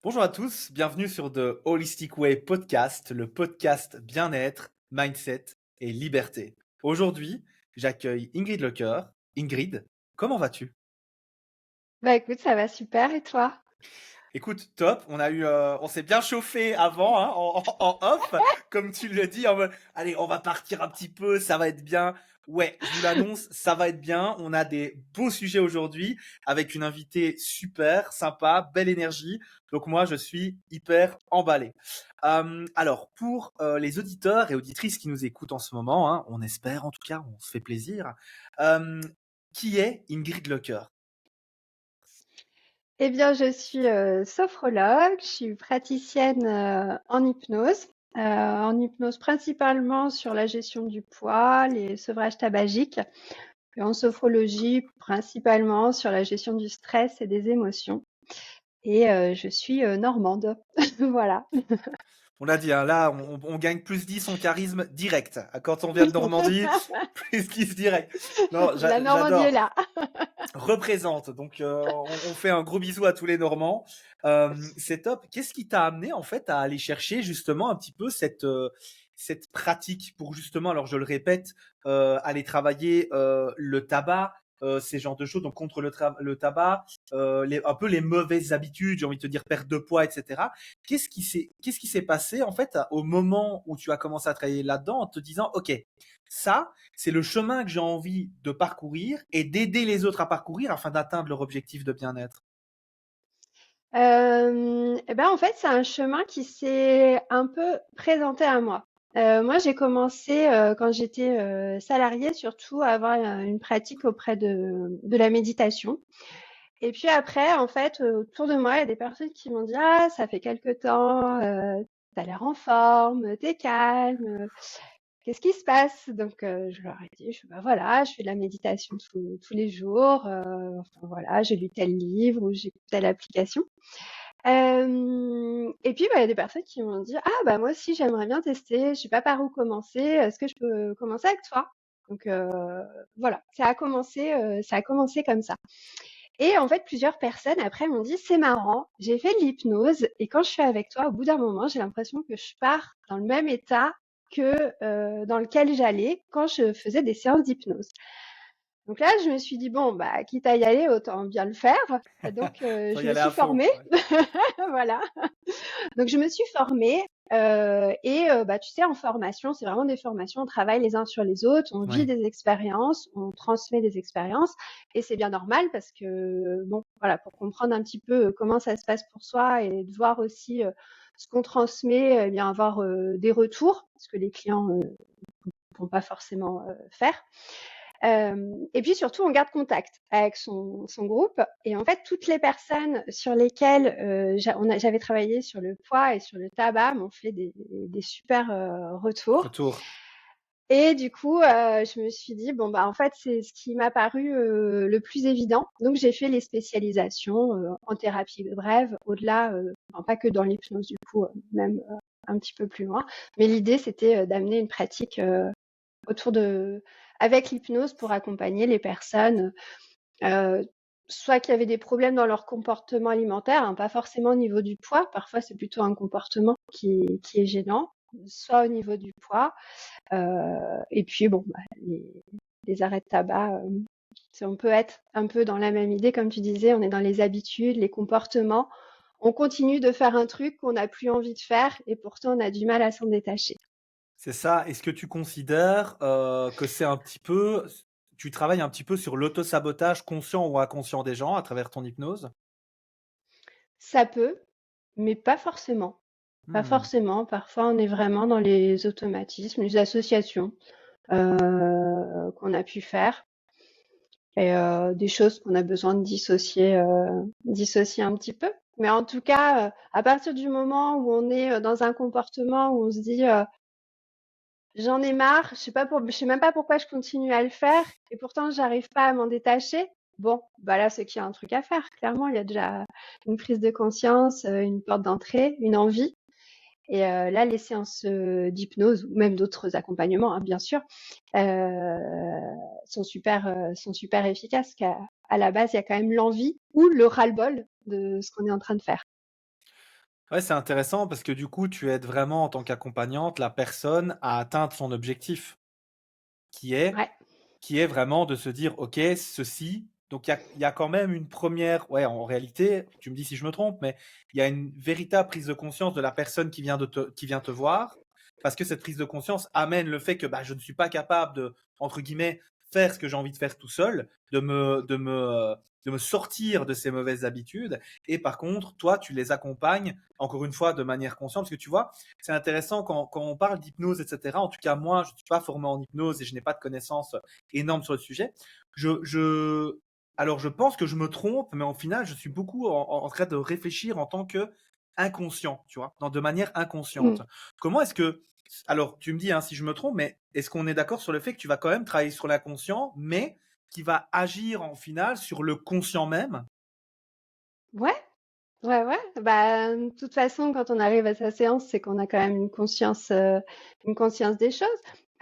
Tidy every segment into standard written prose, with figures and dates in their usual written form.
Bonjour à tous, bienvenue sur The Holistic Way Podcast, le podcast bien-être, mindset et liberté. Aujourd'hui, j'accueille Ingrid Lecoeur. Ingrid, comment vas-tu? Bah écoute, ça va super et toi? Écoute, top, on s'est bien chauffé avant, hein, en off, comme tu le dis, en mode, allez, on va partir un petit peu, ça va être bien. Ouais, je vous l'annonce, ça va être bien. On a des beaux sujets aujourd'hui avec une invitée super, sympa, belle énergie. Donc moi, je suis hyper emballé. Alors, pour les auditeurs et auditrices qui nous écoutent en ce moment, hein, on espère en tout cas, on se fait plaisir. Euh, qui est Ingrid Lecoeur? Eh bien, je suis sophrologue, je suis praticienne en hypnose principalement sur la gestion du poids, les sevrages tabagiques, et en sophrologie principalement sur la gestion du stress et des émotions. Et je suis normande. Voilà. On l'a dit, hein, là, on gagne plus 10 en charisme direct. Quand on vient de Normandie, plus 10 direct. Non, La Normandie est j'adore. là. Représente. Donc, on fait un gros bisou à tous les Normands. C'est top. Qu'est-ce qui t'a amené, en fait, à aller chercher justement un petit peu cette pratique pour justement, alors je le répète, aller travailler le tabac, ces genres de choses, donc contre le tabac, un peu les mauvaises habitudes, j'ai envie de te dire perte de poids, etc. Qu'est-ce qui s'est passé en fait au moment où tu as commencé à travailler là-dedans en te disant, ok, ça, c'est le chemin que j'ai envie de parcourir et d'aider les autres à parcourir afin d'atteindre leur objectif de bien-être. Et ben, en fait, c'est un chemin qui s'est un peu présenté à moi. Moi, j'ai commencé, quand j'étais, salariée, surtout à avoir, une pratique auprès de la méditation. Et puis après, en fait, autour de moi, il y a des personnes qui m'ont dit: «Ah, ça fait quelque temps, tu l'air en forme, t'es calme, qu'est-ce qui se passe?» Donc je leur ai dit, je fais: «Bah, voilà, je fais de la méditation tous les jours, enfin voilà, j'ai lu tel livre ou j'écoute telle application». Et puis, bah, il y a des personnes qui m'ont dit: «Ah bah, moi aussi j'aimerais bien tester, je sais pas par où commencer, est-ce que je peux commencer avec toi?» Donc voilà, ça a commencé comme ça. Et en fait, plusieurs personnes après m'ont dit: «C'est marrant, j'ai fait de l'hypnose et quand je suis avec toi, au bout d'un moment, j'ai l'impression que je pars dans le même état que, dans lequel j'allais quand je faisais des séances d'hypnose». Donc là, je me suis dit: «Bon, bah, quitte à y aller, autant bien le faire». Donc Faut je y me aller suis à fond. formée, Ouais. voilà. Donc je me suis formée, et bah, tu sais, en formation, c'est vraiment des formations, on travaille les uns sur les autres, on vit Ouais. des expériences, on transmet des expériences et c'est bien normal parce que, bon, voilà, pour comprendre un petit peu, comment ça se passe pour soi et de voir aussi, ce qu'on transmet, eh bien avoir, des retours, parce que les clients, vont pas forcément, faire. Et puis surtout, on garde contact avec son groupe. Et en fait, toutes les personnes sur lesquelles j'avais travaillé sur le poids et sur le tabac m'ont fait des super retours. Retour. Et du coup, je me suis dit, bon, bah, en fait, c'est ce qui m'a paru le plus évident. Donc, j'ai fait les spécialisations en thérapie brève, au-delà, enfin, pas que dans l'hypnose, du coup, même un petit peu plus loin. Mais l'idée, c'était d'amener une pratique autour de avec l'hypnose pour accompagner les personnes, heu, soit qui avaient des problèmes dans leur comportement alimentaire, hein, pas forcément au niveau du poids, parfois c'est plutôt un comportement qui est gênant, soit au niveau du poids, et puis bon, bah, les arrêts de tabac, on peut être un peu dans la même idée comme tu disais, on est dans les habitudes, les comportements. On continue de faire un truc qu'on n'a plus envie de faire et pourtant on a du mal à s'en détacher. C'est ça. Est-ce que tu considères que c'est un petit peu, tu travailles un petit peu sur l'autosabotage conscient ou inconscient des gens à travers ton hypnose? Ça peut, mais pas forcément. Pas Hmm. forcément. Parfois, on est vraiment dans les automatismes, les associations qu'on a pu faire et des choses qu'on a besoin de dissocier un petit peu. Mais en tout cas, à partir du moment où on est dans un comportement où on se dit j'en ai marre, je sais même pas pourquoi je continue à le faire et pourtant j'arrive pas à m'en détacher. Bon, bah là, c'est qu'il y a un truc à faire. Clairement, il y a déjà une prise de conscience, une porte d'entrée, une envie. Et là, les séances d'hypnose ou même d'autres accompagnements, hein, bien sûr, sont super efficaces. Qu'à à la base, il y a quand même l'envie ou le ras-le-bol de ce qu'on est en train de faire. Ouais, c'est intéressant parce que du coup, tu aides vraiment en tant qu'accompagnante la personne à atteindre son objectif qui est Ouais. qui est vraiment de se dire: «OK, ceci». Donc il y a quand même une première, ouais, en réalité, tu me dis si je me trompe, mais il y a une véritable prise de conscience de la personne qui vient te voir. Parce que cette prise de conscience amène le fait que, bah, je ne suis pas capable de, entre guillemets, «faire ce que j'ai envie de faire tout seul», de me sortir de ces mauvaises habitudes. Et par contre, toi, tu les accompagnes, encore une fois, de manière consciente. Parce que tu vois, c'est intéressant quand on parle d'hypnose et cetera. En tout cas, moi, je ne suis pas formé en hypnose et je n'ai pas de connaissances énorme sur le sujet. Alors, je pense que je me trompe, mais au final, je suis beaucoup en train de réfléchir en tant que inconscient, tu vois, de manière Mmh. inconsciente. Comment est-ce que, alors, tu me dis hein, si je me trompe, mais est-ce qu'on est d'accord sur le fait que tu vas quand même travailler sur l'inconscient, mais qui va agir en final sur le conscient même? Ouais, ouais, ouais. Bah, de toute façon, quand on arrive à sa séance, c'est qu'on a quand même une conscience des choses.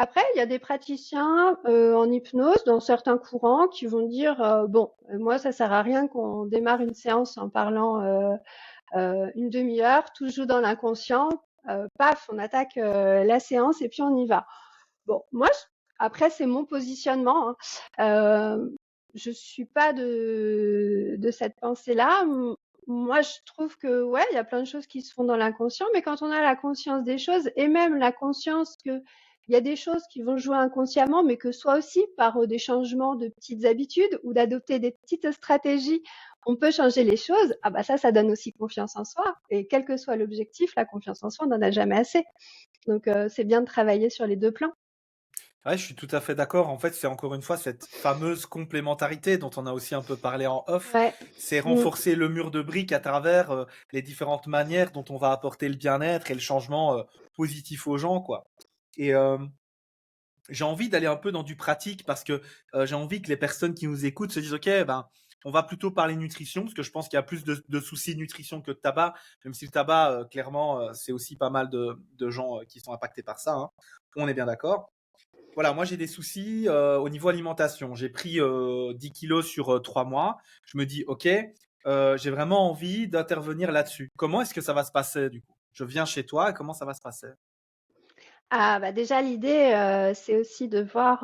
Après, il y a des praticiens en hypnose dans certains courants qui vont dire bon, moi, ça sert à rien qu'on démarre une séance en parlant une demi-heure, tout joue dans l'inconscient. Paf, on attaque la séance et puis on y va. Bon, moi, après, c'est mon positionnement. Hein. Je suis pas de cette pensée-là. Moi, je trouve que ouais, il y a plein de choses qui se font dans l'inconscient, mais quand on a la conscience des choses et même la conscience que il y a des choses qui vont jouer inconsciemment, mais que soit aussi par des changements de petites habitudes ou d'adopter des petites stratégies, on peut changer les choses. Ah bah ça donne aussi confiance en soi. Et quel que soit l'objectif, la confiance en soi, on n'en a jamais assez. Donc c'est bien de travailler sur les deux plans. Ouais, je suis tout à fait d'accord. En fait, c'est encore une fois cette fameuse complémentarité dont on a aussi un peu parlé en off. Ouais. C'est Mmh. renforcer le mur de briques à travers les différentes manières dont on va apporter le bien-être et le changement positif aux gens, quoi. Et j'ai envie d'aller un peu dans du pratique parce que j'ai envie que les personnes qui nous écoutent se disent, OK, ben, on va plutôt parler nutrition parce que je pense qu'il y a plus de soucis de nutrition que de tabac, même si le tabac, clairement, c'est aussi pas mal de gens qui sont impactés par ça, hein. On est bien d'accord. Voilà, moi j'ai des soucis au niveau alimentation. J'ai pris 10 kilos sur 3 mois. Je me dis, OK, j'ai vraiment envie d'intervenir là-dessus. Comment est-ce que ça va se passer du coup? Je viens chez toi, comment ça va se passer? Ah bah déjà l'idée, c'est aussi de voir,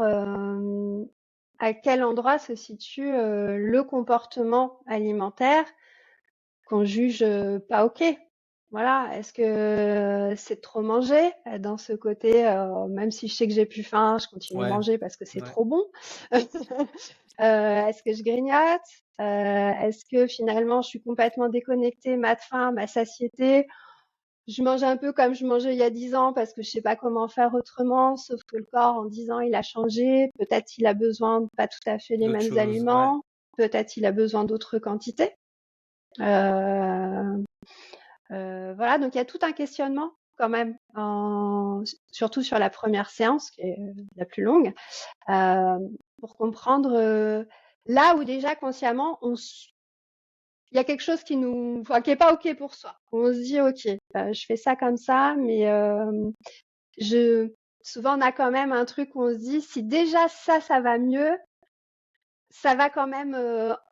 à quel endroit se situe, le comportement alimentaire qu'on juge, pas OK. Voilà, est-ce que c'est trop manger? Dans ce côté, même si je sais que j'ai plus faim, je continue de Ouais, manger parce que c'est ouais, trop bon. Est-ce que je grignote? Est-ce que finalement je suis complètement déconnectée, ma faim, ma satiété? Je mange un peu comme je mangeais il y a 10 ans parce que je sais pas comment faire autrement, sauf que le corps en 10 ans il a changé. Peut-être il a besoin de pas tout à fait les d'autres mêmes choses, ouais. aliments. Peut-être il a besoin d'autres quantités. Euh, voilà, donc il y a tout un questionnement quand même, surtout sur la première séance qui est la plus longue, euh, pour comprendre là où déjà consciemment il y a quelque chose enfin, qui est pas ok pour soi. On se dit ok, je fais ça comme ça, mais je souvent on a quand même un truc où on se dit si déjà ça va mieux, ça va quand même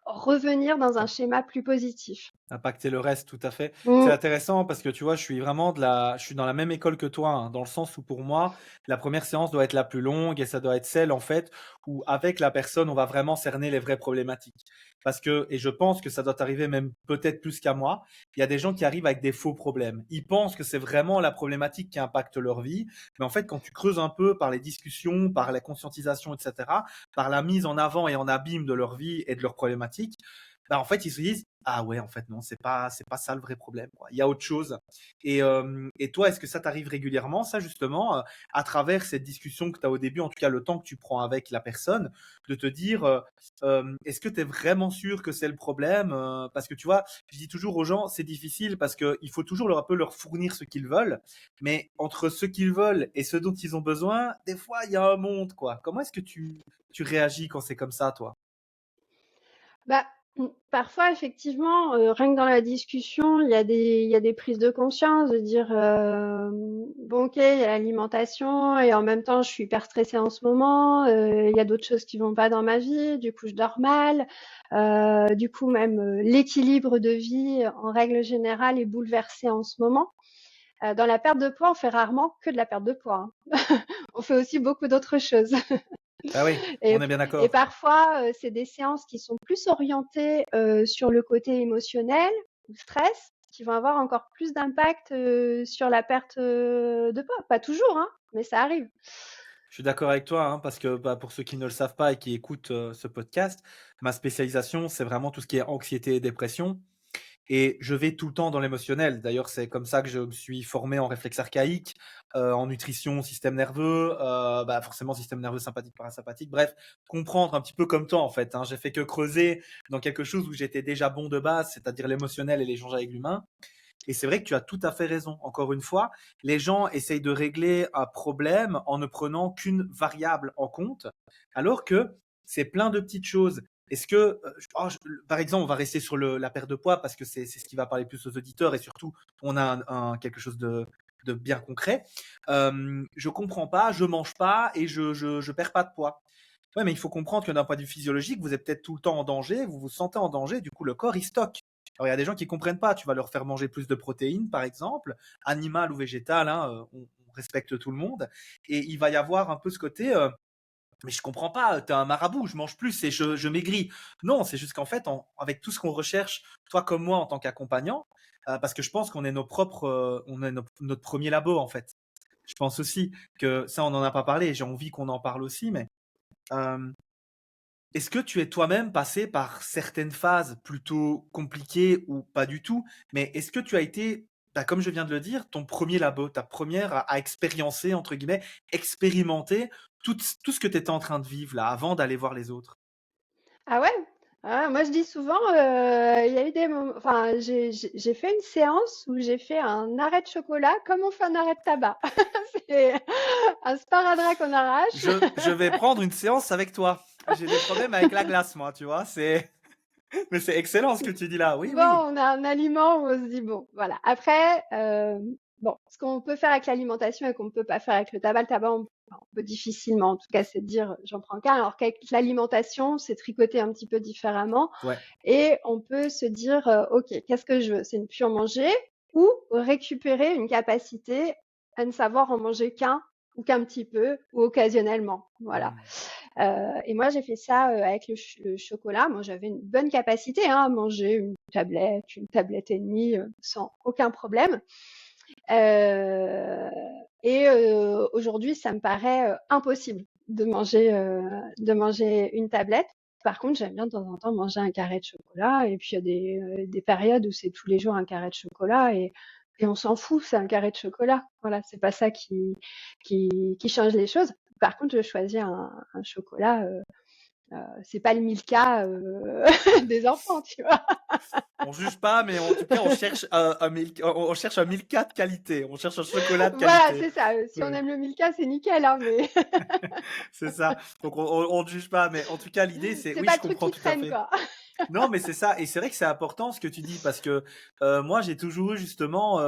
revenir dans un schéma plus positif. Impacter le reste, tout à fait. C'est Mm. intéressant parce que tu vois, je suis dans la même école que toi, hein, dans le sens où pour moi, la première séance doit être la plus longue et ça doit être celle, en fait, où avec la personne, on va vraiment cerner les vraies problématiques. Parce que, et je pense que ça doit arriver même peut-être plus qu'à moi, il y a des gens qui arrivent avec des faux problèmes. Ils pensent que c'est vraiment la problématique qui impacte leur vie. Mais en fait, quand tu creuses un peu par les discussions, par la conscientisation, etc., par la mise en avant et en abîme de leur vie et de leurs problématiques, bah, en fait, ils se disent: «Ah ouais, en fait, non, c'est pas ça le vrai problème, quoi. Il y a autre chose». Et toi, est-ce que ça t'arrive régulièrement, ça, justement, à travers cette discussion que tu as au début, en tout cas le temps que tu prends avec la personne, de te dire, est-ce que tu es vraiment sûr que c'est le problème? Parce que tu vois, je dis toujours aux gens, c'est difficile parce qu'il faut toujours un peu leur fournir ce qu'ils veulent, mais entre ce qu'ils veulent et ce dont ils ont besoin, des fois, il y a un monde, quoi. Comment est-ce que tu réagis quand c'est comme ça, toi? Bah, Parfois, effectivement, rien que dans la discussion, il y a des prises de conscience de dire, bon, ok, il y a l'alimentation et en même temps, je suis hyper stressée en ce moment. Il y a d'autres choses qui vont pas dans ma vie. Du coup, je dors mal. Du coup, même l'équilibre de vie, en règle générale, est bouleversé en ce moment. Dans la perte de poids, on fait rarement que de la perte de poids, hein. On fait aussi beaucoup d'autres choses. Ah oui, Et, on est bien et d'accord. parfois, c'est des séances qui sont plus orientées sur le côté émotionnel ou stress, qui vont avoir encore plus d'impact sur la perte de poids. Pas toujours, hein, mais ça arrive. Je suis d'accord avec toi, hein, parce que, bah, pour ceux qui ne le savent pas et qui écoutent, ce podcast, ma spécialisation, c'est vraiment tout ce qui est anxiété et dépression. Et je vais tout le temps dans l'émotionnel. D'ailleurs, c'est comme ça que je me suis formé en réflexe archaïque, en nutrition, système nerveux, bah, forcément système nerveux sympathique, parasympathique. Bref, comprendre un petit peu comme toi en fait, hein. J'ai fait que creuser dans quelque chose où j'étais déjà bon de base, c'est-à-dire l'émotionnel et l'échange avec l'humain. Et c'est vrai que tu as tout à fait raison. Encore une fois, les gens essayent de régler un problème en ne prenant qu'une variable en compte, alors que c'est plein de petites choses. Est-ce que, par exemple, on va rester sur la perte de poids parce que c'est ce qui va parler plus aux auditeurs et surtout, on a quelque chose de bien concret. Je comprends pas, je mange pas et je perds pas de poids. Ouais, mais il faut comprendre que d'un point de vue physiologique, vous êtes peut-être tout le temps en danger, vous vous sentez en danger, du coup, le corps, il stocke. Alors, il y a des gens qui comprennent pas. Tu vas leur faire manger plus de protéines, par exemple, animales ou végétales, hein, on respecte tout le monde. Et il va y avoir un peu ce côté, mais je comprends pas, t'es un marabout, je mange plus et je maigris. Non, c'est juste qu'en fait, avec tout ce qu'on recherche, toi comme moi en tant qu'accompagnant, parce que je pense qu'on est on est notre premier labo en fait. Je pense aussi que ça, on n'en a pas parlé. Et j'ai envie qu'on en parle aussi, mais euh, est-ce que tu es toi-même passé par certaines phases plutôt compliquées ou pas du tout? Mais est-ce que tu as été, bah, comme je viens de le dire, ton premier labo, ta première à expériencer, entre guillemets, expérimenter tout ce que tu étais en train de vivre là, avant d'aller voir les autres? Ah ouais? Ah, moi, je dis souvent, il y a eu des moments, enfin, j'ai fait une séance où j'ai fait un arrêt de chocolat comme on fait un arrêt de tabac. C'est un sparadrap qu'on arrache. Je vais prendre une séance avec toi. J'ai des problèmes avec la glace, moi, tu vois. Mais c'est excellent ce que tu dis là. Oui, Bon, oui. on a un aliment où on se dit, bon, voilà. Après, bon, ce qu'on peut faire avec l'alimentation et qu'on ne peut pas faire avec le tabac, on peut difficilement, en tout cas, c'est de dire, j'en prends qu'un, alors qu'avec l'alimentation, c'est tricoté un petit peu différemment. Ouais. Et on peut se dire, OK, qu'est-ce que je veux? C'est ne plus en manger ou récupérer une capacité à ne savoir en manger qu'un ou qu'un petit peu ou occasionnellement. Voilà. Hmm. Et moi, j'ai fait ça avec le chocolat. Moi, j'avais une bonne capacité hein, à manger une tablette et demie sans aucun problème. Euh, et aujourd'hui, ça me paraît impossible de manger une tablette. Par contre, j'aime bien de temps en temps manger un carré de chocolat. Et puis, il y a des périodes où c'est tous les jours un carré de chocolat et on s'en fout, c'est un carré de chocolat. Voilà, c'est pas ça qui change les choses. Par contre, je choisis un chocolat, c'est pas le Milka des enfants, tu vois. On juge pas, mais en tout cas, on cherche on cherche un Milka de qualité. On cherche un chocolat de Voilà, qualité. c'est ça. Si on Oui. aime le Milka, c'est nickel, hein, mais C'est ça. Donc on ne juge pas, mais en tout cas l'idée c'est, c'est oui, pas je le truc comprends qui tout à traîne, fait. quoi. Non, mais c'est ça, et c'est vrai que c'est important ce que tu dis parce que moi j'ai toujours eu justement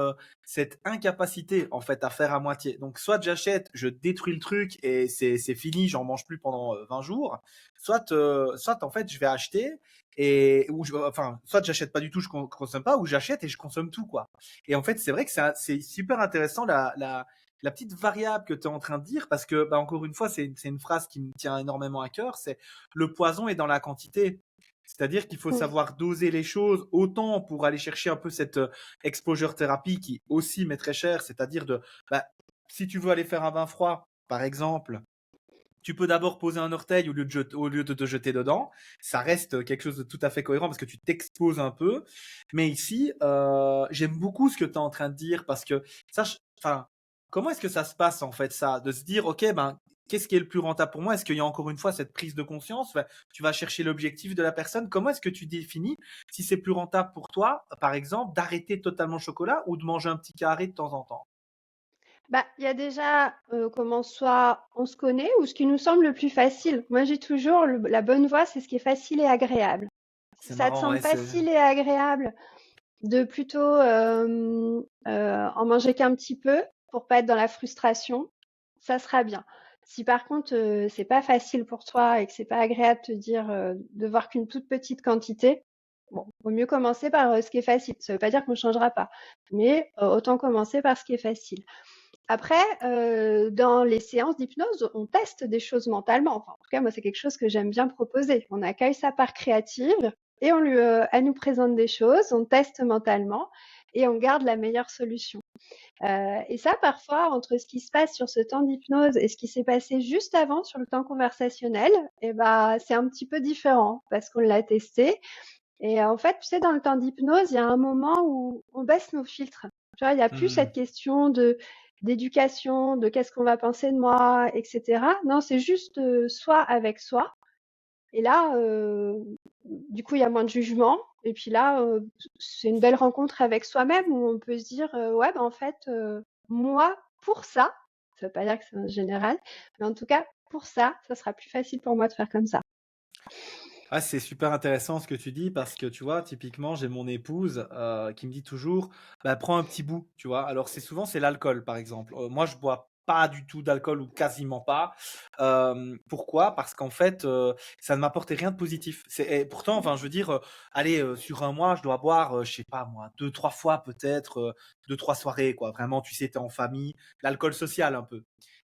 cette incapacité en fait à faire à moitié. Donc soit j'achète, je détruis le truc et c'est fini, j'en mange plus pendant 20 jours. Soit en fait je vais acheter et enfin soit j'achète pas du tout, je consomme pas, ou j'achète et je consomme tout quoi. Et en fait c'est vrai que c'est super intéressant la petite variable que tu es en train de dire, parce que, bah, encore une fois, c'est une phrase qui me tient énormément à cœur, c'est le poison est dans la quantité. C'est-à-dire qu'il faut Oui. savoir doser les choses autant pour aller chercher un peu cette exposure thérapie qui aussi m'est très chère, c'est-à-dire bah, si tu veux aller faire un bain froid, par exemple, tu peux d'abord poser un orteil au lieu de te jeter dedans. Ça reste quelque chose de tout à fait cohérent parce que tu t'exposes un peu. Mais ici, j'aime beaucoup ce que tu es en train de dire parce que enfin, comment est-ce que ça se passe en fait ça, de se dire ok ben qu'est-ce qui est le plus rentable pour moi? Est-ce qu'il y a encore une fois cette prise de conscience? Enfin, tu vas chercher l'objectif de la personne. Comment est-ce que tu définis si c'est plus rentable pour toi, par exemple, d'arrêter totalement le chocolat ou de manger un petit carré de temps en temps? Bah, il y a déjà comment soit on se connaît ou ce qui nous semble le plus facile. Moi, j'ai toujours la bonne voie, c'est ce qui est facile et agréable. C'est ça te marrant, semble ouais, c'est facile et agréable de plutôt en manger qu'un petit peu pour pas être dans la frustration, ça sera bien. Si par contre c'est pas facile pour toi et que c'est pas agréable de te dire de voir qu'une toute petite quantité, bon, vaut mieux commencer par ce qui est facile. Ça veut pas dire qu'on changera pas, mais autant commencer par ce qui est facile. Après, dans les séances d'hypnose, on teste des choses mentalement. Enfin, en tout cas, moi, c'est quelque chose que j'aime bien proposer. On accueille sa part créative et elle nous présente des choses, on teste mentalement et on garde la meilleure solution. Et ça, parfois, entre ce qui se passe sur ce temps d'hypnose et ce qui s'est passé juste avant sur le temps conversationnel, eh ben, c'est un petit peu différent parce qu'on l'a testé. Et en fait, tu sais, dans le temps d'hypnose, il y a un moment où on baisse nos filtres. Tu vois, il n'y a plus mmh. cette question de d'éducation, de qu'est-ce qu'on va penser de moi, etc. Non, c'est juste soi avec soi. Et là, du coup, il y a moins de jugement. Et puis là, c'est une belle rencontre avec soi-même où on peut se dire, ouais, ben en fait, moi, pour ça, ça veut pas dire que c'est en général, mais en tout cas, pour ça sera plus facile pour moi de faire comme ça. Ah, c'est super intéressant ce que tu dis parce que tu vois, typiquement, j'ai mon épouse qui me dit toujours, bah, prends un petit bout, tu vois. Alors c'est l'alcool par exemple. Moi je bois pas du tout d'alcool ou quasiment pas. Pourquoi? Parce qu'en fait, ça ne m'apportait rien de positif. Et pourtant, enfin, je veux dire, allez, sur un mois, je dois boire, je sais pas moi, deux, trois fois peut-être, deux, trois soirées, quoi. Vraiment, tu sais, t'es en famille, l'alcool social un peu.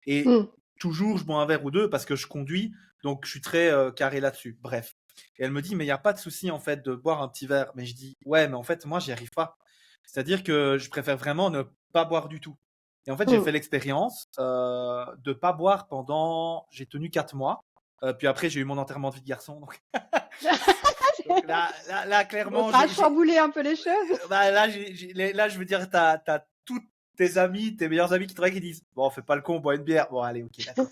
Et Mm. toujours, je bois un verre ou deux parce que je conduis, donc je suis très carré là-dessus. Bref. Et elle me dit, mais il n'y a pas de souci en fait de boire un petit verre. Mais je dis, ouais, mais en fait, moi, j'y arrive pas. C'est-à-dire que je préfère vraiment ne pas boire du tout. Et en fait, j'ai Mm. fait l'expérience de pas boire pendant, j'ai tenu 4 mois. Puis après, j'ai eu mon enterrement de vie de garçon. Donc là, Bon, clairement, ça a chamboulé un peu les choses. bah, là, je veux dire, t'as tous tes amis, tes meilleurs amis qui te regardent qui disent, bon, fais pas le con, on boit une bière. Bon, allez, ok, d'accord.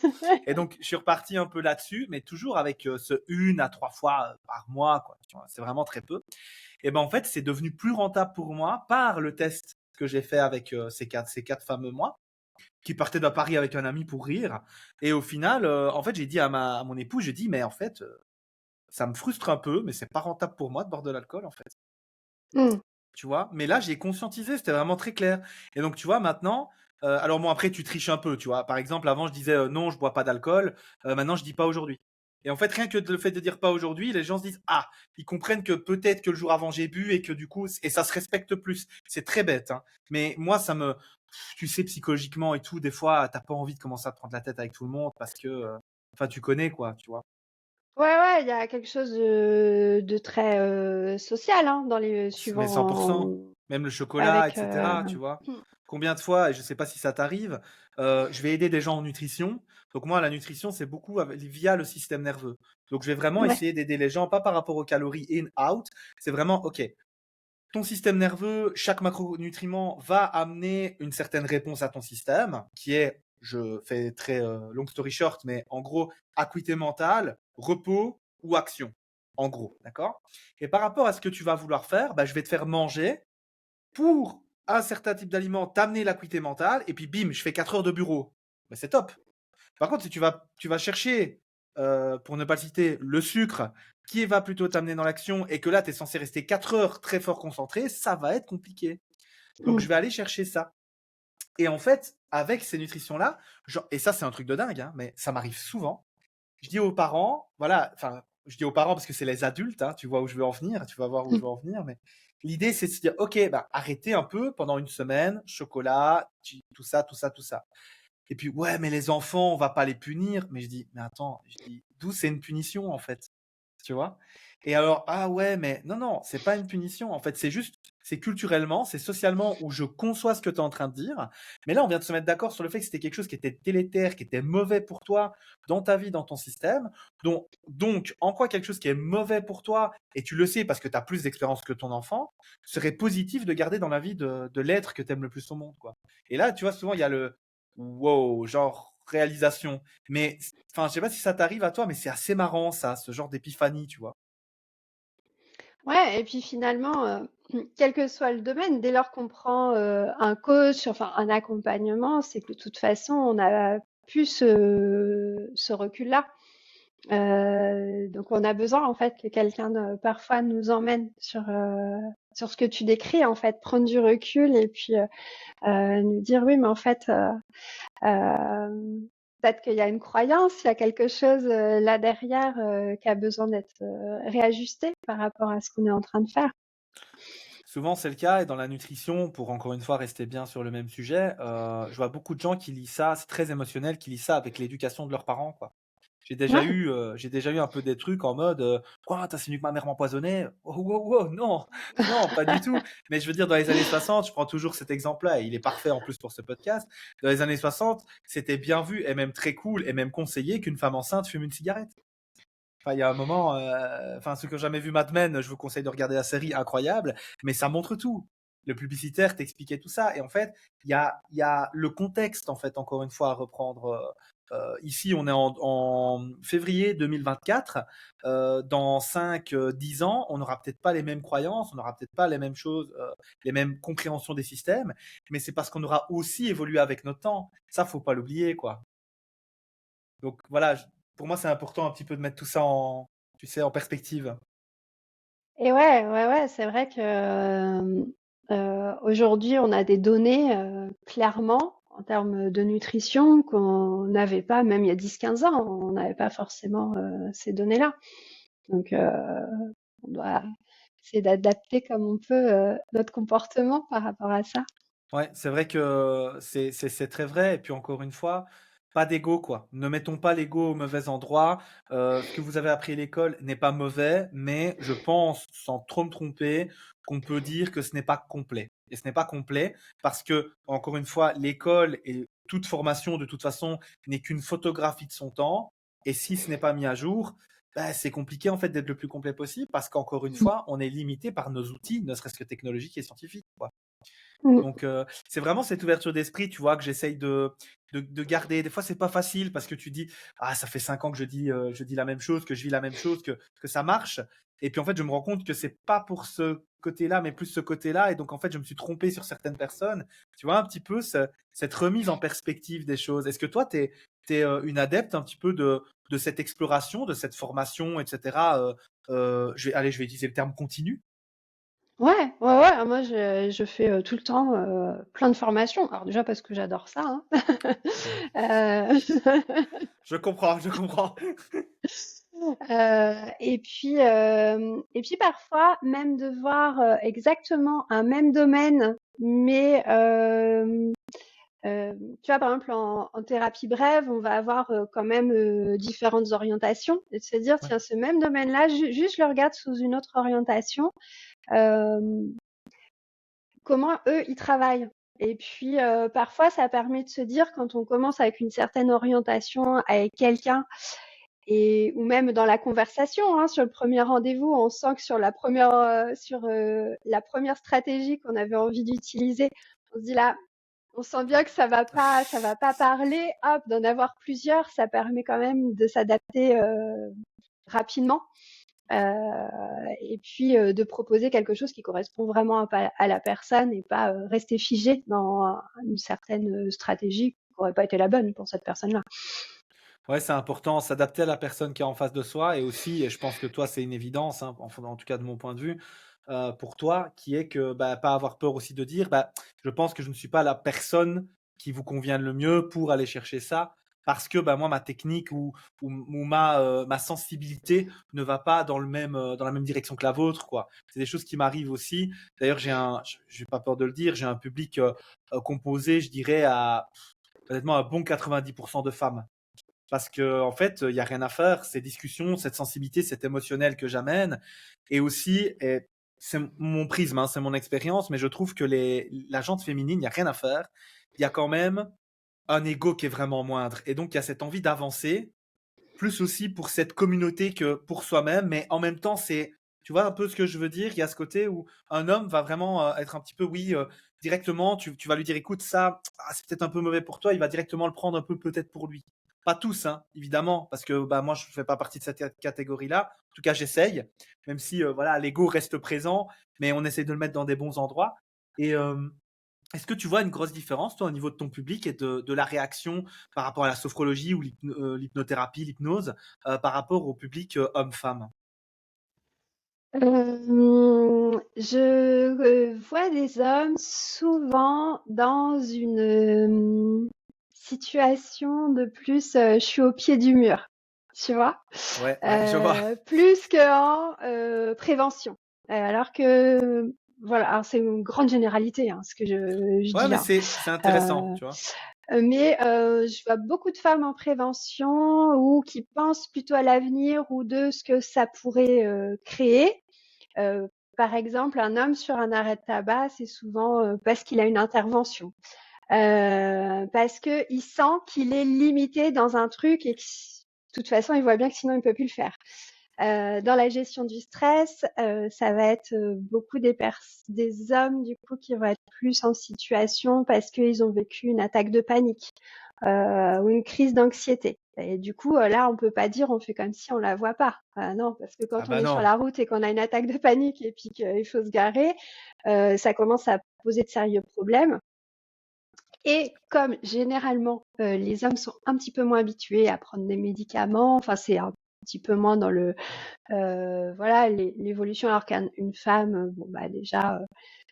Et donc, je suis reparti un peu là-dessus, mais toujours avec ce 1 à 3 fois par mois, quoi. Tu vois, c'est vraiment très peu. Et ben, en fait, c'est devenu plus rentable pour moi par le test que j'ai fait avec ces quatre fameux mois, qui partaient d'un pari avec un ami pour rire. Et au final, en fait, j'ai dit à mon époux, j'ai dit, mais en fait, ça me frustre un peu, mais c'est pas rentable pour moi de boire de l'alcool, en fait. Mm. Tu vois? Mais là, j'ai conscientisé, c'était vraiment très clair. Et donc, tu vois, maintenant, alors bon, après, tu triches un peu, tu vois. Par exemple, avant, je disais non, je bois pas d'alcool. Maintenant, je dis pas aujourd'hui. Et en fait, rien que le fait de dire pas aujourd'hui, les gens se disent ah, ils comprennent que peut-être que le jour avant j'ai bu et que du coup, et ça se respecte plus. C'est très bête, hein. Mais moi, tu sais, psychologiquement et tout, des fois, t'as pas envie de commencer à te prendre la tête avec tout le monde parce que, enfin, tu connais quoi, tu vois. Ouais, ouais, il y a quelque chose de très social hein, dans les Mais suivants 100%, même le chocolat, avec. etc. Tu vois? Combien de fois, et je sais pas si ça t'arrive, je vais aider des gens en nutrition. Donc moi, la nutrition, c'est beaucoup via le système nerveux. Donc je vais vraiment Ouais. essayer d'aider les gens, pas par rapport aux calories in, out. C'est vraiment, ok, ton système nerveux, chaque macronutriment va amener une certaine réponse à ton système, qui est, je fais très long story short, mais en gros, acuité mentale, repos ou action. En gros, d'accord? Et par rapport à ce que tu vas vouloir faire, bah, je vais te faire manger pour un certain type d'aliment, t'amener l'acuité mentale, et puis bim, je fais 4 heures de bureau. Bah, c'est top. Par contre, si tu vas chercher, pour ne pas le citer, le sucre qui va plutôt t'amener dans l'action et que là, tu es censé rester 4 heures très fort concentré, ça va être compliqué. Donc, Mm. je vais aller chercher ça. Et en fait, avec ces nutritions-là, et ça, c'est un truc de dingue, hein, mais ça m'arrive souvent. Je dis aux parents, voilà, enfin, je dis aux parents parce que c'est les adultes, hein, tu vois où je veux en venir, tu vas voir où je veux en venir, mais l'idée, c'est de se dire, ok, bah, arrêtez un peu pendant une semaine, chocolat, tout ça, tout ça, tout ça. Et puis, ouais, mais les enfants, on va pas les punir. Mais je dis, mais attends, je dis, d'où c'est une punition, en fait? Tu vois? Et alors, ah ouais, mais non, non, c'est pas une punition. En fait, c'est juste, c'est culturellement, c'est socialement où je conçois ce que tu es en train de dire. Mais là, on vient de se mettre d'accord sur le fait que c'était quelque chose qui était délétère, qui était mauvais pour toi dans ta vie, dans ton système. Donc, en quoi quelque chose qui est mauvais pour toi, et tu le sais parce que tu as plus d'expérience que ton enfant, serait positif de garder dans la vie de l'être que tu aimes le plus au monde, quoi. Et là, tu vois, souvent, il y a le wow, genre réalisation. Mais, enfin, je sais pas si ça t'arrive à toi, mais c'est assez marrant, ça, ce genre d'épiphanie, tu vois. Ouais, et puis finalement, quel que soit le domaine, dès lors qu'on prend un coach, enfin un accompagnement, c'est que de toute façon, on a plus ce recul-là. Donc on a besoin en fait que quelqu'un parfois nous emmène sur ce que tu décris en fait, prendre du recul et puis nous dire oui mais en fait peut-être qu'il y a une croyance, il y a quelque chose là derrière qui a besoin d'être réajusté par rapport à ce qu'on est en train de faire. Souvent, c'est le cas et dans la nutrition, pour encore une fois rester bien sur le même sujet, je vois beaucoup de gens qui lisent ça, c'est très émotionnel, qui lisent ça avec l'éducation de leurs parents, quoi. Ouais. J'ai déjà eu un peu des trucs en mode, «Quoi, tu insinues que ma mère m'empoisonnait?» Oh, wow, wow, non, non, pas du tout. Mais je veux dire, dans les années 60, je prends toujours cet exemple-là et il est parfait en plus pour ce podcast. Dans les années 60, c'était bien vu et même très cool et même conseillé qu'une femme enceinte fume une cigarette. Enfin, il y a un moment, enfin, ceux qui ont jamais vu Mad Men, je vous conseille de regarder la série, incroyable, mais ça montre tout. Le publicitaire t'expliquait tout ça. Et en fait, il y a le contexte, en fait, encore une fois, à reprendre. Ici, on est en février 2024. Dans 5, 10 ans, on n'aura peut-être pas les mêmes croyances, on n'aura peut-être pas les mêmes choses, les mêmes compréhensions des systèmes, mais c'est parce qu'on aura aussi évolué avec notre temps. Ça, faut pas l'oublier, quoi. Donc voilà, pour moi, c'est important un petit peu de mettre tout ça en, tu sais, en perspective. Et ouais, c'est vrai que aujourd'hui, on a des données clairement en termes de nutrition qu'on n'avait pas même il y a 10-15 ans. On n'avait pas forcément ces données-là. Donc, on doit essayer d'adapter comme on peut notre comportement par rapport à ça. Ouais, c'est vrai que c'est très vrai. Et puis encore une fois, pas d'ego, quoi. Ne mettons pas l'ego au mauvais endroit. Ce que vous avez appris à l'école n'est pas mauvais, mais je pense, sans trop me tromper, qu'on peut dire que ce n'est pas complet. Et ce n'est pas complet parce que, encore une fois, l'école et toute formation, de toute façon, n'est qu'une photographie de son temps. Et si ce n'est pas mis à jour, bah, c'est compliqué en fait d'être le plus complet possible parce qu'encore une fois, on est limité par nos outils, ne serait-ce que technologiques et scientifiques, quoi. Mm. Donc, c'est vraiment cette ouverture d'esprit, tu vois, que j'essaye de garder. Des fois, c'est pas facile parce que tu dis, ah, ça fait 5 ans que je dis la même chose, que je vis la même chose, que ça marche. Et puis, en fait, je me rends compte que c'est pas pour ce côté-là, mais plus ce côté-là. Et donc, en fait, je me suis trompé sur certaines personnes. Tu vois, un petit peu cette remise en perspective des choses. Est-ce que toi, t'es une adepte un petit peu de cette exploration, de cette formation, etc. Je vais utiliser le terme continu. Ouais. Moi, je fais tout le temps plein de formations. Alors déjà parce que j'adore ça, hein. Ouais. Euh, Je comprends, je comprends. et puis parfois même de voir exactement un même domaine, mais tu vois par exemple en thérapie brève, on va avoir quand même différentes orientations et de se dire Ouais. tiens ce même domaine-là, juste je le regarde sous une autre orientation. Euh, Comment eux ils travaillent. Et puis parfois ça permet de se dire quand on commence avec une certaine orientation avec quelqu'un et ou même dans la conversation, hein, sur le premier rendez-vous, on sent que sur la première stratégie qu'on avait envie d'utiliser, on se dit là, on sent bien que ça va pas parler. Hop, d'en avoir plusieurs, ça permet quand même de s'adapter rapidement. Et puis de proposer quelque chose qui correspond vraiment à la personne et pas rester figé dans une certaine stratégie qui n'aurait pas été la bonne pour cette personne-là. Ouais, c'est important, s'adapter à la personne qui est en face de soi et aussi, et je pense que toi, c'est une évidence, hein, enfin, en tout cas de mon point de vue, pour toi, qui est que bah, pas avoir peur aussi de dire, bah, je pense que je ne suis pas la personne qui vous convient le mieux pour aller chercher ça, parce que bah, moi, ma technique ou ma sensibilité ne va pas dans dans la même direction que la vôtre, quoi. C'est des choses qui m'arrivent aussi. D'ailleurs, j'ai pas peur de le dire, j'ai un public composé, je dirais, honnêtement, un bon 90% de femmes. Parce que en fait, il y a rien à faire. Ces discussions, cette sensibilité, cet émotionnel que j'amène, et aussi, et c'est mon prisme, hein, c'est mon expérience, mais je trouve que la gente féminine, il y a rien à faire. Il y a quand même un ego qui est vraiment moindre, et donc il y a cette envie d'avancer, plus aussi pour cette communauté que pour soi-même, mais en même temps, tu vois un peu ce que je veux dire. Il y a ce côté où un homme va vraiment être un petit peu, oui, directement. Tu vas lui dire, écoute, ça, c'est peut-être un peu mauvais pour toi. Il va directement le prendre un peu peut-être pour lui. Pas tous, hein, évidemment, parce que bah, moi, je ne fais pas partie de cette catégorie-là. En tout cas, j'essaye, même si voilà, l'ego reste présent, mais on essaie de le mettre dans des bons endroits. Et Est-ce que tu vois une grosse différence, toi, au niveau de ton public et de la réaction par rapport à la sophrologie ou l'hypnothérapie, l'hypnose, par rapport au public homme-femme? Je vois des hommes souvent dans une situation de plus, je suis au pied du mur, tu vois? Ouais, ouais, je vois. Plus qu'en prévention. Alors que, voilà, alors c'est une grande généralité, hein, ce que je Ouais, dis, mais hein. c'est intéressant, Euh, tu vois. mais je vois beaucoup de femmes en prévention ou qui pensent plutôt à l'avenir ou de ce que ça pourrait créer. Par exemple, un homme sur un arrêt de tabac, c'est souvent parce qu'il a une intervention, parce que il sent qu'il est limité dans un truc et que de toute façon, il voit bien que sinon il peut plus le faire. Dans la gestion du stress, ça va être beaucoup des hommes du coup qui vont être plus en situation parce qu'ils ont vécu une attaque de panique ou une crise d'anxiété. Et du coup, là, on peut pas dire on fait comme si on la voit pas. Non, parce que Ah quand on bah est sur non. la route et qu'on a une attaque de panique et puis qu'il faut se garer, ça commence à poser de sérieux problèmes. Et comme généralement les hommes sont un petit peu moins habitués à prendre des médicaments, enfin c'est un petit peu moins dans le voilà l'évolution, alors qu'une femme, bon bah déjà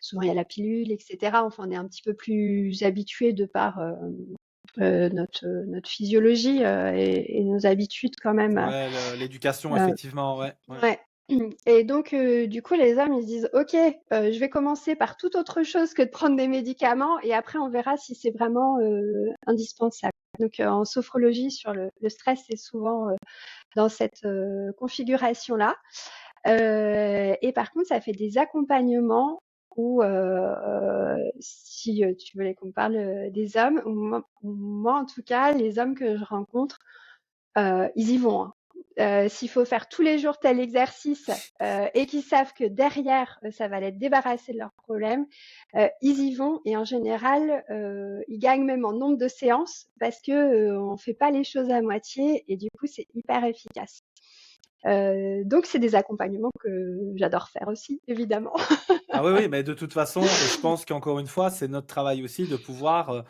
souvent il y a la pilule, etc. Enfin on est un petit peu plus habitué de par notre physiologie et nos habitudes quand même. Ouais, l'éducation, Euh, effectivement, ouais, ouais. ouais. Et donc, du coup, les hommes, ils se disent, OK, je vais commencer par toute autre chose que de prendre des médicaments et après, on verra si c'est vraiment indispensable. Donc, en sophrologie, sur le stress, c'est souvent dans cette configuration-là. Et par contre, ça fait des accompagnements où, si tu voulais qu'on parle des hommes, moi, en tout cas, les hommes que je rencontre, ils y vont, hein. S'il faut faire tous les jours tel exercice et qu'ils savent que derrière, ça va les débarrasser de leurs problèmes, ils y vont et en général, ils gagnent même en nombre de séances parce que on fait pas les choses à moitié et du coup, c'est hyper efficace. Donc, c'est des accompagnements que j'adore faire aussi, évidemment. Ah oui, oui, mais de toute façon, et je pense qu'encore une fois, c'est notre travail aussi de pouvoir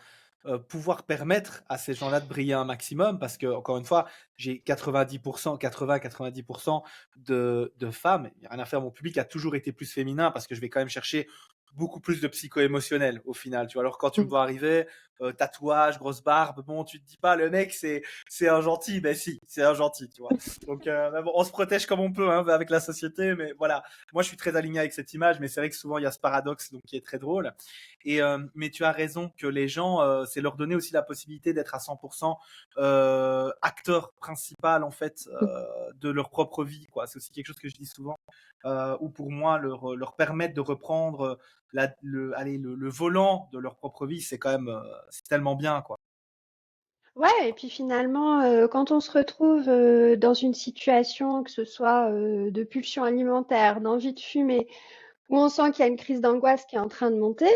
permettre à ces gens-là de briller un maximum parce que, encore une fois, j'ai 90%, 80-90% de femmes. Il n'y a rien à faire, mon public a toujours été plus féminin parce que je vais quand même chercher beaucoup plus de psycho-émotionnel au final. Tu vois, alors quand tu me vois arriver, tatouage, grosse barbe, bon, tu te dis pas, le mec, c'est un gentil. Ben si, c'est un gentil, tu vois. Donc, mais bon, on se protège comme on peut hein, avec la société, mais voilà. Moi, je suis très aligné avec cette image, mais c'est vrai que souvent, il y a ce paradoxe donc, qui est très drôle. Mais tu as raison que les gens, c'est leur donner aussi la possibilité d'être à 100% acteur principal en fait de leur propre vie. Quoi. C'est aussi quelque chose que je dis souvent, ou pour moi, leur permettre de reprendre le volant de leur propre vie, c'est quand même c'est tellement bien. Quoi. Ouais, et puis finalement, quand on se retrouve dans une situation, que ce soit de pulsion alimentaire, d'envie de fumer, où on sent qu'il y a une crise d'angoisse qui est en train de monter,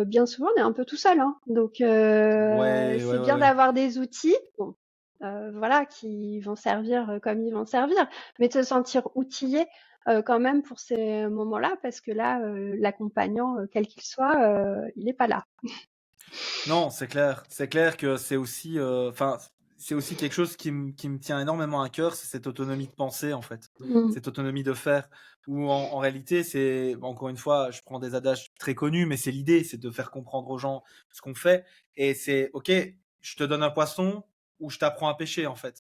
bien souvent on est un peu tout seul, hein. Donc Ouais, ouais, c'est ouais, bien ouais. d'avoir des outils, bon, voilà, qui vont servir comme ils vont servir, mais de se sentir outillé quand même pour ces moments-là, parce que là, l'accompagnant, quel qu'il soit, il n'est pas là. Non, c'est clair. C'est clair que c'est aussi, enfin, c'est aussi quelque chose qui me tient énormément à cœur, c'est cette autonomie de pensée, en fait. Mm. Cette autonomie de faire. Où en réalité, c'est, encore une fois, je prends des adages très connus, mais c'est l'idée, c'est de faire comprendre aux gens ce qu'on fait. Et c'est, OK, je te donne un poisson ou je t'apprends à pêcher, en fait.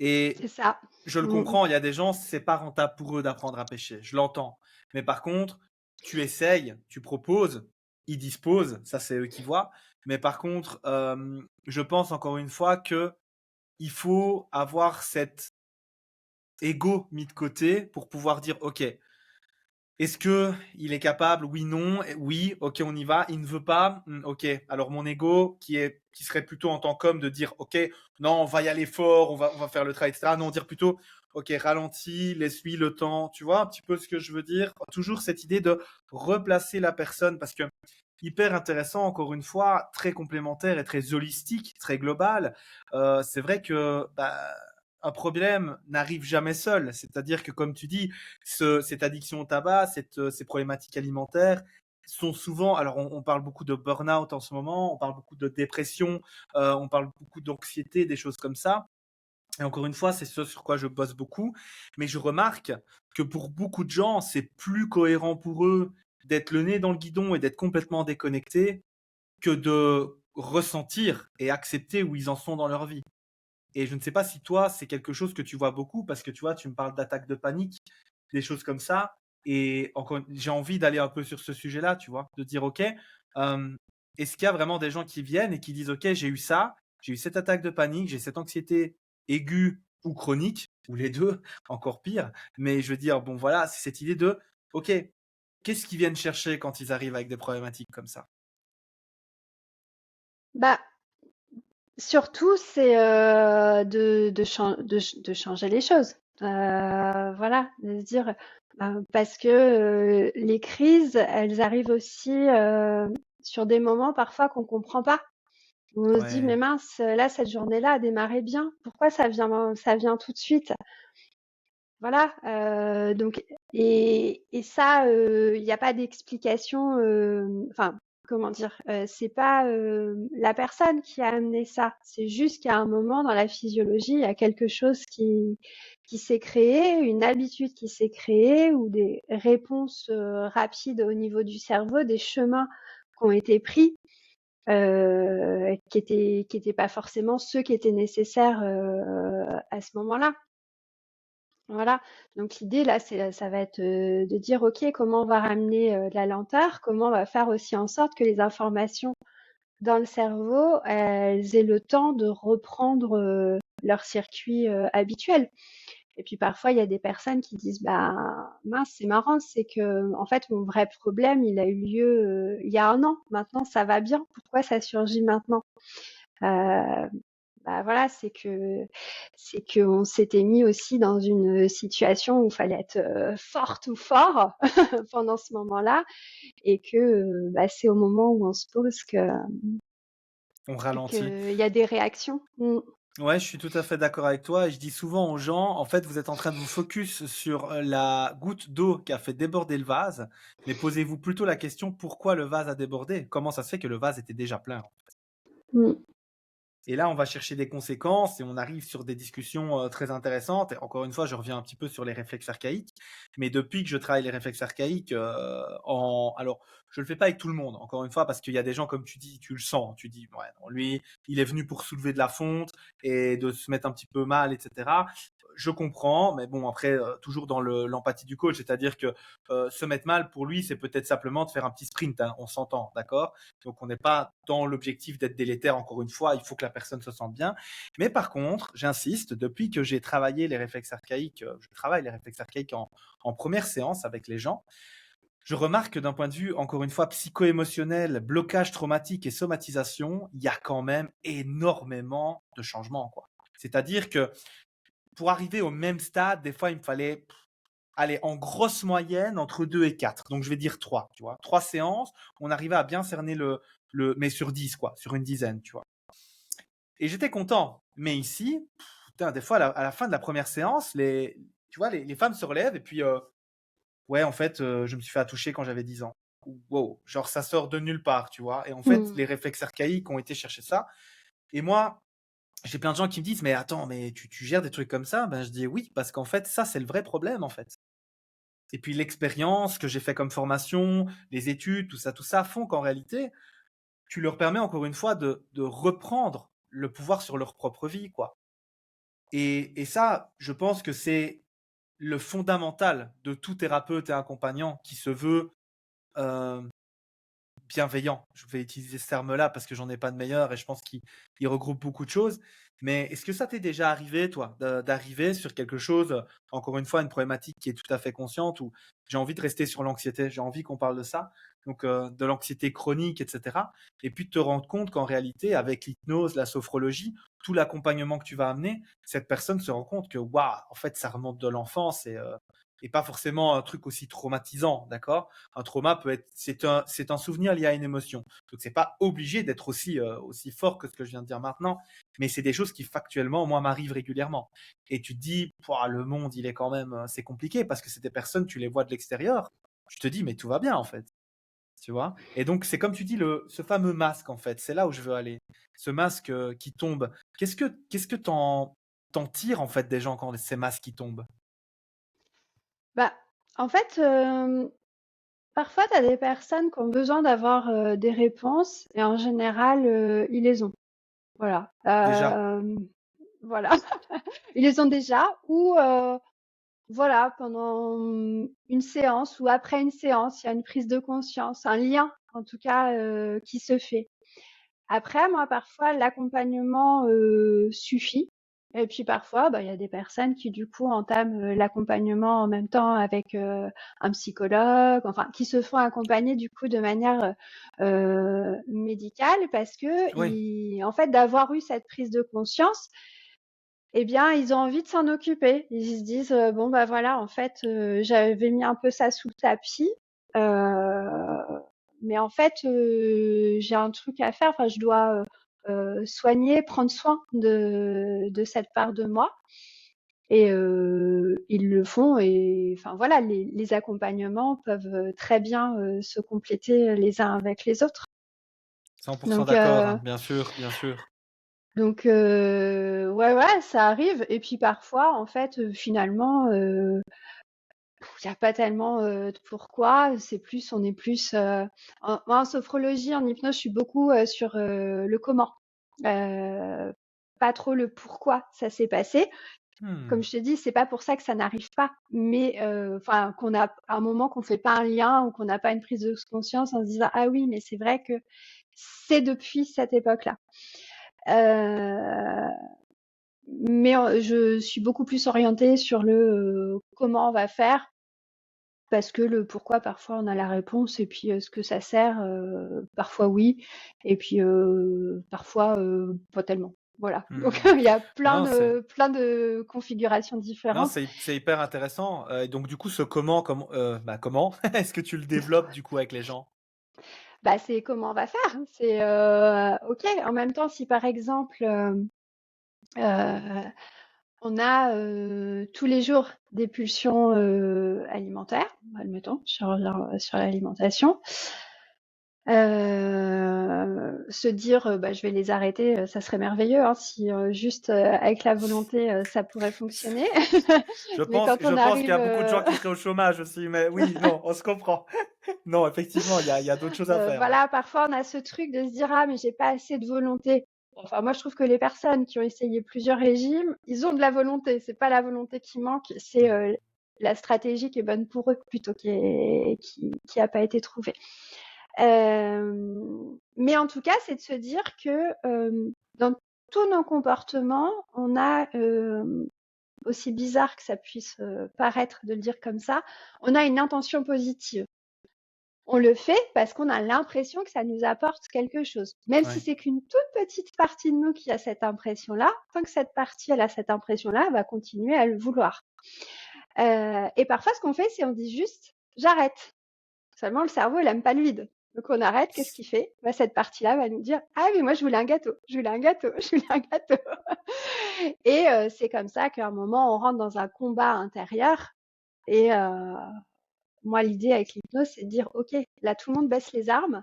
Et C'est ça. je le Mm. comprends, il y a des gens, c'est pas rentable pour eux d'apprendre à pêcher. Je l'entends. Mais par contre, tu essayes, tu proposes, ils disposent, ça c'est eux qui voient. Mais par contre, je pense encore une fois que il faut avoir cet ego mis de côté pour pouvoir dire, OK, est-ce que il est capable? Oui, non. Oui, ok, on y va. Il ne veut pas. Ok. Alors mon ego, qui serait plutôt en tant qu'homme de dire, ok, non, on va y aller fort, on va faire le travail, etc. Non, dire plutôt, ok, ralentis, laisse-lui le temps. Tu vois un petit peu ce que je veux dire? Toujours cette idée de replacer la personne parce que hyper intéressant, encore une fois, très complémentaire et très holistique, très global. C'est vrai que bah, un problème n'arrive jamais seul. C'est-à-dire que, comme tu dis, cette addiction au tabac, ces problématiques alimentaires, sont souvent, alors on parle beaucoup de burn-out en ce moment, on parle beaucoup de dépression, on parle beaucoup d'anxiété, des choses comme ça. Et encore une fois, c'est ce sur quoi je bosse beaucoup. Mais je remarque que pour beaucoup de gens, c'est plus cohérent pour eux d'être le nez dans le guidon et d'être complètement déconnecté que de ressentir et accepter où ils en sont dans leur vie. Et je ne sais pas si toi, c'est quelque chose que tu vois beaucoup parce que tu vois, tu me parles d'attaques de panique, des choses comme ça. Et encore, j'ai envie d'aller un peu sur ce sujet-là, tu vois, de dire, OK, est-ce qu'il y a vraiment des gens qui viennent et qui disent, OK, j'ai eu ça, j'ai eu cette attaque de panique, j'ai cette anxiété aiguë ou chronique, ou les deux, encore pire. Mais je veux dire, bon, voilà, c'est cette idée de, OK, qu'est-ce qu'ils viennent chercher quand ils arrivent avec des problématiques comme ça? Bah, surtout, c'est de changer les choses. Voilà, de se dire, parce que les crises, elles arrivent aussi sur des moments parfois qu'on comprend pas. Où on se dit, mais Ouais, mince, là, cette journée-là a démarré bien. Pourquoi ça vient tout de suite? Voilà, donc et ça, il n'y a pas d'explication, enfin, comment dire? C'est pas, la personne qui a amené ça. C'est juste qu'à un moment dans la physiologie, il y a quelque chose qui s'est créé, une habitude qui s'est créée ou des réponses, rapides au niveau du cerveau, des chemins qui ont été pris, qui étaient pas forcément ceux qui étaient nécessaires, à ce moment-là. Voilà, donc l'idée là, ça va être de dire, OK, comment on va ramener de la lenteur, comment on va faire aussi en sorte que les informations dans le cerveau, elles aient le temps de reprendre leur circuit habituel. Et puis parfois, il y a des personnes qui disent, bah mince, c'est marrant, c'est que en fait, mon vrai problème, il a eu lieu il y a un an. Maintenant, ça va bien. Pourquoi ça surgit maintenant? Euh, Bah voilà, c'est qu'on s'était mis aussi dans une situation où il fallait être forte ou fort pendant ce moment-là, et que bah, c'est au moment où on se pose que on ralentit. qu'il y a des réactions. Mm. Ouais, je suis tout à fait d'accord avec toi et je dis souvent aux gens, en fait, vous êtes en train de vous focus sur la goutte d'eau qui a fait déborder le vase, mais posez-vous plutôt la question pourquoi le vase a débordé? Comment ça se fait que le vase était déjà plein? Mm. Et là, on va chercher des conséquences et on arrive sur des discussions très intéressantes. Et encore une fois, je reviens un petit peu sur les réflexes archaïques. Mais depuis que je travaille les réflexes archaïques, alors, je le fais pas avec tout le monde, encore une fois, parce qu'il y a des gens, comme tu dis, tu le sens. Tu dis, ouais, non, lui, il est venu pour soulever de la fonte et de se mettre un petit peu mal, etc. Je comprends, mais bon, après, toujours dans l'empathie du coach, c'est-à-dire que se mettre mal, pour lui, c'est peut-être simplement de faire un petit sprint, hein, on s'entend, d'accord? Donc, on n'est pas dans l'objectif d'être délétère, encore une fois, il faut que la personne se sente bien. Mais par contre, j'insiste, depuis que j'ai travaillé les réflexes archaïques, je travaille les réflexes archaïques en première séance avec les gens, je remarque que d'un point de vue, encore une fois, psycho-émotionnel, blocage traumatique et somatisation, il y a quand même énormément de changements, quoi. C'est-à-dire que pour arriver au même stade, des fois, il me fallait aller en grosse moyenne entre 2 et 4. Donc, je vais dire 3, tu vois. 3 séances, on arrivait à bien cerner mais sur 10, quoi, sur une dizaine, tu vois. Et j'étais content. Mais ici, putain, des fois, à la fin de la première séance, tu vois, les femmes se relèvent et puis, ouais, en fait, je me suis fait attoucher quand j'avais 10 ans. Wow, genre ça sort de nulle part, tu vois. Et en fait, Mm. les réflexes archaïques ont été chercher ça. Et moi, j'ai plein de gens qui me disent, mais attends, mais tu gères des trucs comme ça? Ben, je dis oui, parce qu'en fait, ça, c'est le vrai problème, en fait. Et puis l'expérience que j'ai fait comme formation, les études, tout ça font qu'en réalité, tu leur permets encore une fois de reprendre le pouvoir sur leur propre vie, quoi. Et ça, je pense que c'est le fondamental de tout thérapeute et accompagnant qui se veut euh, bienveillant. Je vais utiliser ce terme-là parce que j'en ai pas de meilleur et je pense qu'il regroupe beaucoup de choses. Mais est-ce que ça t'est déjà arrivé, toi, d'arriver sur quelque chose, encore une fois, une problématique qui est tout à fait consciente où j'ai envie de rester sur l'anxiété, j'ai envie qu'on parle de ça, donc de l'anxiété chronique, etc. Et puis de te rendre compte qu'en réalité, avec l'hypnose, la sophrologie, tout l'accompagnement que tu vas amener, cette personne se rend compte que, waouh, en fait, ça remonte de l'enfance et pas forcément un truc aussi traumatisant, d'accord? Un trauma peut être, c'est un souvenir lié à une émotion. Donc c'est pas obligé d'être aussi fort que ce que je viens de dire maintenant, mais c'est des choses qui factuellement moi m'arrivent régulièrement. Et tu te dis, pouah, le monde il est quand même, c'est compliqué parce que c'est des personnes, tu les vois de l'extérieur, tu te dis mais tout va bien en fait. tu vois? Et donc c'est comme tu dis ce fameux masque en fait, c'est là où je veux aller. Ce masque, qui tombe. Qu'est-ce que t'en tires en fait des gens quand ces masques qui tombent? Bah, en fait, parfois tu as des personnes qui ont besoin d'avoir, des réponses et en général, ils les ont. Voilà. Déjà? Voilà. Ils les ont déjà ou, voilà, pendant une séance ou après une séance, il y a une prise de conscience, un lien en tout cas, qui se fait. Après, moi, parfois, l'accompagnement suffit. Et puis parfois, bah, il y a des personnes qui du coup entament l'accompagnement en même temps avec un psychologue, enfin, qui se font accompagner du coup de manière médicale parce que, Oui. en fait, d'avoir eu cette prise de conscience, eh bien, ils ont envie de s'en occuper. Ils se disent bon bah voilà, en fait, j'avais mis un peu ça sous le tapis. Mais en fait, j'ai un truc à faire. Enfin, je dois soigner, prendre soin de cette part de moi. Et ils le font. Et enfin voilà, les accompagnements peuvent très bien se compléter les uns avec les autres. 100% Donc, d'accord, hein, bien sûr, bien sûr. ouais, ouais, ça arrive. Et puis parfois, en fait, finalement, il y a pas tellement de pourquoi. C'est plus, on est plus. Moi, en sophrologie, en hypnose, je suis beaucoup sur le comment. Euh, Pas trop le pourquoi ça s'est passé. Comme Mmh. je te dis, c'est pas pour ça que ça n'arrive pas, mais enfin qu'on a un moment qu'on fait pas un lien ou qu'on n'a pas une prise de conscience en se disant ah oui, mais c'est vrai que c'est depuis cette époque-là. Euh, mais je suis beaucoup plus orientée sur le comment on va faire parce que le pourquoi, parfois, on a la réponse et puis ce que ça sert, parfois oui et puis parfois pas tellement. Voilà. Donc Mmh. il y a plein Non, c'est de plein de configurations non, différentes. c'est hyper intéressant, et donc du coup, ce comment est-ce que tu le développes du coup avec les gens? Bah, c'est comment on va faire. C'est OK, en même temps, si par exemple, on a tous les jours des pulsions alimentaires, admettons, je reviens sur l'alimentation. Se dire bah, je vais les arrêter, ça serait merveilleux hein, si juste avec la volonté ça pourrait fonctionner. Je Mais pense quand je on pense qu'il y arrive a beaucoup de gens qui seraient au chômage aussi, mais oui, non, on se comprend. Non, effectivement, il y a d'autres choses à faire, ouais. voilà, parfois on a ce truc de se dire ah mais j'ai pas assez de volonté. Enfin moi je trouve que les personnes qui ont essayé plusieurs régimes, ils ont de la volonté. C'est pas la volonté qui manque, c'est Mmh. la stratégie qui est bonne pour eux plutôt qui a pas été trouvée. Mais en tout cas, c'est de se dire que dans tous nos comportements, on a, aussi bizarre que ça puisse paraître de le dire comme ça, on a une intention positive. On le fait parce qu'on a l'impression que ça nous apporte quelque chose. Même si Ouais. c'est qu'une toute petite partie de nous qui a cette impression-là, tant que cette partie, elle a cette impression-là, elle va continuer à le vouloir. Et parfois, ce qu'on fait, c'est on dit juste, j'arrête. Seulement, le cerveau, il aime pas le vide. Donc, on arrête. Qu'est-ce qu'il fait bah, cette partie-là va nous dire ah, mais moi, je voulais un gâteau. Je voulais un gâteau. Je voulais un gâteau. Et c'est comme ça qu'à un moment, on rentre dans un combat intérieur. Et moi, l'idée avec l'hypnose, c'est de dire ok, là, tout le monde baisse les armes.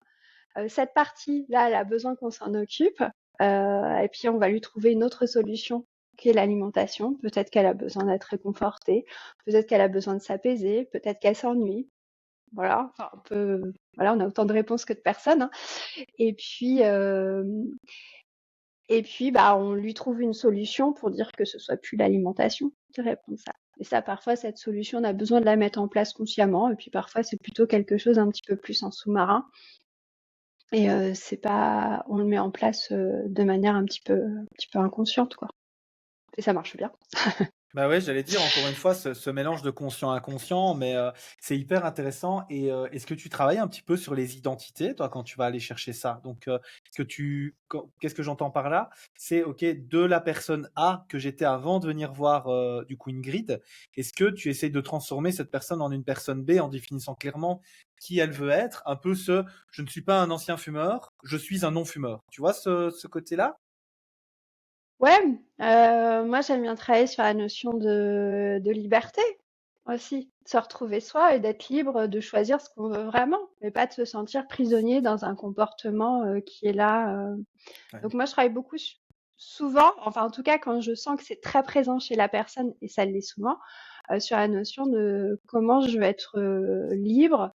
Cette partie-là, elle a besoin qu'on s'en occupe. Et puis, on va lui trouver une autre solution qui est l'alimentation. Peut-être qu'elle a besoin d'être réconfortée. Peut-être qu'elle a besoin de s'apaiser. Peut-être qu'elle s'ennuie. Voilà, enfin, voilà, on a autant de réponses que de personnes. Hein. Et puis, bah, on lui trouve une solution pour dire que ce soit plus l'alimentation qui répond à ça. Et ça, parfois, cette solution, on a besoin de la mettre en place consciemment. Et puis, parfois, c'est plutôt quelque chose un petit peu plus en sous-marin. Et c'est pas, on le met en place de manière un petit peu inconsciente, quoi. Et ça marche bien. Bah, ouais, j'allais dire encore une fois ce mélange de conscient-inconscient, mais c'est hyper intéressant et est-ce que tu travailles un petit peu sur les identités, toi, quand tu vas aller chercher ça? Donc est-ce que qu'est-ce que j'entends par là? C'est OK, de la personne A que j'étais avant de venir voir, du coup Ingrid, est-ce que tu essayes de transformer cette personne en une personne B en définissant clairement qui elle veut être? Un peu «Je ne suis pas un ancien fumeur, je suis un non-fumeur». Tu vois ce côté-là? Ouais, moi, j'aime bien travailler sur la notion de liberté. aussi. Se retrouver soi et d'être libre de choisir ce qu'on veut vraiment, mais pas de se sentir prisonnier dans un comportement qui est là. Ouais. Donc moi, je travaille beaucoup souvent, enfin en tout cas quand je sens que c'est très présent chez la personne, et ça l'est souvent, sur la notion de comment je vais être libre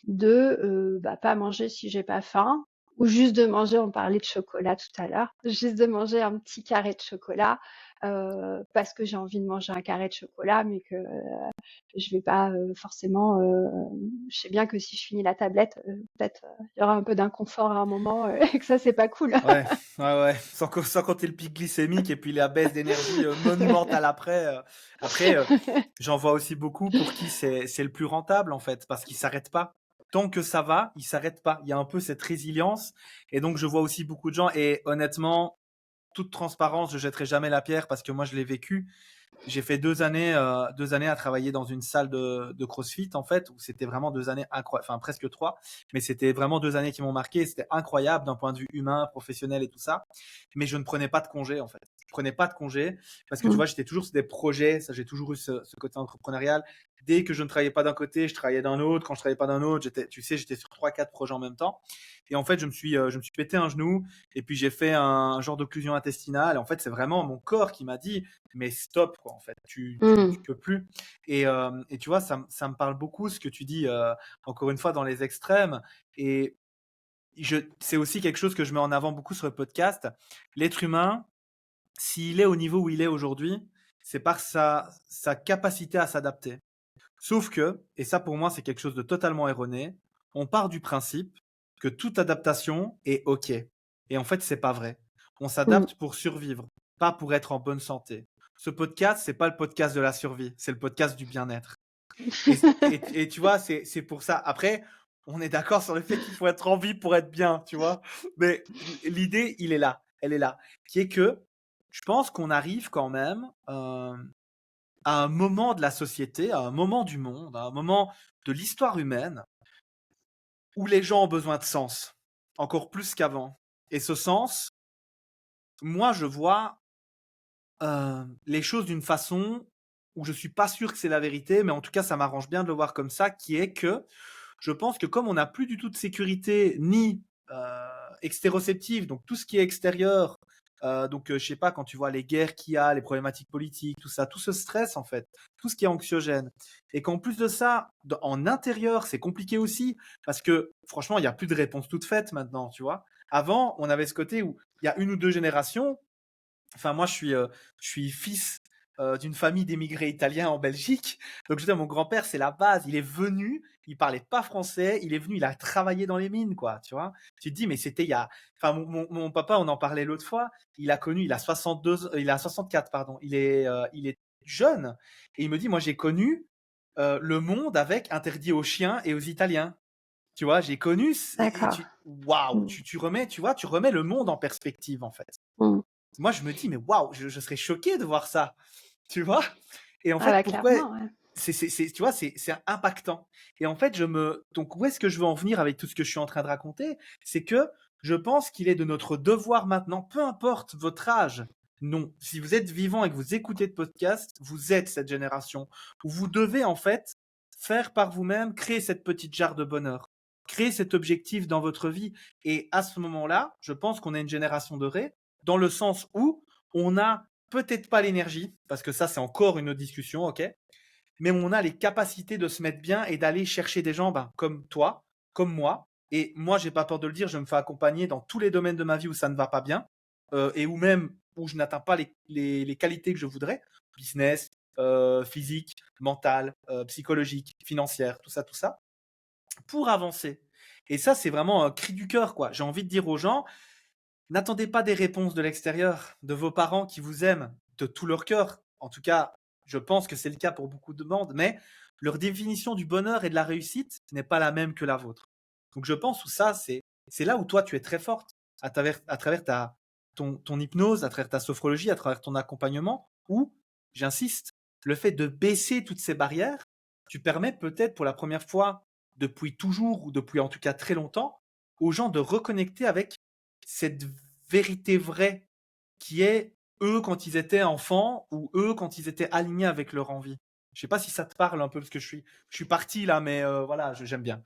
de pas manger si j'ai pas faim, ou juste de manger, on parlait de chocolat tout à l'heure, juste de manger un petit carré de chocolat parce que j'ai envie de manger un carré de chocolat, mais que je vais pas forcément. Je sais bien que si je finis la tablette, peut-être il y aura un peu d'inconfort à un moment et que ça c'est pas cool. Ouais, ouais, ouais. Sans compter le pic glycémique et puis la baisse d'énergie monumentale après. Après, j'en vois aussi beaucoup pour qui c'est le plus rentable en fait, parce qu'ils s'arrêtent pas. Tant que ça va, ils s'arrêtent pas. Il y a un peu cette résilience. Et donc, je vois aussi beaucoup de gens. Et honnêtement, toute transparence, je jetterai jamais la pierre parce que moi, je l'ai vécu. J'ai fait 2 années à travailler dans une salle de CrossFit en fait, où c'était vraiment 2 années incroyables, enfin presque 3, mais c'était vraiment 2 années qui m'ont marqué. C'était incroyable d'un point de vue humain, professionnel et tout ça. Mais je ne prenais pas de congé en fait. Je prenais pas de congé parce que tu Mm. vois, j'étais toujours sur des projets. Ça, j'ai toujours eu ce côté entrepreneurial. Dès que je ne travaillais pas d'un côté, je travaillais d'un autre. Quand je travaillais pas d'un autre, tu sais, j'étais sur trois, quatre projets en même temps. Et en fait, je me suis pété un genou et puis j'ai fait un genre d'occlusion intestinale. En fait, c'est vraiment mon corps qui m'a dit mais stop quoi en fait tu Mm. peux plus et tu vois ça me parle beaucoup ce que tu dis encore une fois dans les extrêmes et c'est aussi quelque chose que je mets en avant beaucoup sur le podcast. L'être humain, s'il est au niveau où il est aujourd'hui, c'est par sa capacité à s'adapter. Sauf que, et ça pour moi c'est quelque chose de totalement erroné, on part du principe que toute adaptation est OK. Et en fait, c'est pas vrai. On Mm. s'adapte pour survivre, pas pour être en bonne santé. Ce podcast, c'est pas le podcast de la survie, c'est le podcast du bien-être. Et tu vois, c'est pour ça. Après, on est d'accord sur le fait qu'il faut être en vie pour être bien, tu vois. Mais l'idée, il est là, elle est là, qui est que je pense qu'on arrive quand même à un moment de la société, à un moment du monde, à un moment de l'histoire humaine où les gens ont besoin de sens, encore plus qu'avant. Et ce sens, moi, je vois les choses d'une façon où je suis pas sûr que c'est la vérité, mais en tout cas, ça m'arrange bien de le voir comme ça, qui est que je pense que comme on n'a plus du tout de sécurité ni extéroceptive, donc tout ce qui est extérieur, donc je sais pas, quand tu vois les guerres qu'il y a, les problématiques politiques, tout ça, tout ce stress en fait, tout ce qui est anxiogène, et qu'en plus de ça, en intérieur, c'est compliqué aussi, parce que franchement, il n'y a plus de réponse toute faite maintenant, tu vois. Avant, on avait ce côté où il y a une ou deux générations. Enfin, moi, je suis fils d'une famille d'émigrés italiens en Belgique. Donc, je veux dire, mon grand-père, c'est la base. Il est venu, il parlait pas français, il est venu, il a travaillé dans les mines, quoi, tu vois. Tu te dis, mais c'était il y a. Enfin, mon papa, on en parlait l'autre fois. Il a connu, il a 62, il a 64, pardon. Il est jeune et il me dit, moi, j'ai connu le monde avec interdit aux chiens et aux Italiens. Tu vois, j'ai connu et D'accord. waouh, Mm. tu remets, tu vois, tu remets le monde en perspective en fait. Mm. Moi, je me dis, mais waouh, je serais choqué de voir ça, tu vois. Et en Ah fait, bah pourquoi clairement, ouais. tu vois, c'est impactant. Et en fait, donc où est-ce que je veux en venir avec tout ce que je suis en train de raconter? C'est que je pense qu'il est de notre devoir maintenant, peu importe votre âge. Non, si vous êtes vivant et que vous écoutez de podcast, vous êtes cette génération où vous devez en fait faire par vous-même, créer cette petite jarre de bonheur, créer cet objectif dans votre vie. Et à ce moment-là, je pense qu'on est une génération dorée dans le sens où on n'a peut-être pas l'énergie, parce que ça, c'est encore une autre discussion, ok, mais on a les capacités de se mettre bien et d'aller chercher des gens comme toi, comme moi. Et moi, j'ai pas peur de le dire, je me fais accompagner dans tous les domaines de ma vie où ça ne va pas bien, et où même où je n'atteins pas les qualités que je voudrais, business, physique, mental, psychologique, financière, tout ça, pour avancer. Et ça, c'est vraiment un cri du cœur, quoi. J'ai envie de dire aux gens, n'attendez pas des réponses de l'extérieur, de vos parents qui vous aiment de tout leur cœur. En tout cas, je pense que c'est le cas pour beaucoup de bandes, mais leur définition du bonheur et de la réussite n'est pas la même que la vôtre. Donc je pense que ça, c'est là où toi tu es très forte, à travers ton hypnose, à travers ta sophrologie, à travers ton accompagnement, où, j'insiste, le fait de baisser toutes ces barrières, tu permets peut-être pour la première fois depuis toujours, ou depuis en tout cas très longtemps, aux gens de reconnecter avec cette vérité vraie qui est eux quand ils étaient enfants ou eux quand ils étaient alignés avec leur envie. Je sais pas si ça te parle un peu parce que je suis parti là, mais voilà, j'aime bien.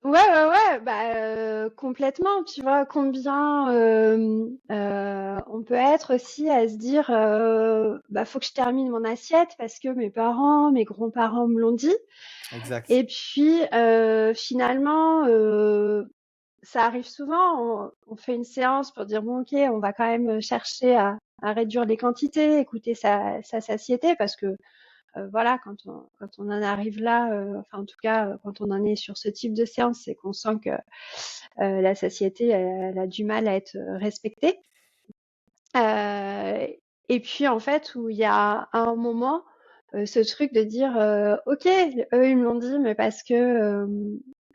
Ouais, ouais, ouais, bah, complètement. Tu vois combien on peut être aussi à se dire bah faut que je termine mon assiette parce que mes parents, mes grands-parents me l'ont dit. Exact. Et puis finalement, ça arrive souvent. On fait une séance pour dire bon ok, on va quand même chercher à réduire les quantités, écouter sa satiété parce que voilà, quand on en arrive là, enfin en tout cas quand on en est sur ce type de séance, c'est qu'on sent que la satiété, elle a du mal à être respectée. Euh, et puis en fait, où il y a un moment, ce truc de dire, ok, eux ils me l'ont dit, mais parce que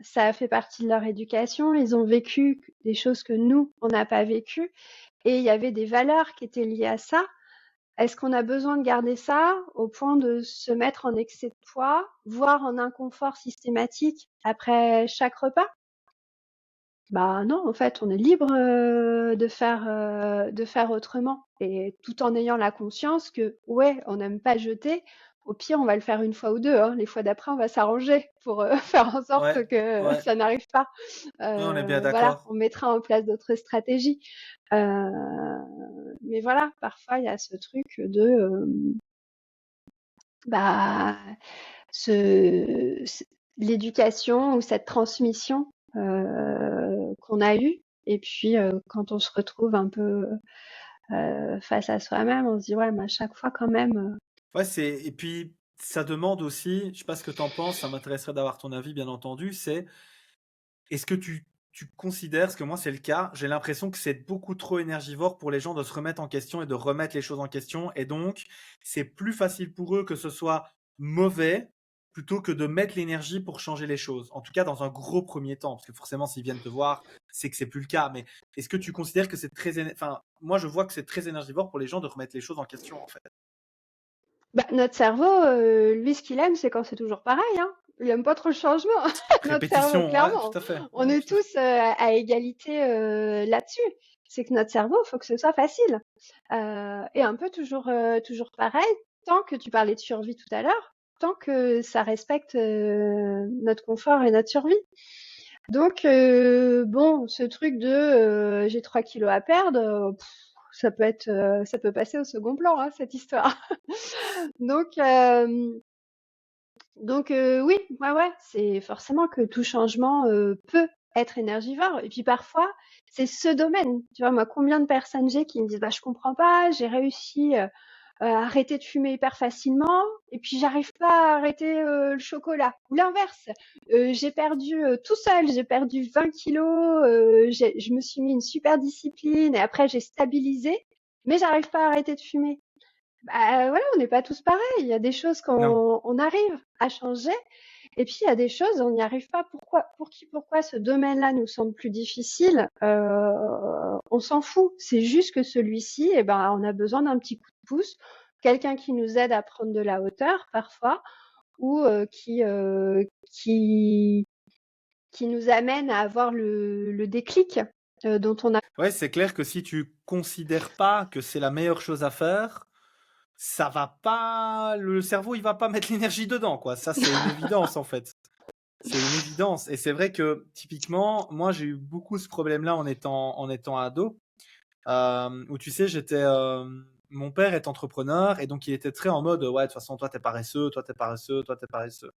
ça a fait partie de leur éducation, ils ont vécu des choses que nous, on n'a pas vécues, et il y avait des valeurs qui étaient liées à ça. Est-ce qu'on a besoin de garder ça au point de se mettre en excès de poids, voire en inconfort systématique après chaque repas? Bah non, en fait, on est libre de faire autrement et tout en ayant la conscience que ouais, on n'aime pas jeter. Au pire, on va le faire une fois ou deux, hein. Les fois d'après, on va s'arranger pour faire en Ouais, sorte que ouais, ça n'arrive pas. ouais, on est bien Voilà, d'accord. on mettra en place d'autres stratégies. Euh, mais voilà, parfois il y a ce truc de bah ce l'éducation ou cette transmission qu'on a eue. Et puis quand on se retrouve un peu face à soi-même, on se dit ouais, mais à chaque fois quand même. Ouais, et puis ça demande aussi, je sais pas ce que tu en penses, ça m'intéresserait d'avoir ton avis bien entendu, c'est est-ce que tu considères, parce que moi c'est le cas, j'ai l'impression que c'est beaucoup trop énergivore pour les gens de se remettre en question et de remettre les choses en question, et donc c'est plus facile pour eux que ce soit mauvais plutôt que de mettre l'énergie pour changer les choses. En tout cas dans un gros premier temps, parce que forcément s'ils viennent te voir, c'est que c'est plus le cas. Mais est-ce que tu considères que c'est enfin moi je vois que c'est très énergivore pour les gens de remettre les choses en question en fait. Bah, notre cerveau, lui, ce qu'il aime, c'est quand c'est toujours pareil, hein. Il aime pas trop le changement, notre cerveau, Répétition, ouais, clairement. tout à fait. On Ouais, est tout à fait. tous à égalité là-dessus. C'est que notre cerveau, faut que ce soit facile. Et un peu toujours pareil, tant que tu parlais de survie tout à l'heure, tant que ça respecte notre confort et notre survie. Donc, bon, ce truc de j'ai 3 kilos à perdre, ça peut passer au second plan, hein, cette histoire. Donc, oui, ouais, ouais, c'est forcément que tout changement peut être énergivore. Et puis parfois, c'est ce domaine. Tu vois, moi, combien de personnes j'ai qui me disent, bah, je comprends pas, j'ai réussi à arrêter de fumer hyper facilement, et puis j'arrive pas à arrêter le chocolat. Ou l'inverse, j'ai perdu tout seul, j'ai perdu 20 kilos, je me suis mis une super discipline, et après j'ai stabilisé, mais j'arrive pas à arrêter de fumer. Bah voilà, on n'est pas tous pareils. Il y a des choses Non. qu'on on arrive à changer, et puis il y a des choses on n'y arrive pas. Pourquoi ce domaine-là nous semble plus difficile? On s'en fout. C'est juste que celui-ci, eh ben, on a besoin d'un petit coup de pouce, quelqu'un qui nous aide à prendre de la hauteur parfois, ou qui nous amène à avoir le déclic dont on a. Ouais, c'est clair que si tu considères pas que c'est la meilleure chose à faire, ça va pas, le cerveau, il va pas mettre l'énergie dedans, quoi. Ça, c'est une évidence, en fait. C'est une évidence. Et c'est vrai que, typiquement, moi, j'ai eu beaucoup ce problème-là en étant ado, où tu sais, mon père est entrepreneur et donc il était très en mode, ouais, de toute façon, toi, t'es paresseux, toi, t'es paresseux, toi, t'es paresseux.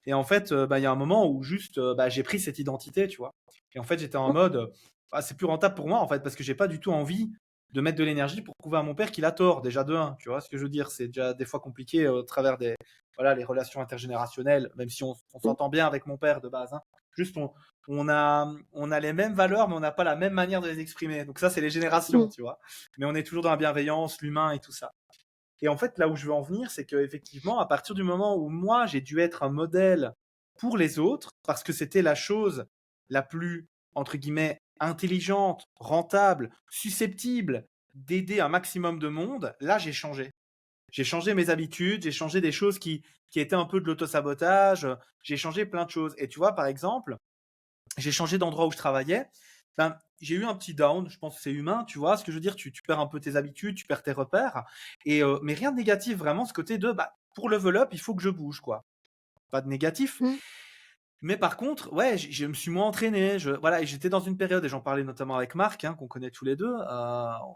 Et en fait, bah, il y a un moment où juste, bah, j'ai pris cette identité, tu vois. Et en fait, j'étais en mode, ah, c'est plus rentable pour moi, en fait, parce que j'ai pas du tout envie de mettre de l'énergie pour prouver à mon père qu'il a tort, déjà de un. Tu vois ce que je veux dire? C'est déjà des fois compliqué au travers voilà, les relations intergénérationnelles, même si on s'entend bien avec mon père de base, hein. Juste, on a les mêmes valeurs, mais on n'a pas la même manière de les exprimer. Donc ça, c'est les générations, tu vois. Mais on est toujours dans la bienveillance, l'humain et tout ça. Et en fait, là où je veux en venir, c'est qu'effectivement, à partir du moment où moi, j'ai dû être un modèle pour les autres, parce que c'était la chose la plus, entre guillemets, intelligente, rentable, susceptible d'aider un maximum de monde, là, j'ai changé. J'ai changé mes habitudes, j'ai changé des choses qui étaient un peu de l'autosabotage, j'ai changé plein de choses. Et tu vois, par exemple, j'ai changé d'endroit où je travaillais. Ben, j'ai eu un petit down, je pense que c'est humain, tu vois ce que je veux dire, tu perds un peu tes habitudes, tu perds tes repères, mais rien de négatif, vraiment, ce côté de, bah, pour level up, il faut que je bouge, quoi. Pas de négatif. Mmh. Mais par contre, ouais, je me suis moins entraîné. Voilà, et j'étais dans une période, et j'en parlais notamment avec Marc, hein, qu'on connaît tous les deux,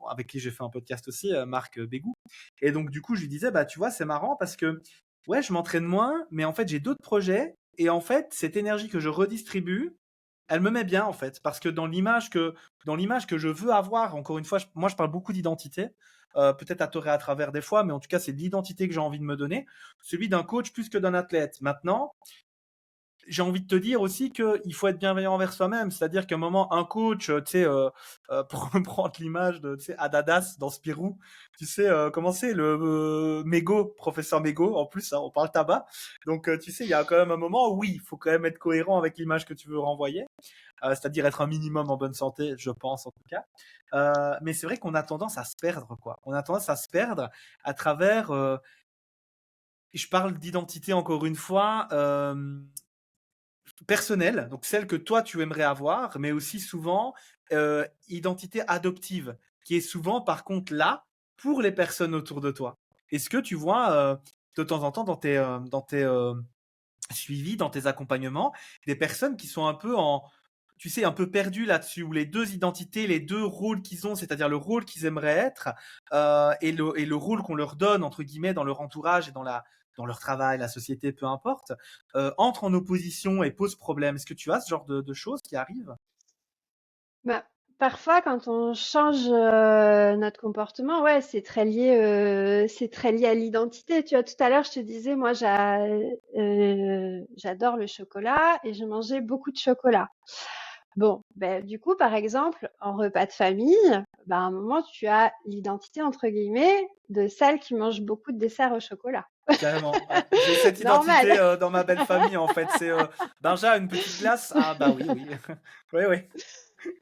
avec qui j'ai fait un podcast aussi, Marc Bégou. Et donc, du coup, je lui disais, bah, tu vois, c'est marrant parce que, ouais, je m'entraîne moins, mais en fait, j'ai d'autres projets. Et en fait, cette énergie que je redistribue, elle me met bien, en fait. Parce que dans l'image que je veux avoir, encore une fois, moi, je parle beaucoup d'identité. Peut-être à tort et à travers des fois, mais en tout cas, c'est l'identité que j'ai envie de me donner. Celui d'un coach plus que d'un athlète. Maintenant, j'ai envie de te dire aussi qu'il faut être bienveillant envers soi-même. C'est-à-dire qu'à un moment, un coach, tu sais, pour reprendre l'image de, tu sais, Adadas dans Spirou, tu sais, comment c'est le Mégo, professeur Mégo, en plus, hein, on parle tabac. Donc, tu sais, il y a quand même un moment où oui, il faut quand même être cohérent avec l'image que tu veux renvoyer. C'est-à-dire être un minimum en bonne santé, je pense en tout cas. Mais c'est vrai qu'on a tendance à se perdre, quoi. On a tendance à se perdre à travers... je parle d'identité encore une fois. Personnelle, donc celle que toi tu aimerais avoir, mais aussi souvent identité adoptive, qui est souvent par contre là pour les personnes autour de toi. Est-ce que tu vois de temps en temps dans tes suivis, dans tes accompagnements, des personnes qui sont un peu tu sais, un peu perdues là-dessus, où les deux identités, les deux rôles qu'ils ont, c'est-à-dire le rôle qu'ils aimeraient être et le rôle qu'on leur donne, entre guillemets, dans leur entourage et dans leur travail, la société, peu importe, entrent en opposition et posent problème. Est-ce que tu as ce genre de choses qui arrivent? Bah, parfois, quand on change notre comportement, ouais, c'est très lié à l'identité. Tu vois, tout à l'heure, je te disais, moi, j'adore le chocolat et je mangeais beaucoup de chocolat. Bon, ben, du coup, par exemple, en repas de famille, ben, à un moment, tu as l'identité, entre guillemets, de celle qui mange beaucoup de desserts au chocolat. Carrément, ouais. J'ai cette identité Normal. dans ma belle famille, en fait. C'est Benja, une petite glace. Ah bah oui, oui. Oui, oui.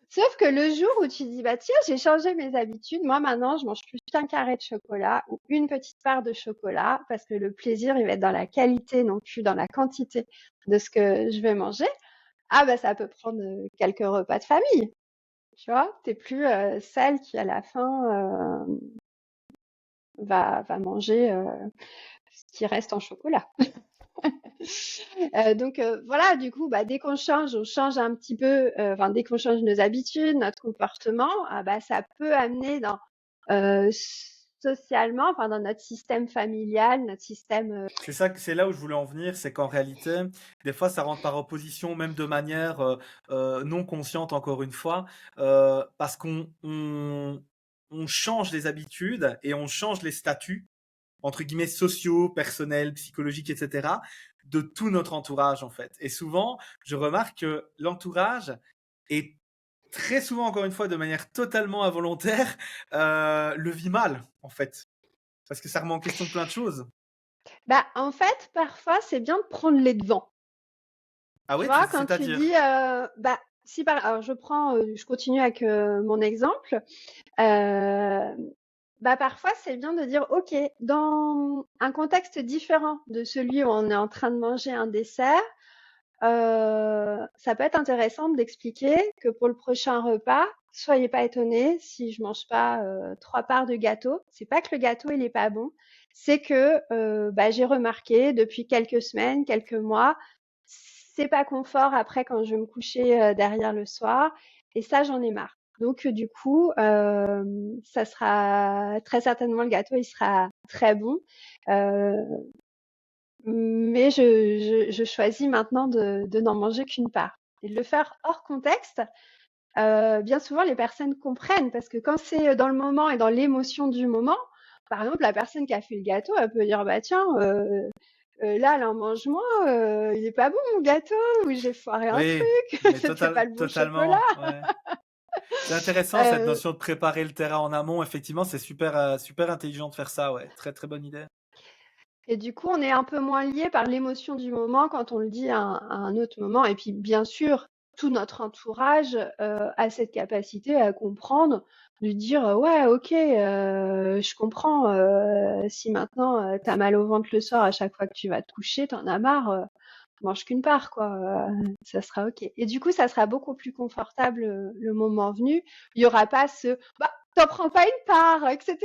Sauf que le jour où tu dis, bah tiens, j'ai changé mes habitudes, moi maintenant, je mange plus qu'un carré de chocolat ou une petite part de chocolat parce que le plaisir, il va être dans la qualité, non plus dans la quantité de ce que je vais manger. Ah bah ça peut prendre quelques repas de famille, tu vois. T'es plus celle qui à la fin va manger ce qui reste en chocolat. Donc voilà, du coup, bah, dès qu'on change, on change un petit peu, enfin dès qu'on change nos habitudes, notre comportement, ah bah, ça peut amener dans euh, socialement, enfin dans notre système familial, notre système. C'est ça, c'est là où je voulais en venir, c'est qu'en réalité, des fois, ça rentre par opposition, même de manière non consciente, encore une fois, parce on change les habitudes et on change les statuts, entre guillemets, sociaux, personnels, psychologiques, etc., de tout notre entourage, en fait. Et souvent, je remarque que l'entourage est très souvent, encore une fois, de manière totalement involontaire, le vit mal, en fait. Parce que ça remet en question plein de choses. Bah, en fait, parfois, c'est bien de prendre les devants. Ah Tu ouais, vois, quand tu c'est-à-dire? dis, bah, si par, alors je continue avec mon exemple. Bah parfois, c'est bien de dire, OK, dans un contexte différent de celui où on est en train de manger un dessert, ça peut être intéressant d'expliquer que pour le prochain repas, soyez pas étonnés si je mange pas 3 parts de gâteau. C'est pas que le gâteau il est pas bon, c'est que bah, j'ai remarqué depuis quelques semaines, quelques mois, c'est pas confort après quand je vais me coucher derrière le soir, et ça j'en ai marre. Donc du coup, ça sera très certainement le gâteau, il sera très bon. Euh, mais je choisis maintenant de n'en manger qu'une part et de le faire hors contexte. Bien souvent, les personnes comprennent parce que quand c'est dans le moment et dans l'émotion du moment, par exemple, la personne qui a fait le gâteau, elle peut dire, bah tiens, là, elle en mange moins, il est pas bon mon gâteau, ou j'ai foiré un Oui, truc, mais c'était pas le bon chocolat. totalement. Ouais. C'est intéressant cette Euh, notion de préparer le terrain en amont. Effectivement, c'est super, super intelligent de faire ça. Ouais, très très bonne idée. Et du coup, on est un peu moins lié par l'émotion du moment quand on le dit à un autre moment. Et puis, bien sûr, tout notre entourage a cette capacité à comprendre, de dire ouais, ok, je comprends. Si maintenant t'as mal au ventre le soir à chaque fois que tu vas te coucher, t'en as marre, mange qu'une part, quoi. Ça sera ok. Et du coup, ça sera beaucoup plus confortable le moment venu. Il y aura pas ce bah t'en prends pas une part, etc.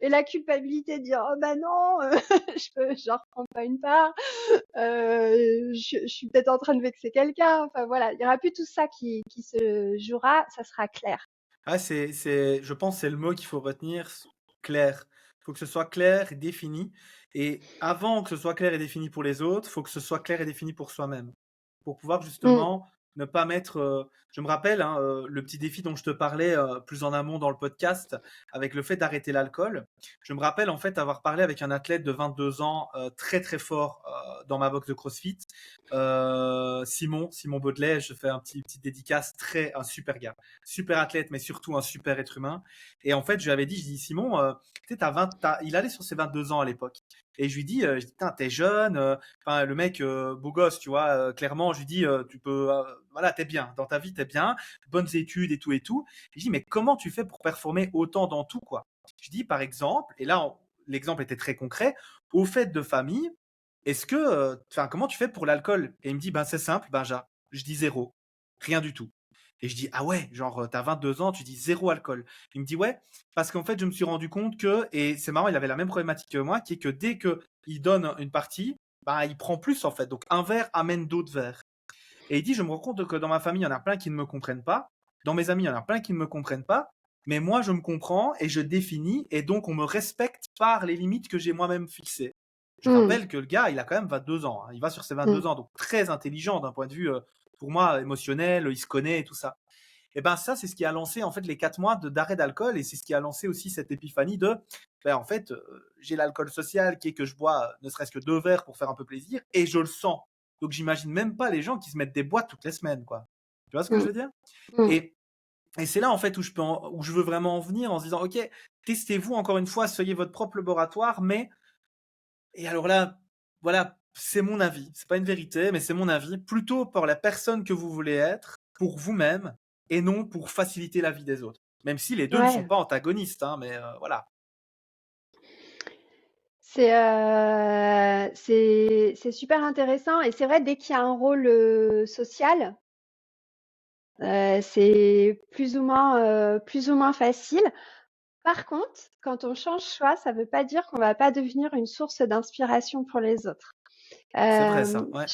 Et la culpabilité de dire, oh bah non, j'en reprends pas une part, je suis peut-être en train de vexer quelqu'un. Enfin voilà, il y aura plus tout ça qui se jouera, ça sera clair. Ah, je pense, que c'est le mot qu'il faut retenir, clair. Il faut que ce soit clair et défini. Et avant que ce soit clair et défini pour les autres, il faut que ce soit clair et défini pour soi-même. Pour pouvoir Mm, justement ne pas mettre. Je me rappelle hein, le petit défi dont je te parlais plus en amont dans le podcast, avec le fait d'arrêter l'alcool. Je me rappelle en fait avoir parlé avec un athlète de 22 ans très très fort dans ma box de CrossFit, Simon Baudelet. Je fais un petit dédicace, un super gars, super athlète, mais surtout un super être humain. Et en fait, je lui avais dit, je dis Simon, tu sais, il allait sur ses 22 ans à l'époque. Et je lui dis, putain, t'es jeune, enfin, le mec, beau gosse, tu vois, clairement, je lui dis, tu peux, voilà, t'es bien, dans ta vie, t'es bien, bonnes études et tout et tout. Et je dis, mais comment tu fais pour performer autant dans tout, quoi? Je dis, par exemple, et là, l'exemple était très concret, aux fêtes de famille, est-ce que, enfin, comment tu fais pour l'alcool? Et il me dit, ben, c'est simple, Benja. Je dis zéro, rien du tout. Et je dis, ah ouais, genre, t'as 22 ans, tu dis zéro alcool. Il me dit, ouais, parce qu'en fait, je me suis rendu compte que, et c'est marrant, il avait la même problématique que moi, qui est que dès que il donne une partie, bah, il prend plus, en fait. Donc, un verre amène d'autres verres. Et il dit, je me rends compte que dans ma famille, il y en a plein qui ne me comprennent pas. Dans mes amis, il y en a plein qui ne me comprennent pas. Mais moi, je me comprends et je définis, et donc on me respecte par les limites que j'ai moi-même fixées. Je mm, rappelle que le gars, il a quand même 22 ans, hein. Il va sur ses mm, 22 ans, donc très intelligent d'un point de vue, pour moi, émotionnel, il se connaît et tout ça. Et ben ça, c'est ce qui a lancé en fait les 4 mois d'arrêt d'alcool, et c'est ce qui a lancé aussi cette épiphanie de, ben, en fait, j'ai l'alcool social qui est que je bois ne serait-ce que 2 verres pour faire un peu plaisir, et je le sens. Donc j'imagine même pas les gens qui se mettent des boîtes toutes les semaines, quoi. Tu vois ce que je mm, veux dire? mm. Et, et c'est là en fait où je veux vraiment en venir en se disant, ok, testez-vous encore une fois, soyez votre propre laboratoire, mais et alors là, voilà, c'est mon avis. C'est pas une vérité, mais c'est mon avis. Plutôt par la personne que vous voulez être, pour vous-même, et non pour faciliter la vie des autres. Même si les deux ne sont Ouais, pas antagonistes, hein, mais voilà. c'est super intéressant et c'est vrai dès qu'il y a un rôle social, c'est plus ou moins facile. Par contre, quand on change soi, ça ne veut pas dire qu'on va pas devenir une source d'inspiration pour les autres. C'est vrai ça, ouais.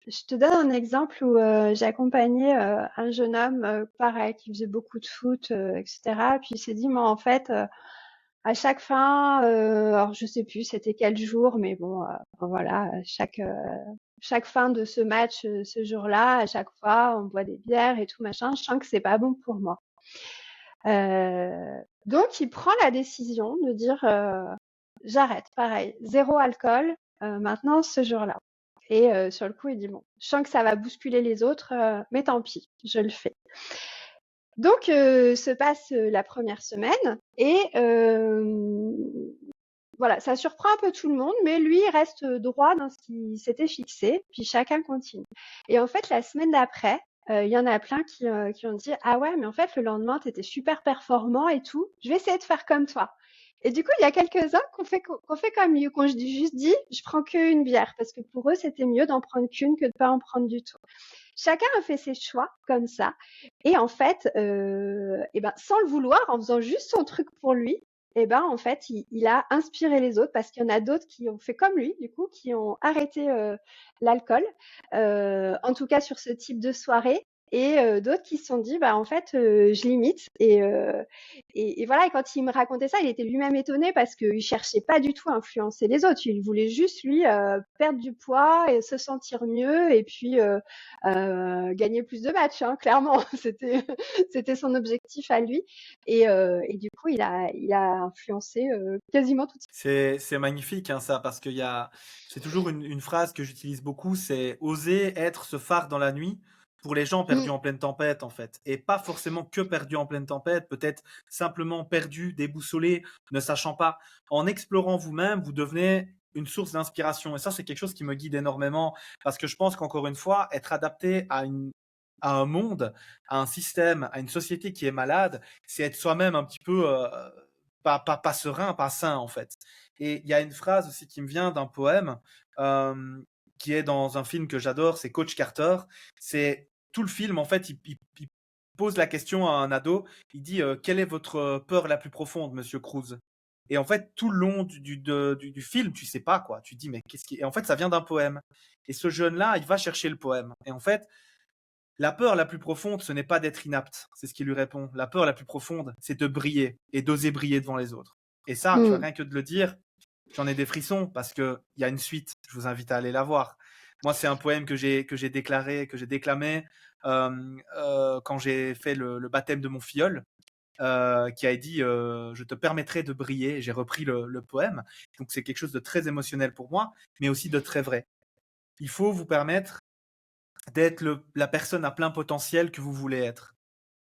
Je te donne un exemple où j'ai accompagné un jeune homme, pareil, qui faisait beaucoup de foot, etc. Puis il s'est dit, moi, en fait, à chaque fin, alors je sais plus c'était quel jour, mais bon, enfin, voilà, chaque fin de ce match, ce jour-là, à chaque fois, on boit des bières et tout machin. Je sens que c'est pas bon pour moi. Donc, il prend la décision de dire j'arrête, pareil, zéro alcool maintenant ce jour-là. Et sur le coup, il dit bon, je sens que ça va bousculer les autres, mais tant pis, je le fais. Donc, se passe la première semaine et voilà, ça surprend un peu tout le monde, mais lui, il reste droit dans ce qu'il s'était fixé, puis chacun continue. Et en fait, la semaine d'après, il y en a plein qui ont dit ah ouais, mais en fait, le lendemain, tu étais super performant et tout. Je vais essayer de faire comme toi. Et du coup, il y a quelques-uns qu'on fait comme lui, qu'on juste dit, je prends qu'une bière, parce que pour eux, c'était mieux d'en prendre qu'une que de pas en prendre du tout. Chacun a fait ses choix comme ça. Et en fait, et ben, sans le vouloir, en faisant juste son truc pour lui, et ben, en fait, il a inspiré les autres parce qu'il y en a d'autres qui ont fait comme lui, du coup, qui ont arrêté l'alcool, en tout cas sur ce type de soirée. Et d'autres qui se sont dit, bah en fait, je limite. Et voilà, et quand il me racontait ça, il était lui-même étonné parce qu'il cherchait pas du tout à influencer les autres. Il voulait juste, lui, perdre du poids et se sentir mieux et puis gagner plus de matchs, hein, clairement. C'était son objectif à lui. Et du coup, il a influencé quasiment tout. C'est magnifique hein, ça, parce c'est toujours une phrase que j'utilise beaucoup, c'est oser être ce phare dans la nuit pour les gens perdus Mm, en pleine tempête en fait. Et pas forcément que perdus en pleine tempête, peut-être simplement perdus, déboussolés, ne sachant pas. En explorant vous-même, vous devenez une source d'inspiration. Et ça, c'est quelque chose qui me guide énormément, parce que je pense qu'encore une fois, être adapté à un monde, à un système, à une société qui est malade, c'est être soi-même un petit peu pas serein, pas sain en fait. Et il y a une phrase aussi qui me vient d'un poème euh, qui est dans un film que j'adore, c'est Coach Carter. C'est tout le film en fait, il pose la question à un ado, il dit quelle est votre peur la plus profonde, monsieur Cruz? Et en fait, tout le long du film, tu sais pas quoi. Tu te dis, mais qu'est-ce qui. Et en fait, ça vient d'un poème. Et ce jeune-là, il va chercher le poème. Et en fait, la peur la plus profonde, ce n'est pas d'être inapte. C'est ce qu'il lui répond. La peur la plus profonde, c'est de briller et d'oser briller devant les autres. Et ça, tu vois, Mmh. rien que de le dire, j'en ai des frissons parce qu'il y a une suite. Je vous invite à aller la voir. Moi, c'est un poème que j'ai déclaré, que j'ai déclamé quand j'ai fait le baptême de mon filleul, qui a dit je te permettrai de briller. J'ai repris le poème. Donc, c'est quelque chose de très émotionnel pour moi, mais aussi de très vrai. Il faut vous permettre d'être la personne à plein potentiel que vous voulez être.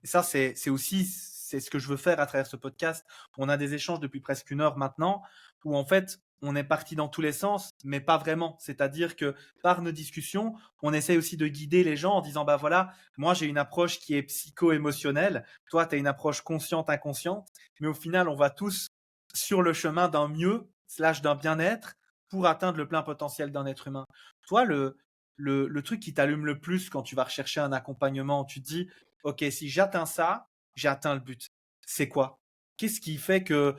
Et ça, c'est aussi c'est ce que je veux faire à travers ce podcast. On a des échanges depuis presque 1 heure maintenant, où en fait, on est parti dans tous les sens, mais pas vraiment. C'est-à-dire que par nos discussions, on essaye aussi de guider les gens en disant, bah voilà, moi j'ai une approche qui est psycho-émotionnelle, toi tu as une approche consciente, inconsciente, mais au final, on va tous sur le chemin d'un mieux, slash d'un bien-être, pour atteindre le plein potentiel d'un être humain. Toi, le truc qui t'allume le plus quand tu vas rechercher un accompagnement, tu te dis, OK, si j'atteins ça, j'ai atteint le but. C'est quoi? Qu'est-ce qui fait que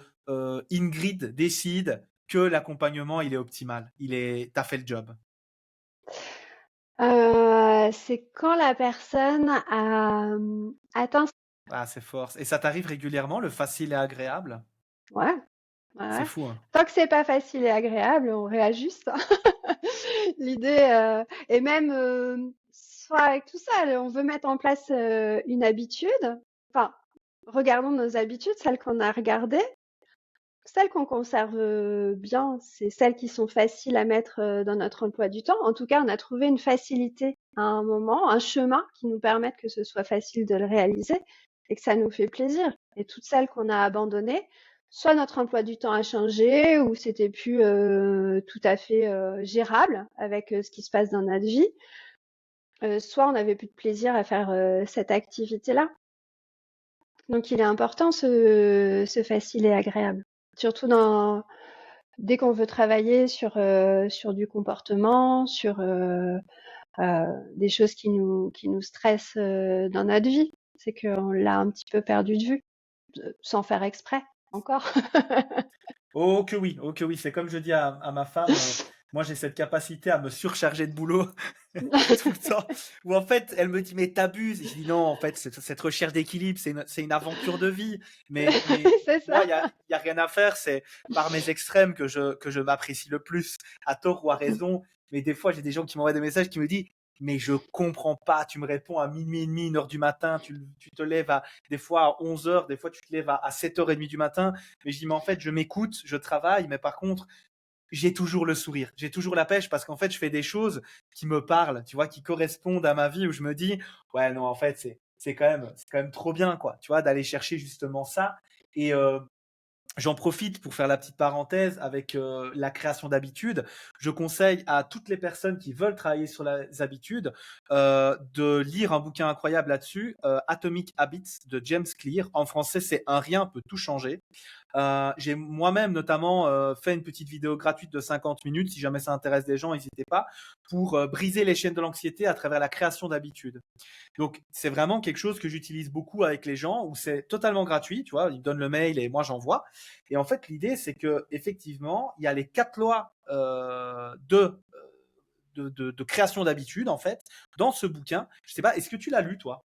Ingrid décide que l'accompagnement, il est optimal? T'as fait le job. C'est quand la personne a, atteint. Ah, c'est fort. Et ça t'arrive régulièrement, le facile et agréable? Ouais, ouais, C'est ouais. fou, hein? Tant que c'est pas facile et agréable, on réajuste, hein. L'idée, et même, soit avec tout ça, on veut mettre en place, une habitude. Enfin, regardons nos habitudes, celles qu'on a regardées. Celles qu'on conserve, bien, c'est celles qui sont faciles à mettre, dans notre emploi du temps. En tout cas, on a trouvé une facilité à un moment, un chemin qui nous permette que ce soit facile de le réaliser et que ça nous fait plaisir. Et toutes celles qu'on a abandonnées, soit notre emploi du temps a changé ou c'était plus, tout à fait, gérable avec, ce qui se passe dans notre vie, soit on n'avait plus de plaisir à faire, cette activité-là. Donc il est important ce facile et agréable. Surtout dès qu'on veut travailler sur du comportement, sur des choses qui nous stressent dans notre vie. C'est qu'on l'a un petit peu perdu de vue, sans faire exprès, encore. Oh que oui, c'est comme je dis à ma femme, moi j'ai cette capacité à me surcharger de boulot tout le temps, où en fait elle me dit mais t'abuses, et je dis non en fait cette recherche d'équilibre c'est une aventure de vie, mais C'est moi ça. il y a rien à faire, c'est par mes extrêmes que je m'apprécie le plus, à tort ou à raison, mais des fois j'ai des gens qui m'envoient des messages qui me disent mais je comprends pas, tu me réponds à minuit et demi, 1 heure du matin, tu te lèves des fois à 11 heures, des fois tu te lèves à 7h30 du matin, mais je dis, mais en fait, je m'écoute, je travaille, mais par contre, j'ai toujours le sourire, j'ai toujours la pêche parce qu'en fait, je fais des choses qui me parlent, tu vois, qui correspondent à ma vie où je me dis, ouais, non, en fait, c'est quand même trop bien, quoi, tu vois, d'aller chercher justement ça. Et j'en profite pour faire la petite parenthèse avec la création d'habitudes. Je conseille à toutes les personnes qui veulent travailler sur les habitudes de lire un bouquin incroyable là-dessus, Atomic Habits de James Clear. En français, c'est Un rien peut tout changer. J'ai moi-même notamment fait une petite vidéo gratuite de 50 minutes, si jamais ça intéresse des gens, n'hésitez pas, pour briser les chaînes de l'anxiété à travers la création d'habitudes. Donc, c'est vraiment quelque chose que j'utilise beaucoup avec les gens où c'est totalement gratuit, tu vois, ils me donnent le mail et moi j'envoie. Et en fait, l'idée, c'est que effectivement, il y a les 4 lois de création d'habitudes, en fait, dans ce bouquin. Je sais pas, est-ce que tu l'as lu, toi?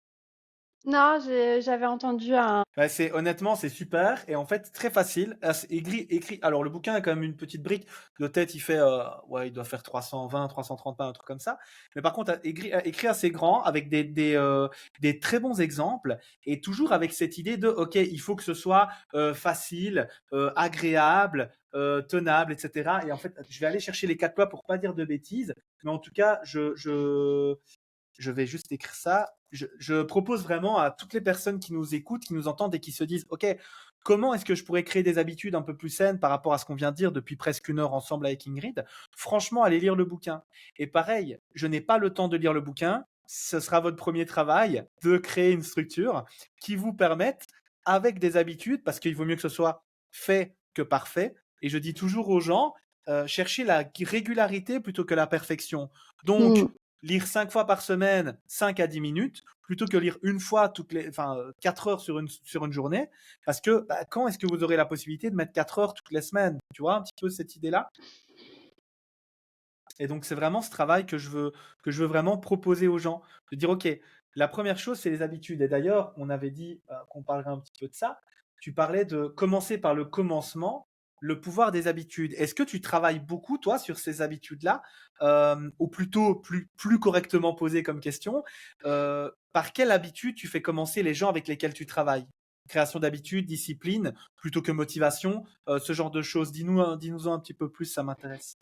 Non, j'avais entendu un. Ouais, honnêtement, c'est super et en fait très facile. C'est écrit. Alors le bouquin a quand même une petite brique de tête. Il fait, ouais, il doit faire 320, 330 pages, un truc comme ça. Mais par contre, écrit assez grand avec des très bons exemples et toujours avec cette idée de, ok, il faut que ce soit facile, agréable, tenable, etc. Et en fait, je vais aller chercher les 4 lois pour pas dire de bêtises, mais en tout cas, je vais juste écrire ça. Je propose vraiment à toutes les personnes qui nous écoutent, qui nous entendent et qui se disent, OK, comment est-ce que je pourrais créer des habitudes un peu plus saines par rapport à ce qu'on vient de dire depuis presque 1 heure ensemble avec Ingrid? Franchement, allez lire le bouquin. Et pareil, je n'ai pas le temps de lire le bouquin. Ce sera votre premier travail de créer une structure qui vous permette, avec des habitudes, parce qu'il vaut mieux que ce soit fait que parfait. Et je dis toujours aux gens, cherchez la régularité plutôt que la perfection. Donc, Hmm. lire 5 fois par semaine, 5 à 10 minutes, plutôt que lire une fois 4 heures sur une journée. Parce que quand est-ce que vous aurez la possibilité de mettre 4 heures toutes les semaines? Tu vois un petit peu cette idée-là? Et donc, c'est vraiment ce travail que je veux vraiment proposer aux gens. De dire, OK, la première chose, c'est les habitudes. Et d'ailleurs, on avait dit qu'on parlerait un petit peu de ça. Tu parlais de commencer par le commencement, le pouvoir des habitudes. Est-ce que tu travailles beaucoup, toi, sur ces habitudes-là, ou plutôt plus correctement posé comme question, par quelle habitude tu fais commencer les gens avec lesquels tu travailles? Création d'habitudes, discipline, plutôt que motivation, ce genre de choses. Dis-nous un petit peu plus, ça m'intéresse.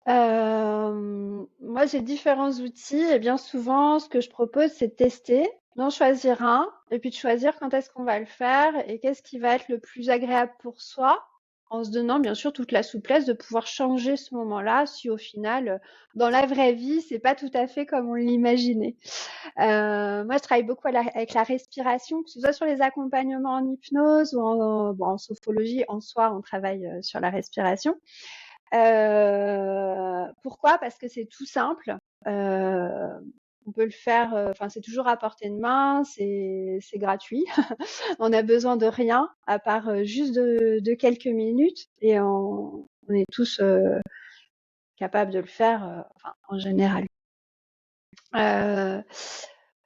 Moi, j'ai différents outils et bien souvent, ce que je propose, c'est de tester, d'en choisir un et puis de choisir quand est-ce qu'on va le faire et qu'est-ce qui va être le plus agréable pour soi, en se donnant bien sûr toute la souplesse de pouvoir changer ce moment-là si au final, dans la vraie vie, c'est pas tout à fait comme on l'imaginait. Moi, je travaille beaucoup avec la respiration, que ce soit sur les accompagnements en hypnose ou en sophrologie. En soi, on travaille sur la respiration. Pourquoi? Parce que c'est tout simple. On peut le faire, enfin, c'est toujours à portée de main, c'est gratuit. On a besoin de rien à part juste de quelques minutes et on est tous capables de le faire, enfin, en général. Euh,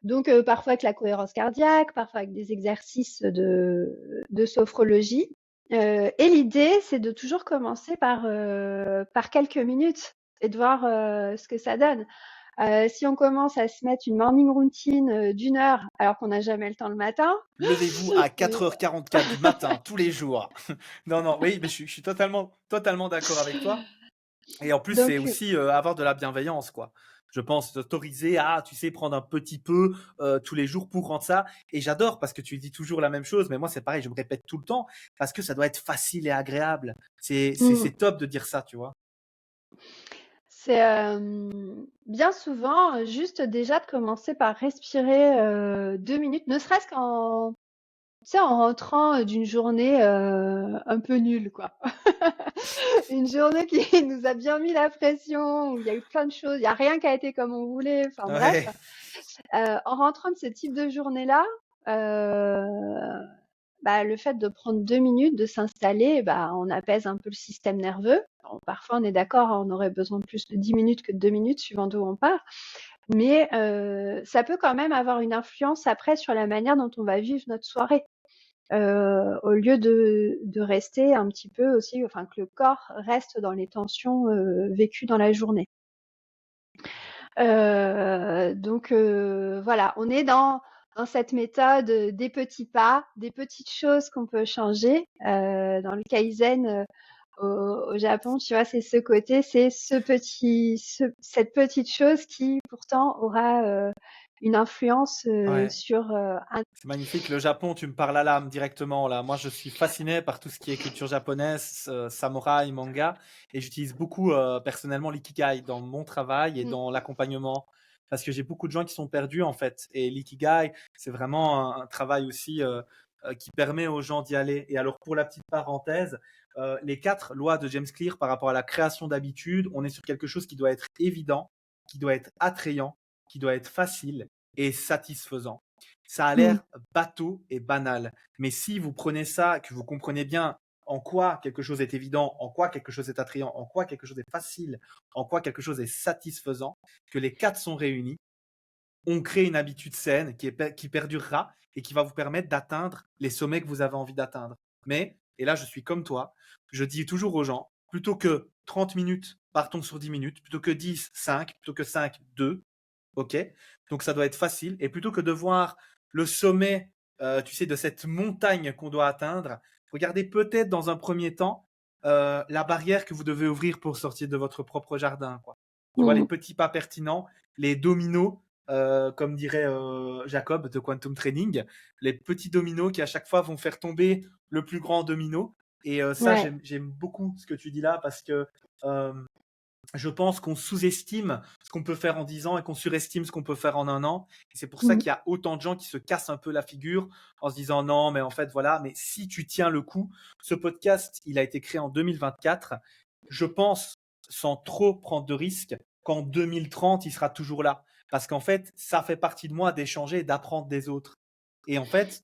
donc, parfois avec la cohérence cardiaque, parfois avec des exercices de sophrologie. Et l'idée, c'est de toujours commencer par quelques minutes et de voir ce que ça donne. Si on commence à se mettre une morning routine d'une heure alors qu'on n'a jamais le temps le matin, Levez-vous à euh, 4h44 du matin, tous les jours. Non, non, oui, mais je suis totalement d'accord avec toi. Et en plus, c'est donc aussi avoir de la bienveillance, quoi. Je pense t'autoriser à, tu sais, prendre un petit peu tous les jours pour rendre ça. Et j'adore parce que tu dis toujours la même chose, mais moi, c'est pareil, je me répète tout le temps parce que ça doit être facile et agréable. mm, C'est top de dire ça, tu vois. c'est bien souvent juste déjà de commencer par respirer 2 minutes, ne serait-ce qu'en tu sais, en rentrant d'une journée un peu nulle, quoi. Une journée qui nous a bien mis la pression, où il y a eu plein de choses, il n'y a rien qui a été comme on voulait, enfin bref. Ouais, En rentrant de ce type de journée-là, euh, le fait de prendre 2 minutes, de s'installer, on apaise un peu le système nerveux. Bon, parfois, on est d'accord, hein, on aurait besoin de plus de 10 minutes que de 2 minutes, suivant d'où on part. Mais ça peut quand même avoir une influence après sur la manière dont on va vivre notre soirée. Au lieu de rester un petit peu aussi, enfin que le corps reste dans les tensions vécues dans la journée. Donc voilà, on est dans cette méthode des petits pas, des petites choses qu'on peut changer. Dans le Kaizen au Japon, tu vois, c'est ce côté, c'est cette petite chose qui pourtant aura une influence ouais. sur un. C'est magnifique. Le Japon, tu me parles à l'âme directement là. Moi, je suis fasciné par tout ce qui est culture japonaise, samouraï, manga, et j'utilise beaucoup personnellement l'ikigai dans mon travail et dans l'accompagnement parce que j'ai beaucoup de gens qui sont perdus en fait. Et l'ikigai, c'est vraiment un travail aussi qui permet aux gens d'y aller. Et alors, pour la petite parenthèse, les 4 lois de James Clear par rapport à la création d'habitudes, on est sur quelque chose qui doit être évident, qui doit être attrayant, qui doit être facile et satisfaisant. Ça a Mm. l'air bateau et banal. Mais si vous prenez ça, que vous comprenez bien en quoi quelque chose est évident, en quoi quelque chose est attrayant, en quoi quelque chose est facile, en quoi quelque chose est satisfaisant, que les 4 sont réunis, on crée une habitude saine qui perdurera et qui va vous permettre d'atteindre les sommets que vous avez envie d'atteindre. Mais, et là je suis comme toi, je dis toujours aux gens, plutôt que 30 minutes, partons sur 10 minutes, plutôt que 10, 5, plutôt que 5, 2, ok. Donc ça doit être facile. Et plutôt que de voir le sommet, tu sais, de cette montagne qu'on doit atteindre, regardez peut-être dans un premier temps la barrière que vous devez ouvrir pour sortir de votre propre jardin, quoi. Tu vois, les Mm. petits pas pertinents, les dominos, comme dirait Jacob de Quantum Training, les petits dominos qui à chaque fois vont faire tomber le plus grand domino. Et ça, Ouais. j'aime beaucoup ce que tu dis là parce que euh, je pense qu'on sous-estime ce qu'on peut faire en 10 ans et qu'on surestime ce qu'on peut faire en un an. Et c'est pour ça Mm. qu'il y a autant de gens qui se cassent un peu la figure en se disant non, mais en fait, voilà. Mais si tu tiens le coup, ce podcast, il a été créé en 2024. Je pense, sans trop prendre de risques, qu'en 2030, il sera toujours là. Parce qu'en fait, ça fait partie de moi d'échanger et d'apprendre des autres. Et en fait,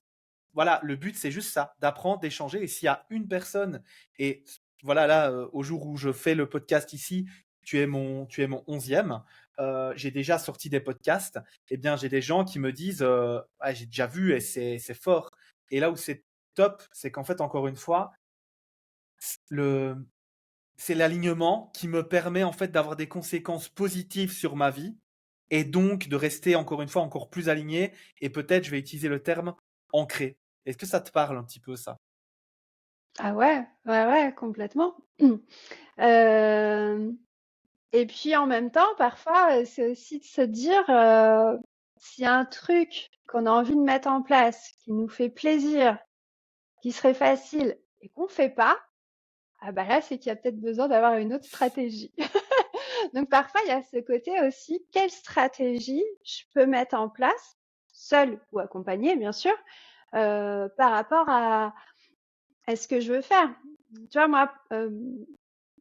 voilà, le but, c'est juste ça, d'apprendre, d'échanger. Et s'il y a une personne, et voilà, là, au jour où je fais le podcast ici, tu es mon 11e. J'ai déjà sorti des podcasts. Eh bien, j'ai des gens qui me disent, ah, j'ai déjà vu et c'est fort. Et là où c'est top, c'est qu'en fait, encore une fois, le, c'est l'alignement qui me permet en fait d'avoir des conséquences positives sur ma vie et donc de rester encore une fois encore plus aligné et peut-être je vais utiliser le terme ancré. Est-ce que ça te parle un petit peu ça? Ah ouais, ouais, ouais, complètement. Euh, et puis en même temps, parfois, c'est aussi de se dire, s'il y a un truc qu'on a envie de mettre en place, qui nous fait plaisir, qui serait facile et qu'on fait pas, ah bah là, c'est qu'il y a peut-être besoin d'avoir une autre stratégie. Donc parfois, il y a ce côté aussi, quelle stratégie je peux mettre en place, seule ou accompagnée, bien sûr, par rapport à ce que je veux faire. Tu vois, moi,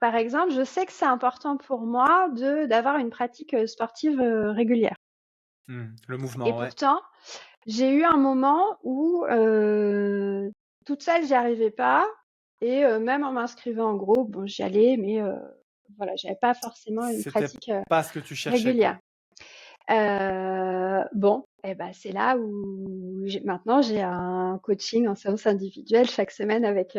par exemple, je sais que c'est important pour moi d'avoir une pratique sportive régulière. Le Et mouvement, ouais. pourtant, j'ai eu un moment où toute seule, j'y arrivais pas. Et même en m'inscrivant en groupe, bon, j'y allais, mais voilà, j'avais pas forcément une C'était pratique pas ce que tu cherchais, quoi. régulière. Bon, et ben c'est là où maintenant j'ai un coaching en séance individuelle chaque semaine avec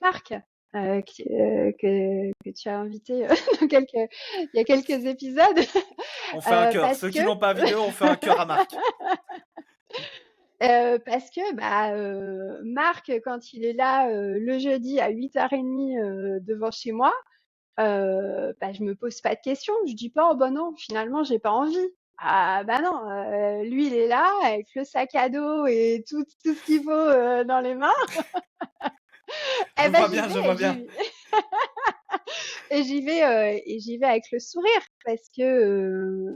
Marc, que tu as invité dans il y a quelques épisodes, On fait un cœur. parce Ceux que qui n'ont pas vidéo, on fait un cœur à Marc. Marc, quand il est là le jeudi à 8h30 devant chez moi, je me pose pas de questions. Je dis pas, oh bah non, finalement, j'ai pas envie. Ah bah non, lui il est là avec le sac à dos et tout ce qu'il faut dans les mains. Je Eh ben vois j'y bien, je vais vois bien. et j'y vais avec le sourire parce que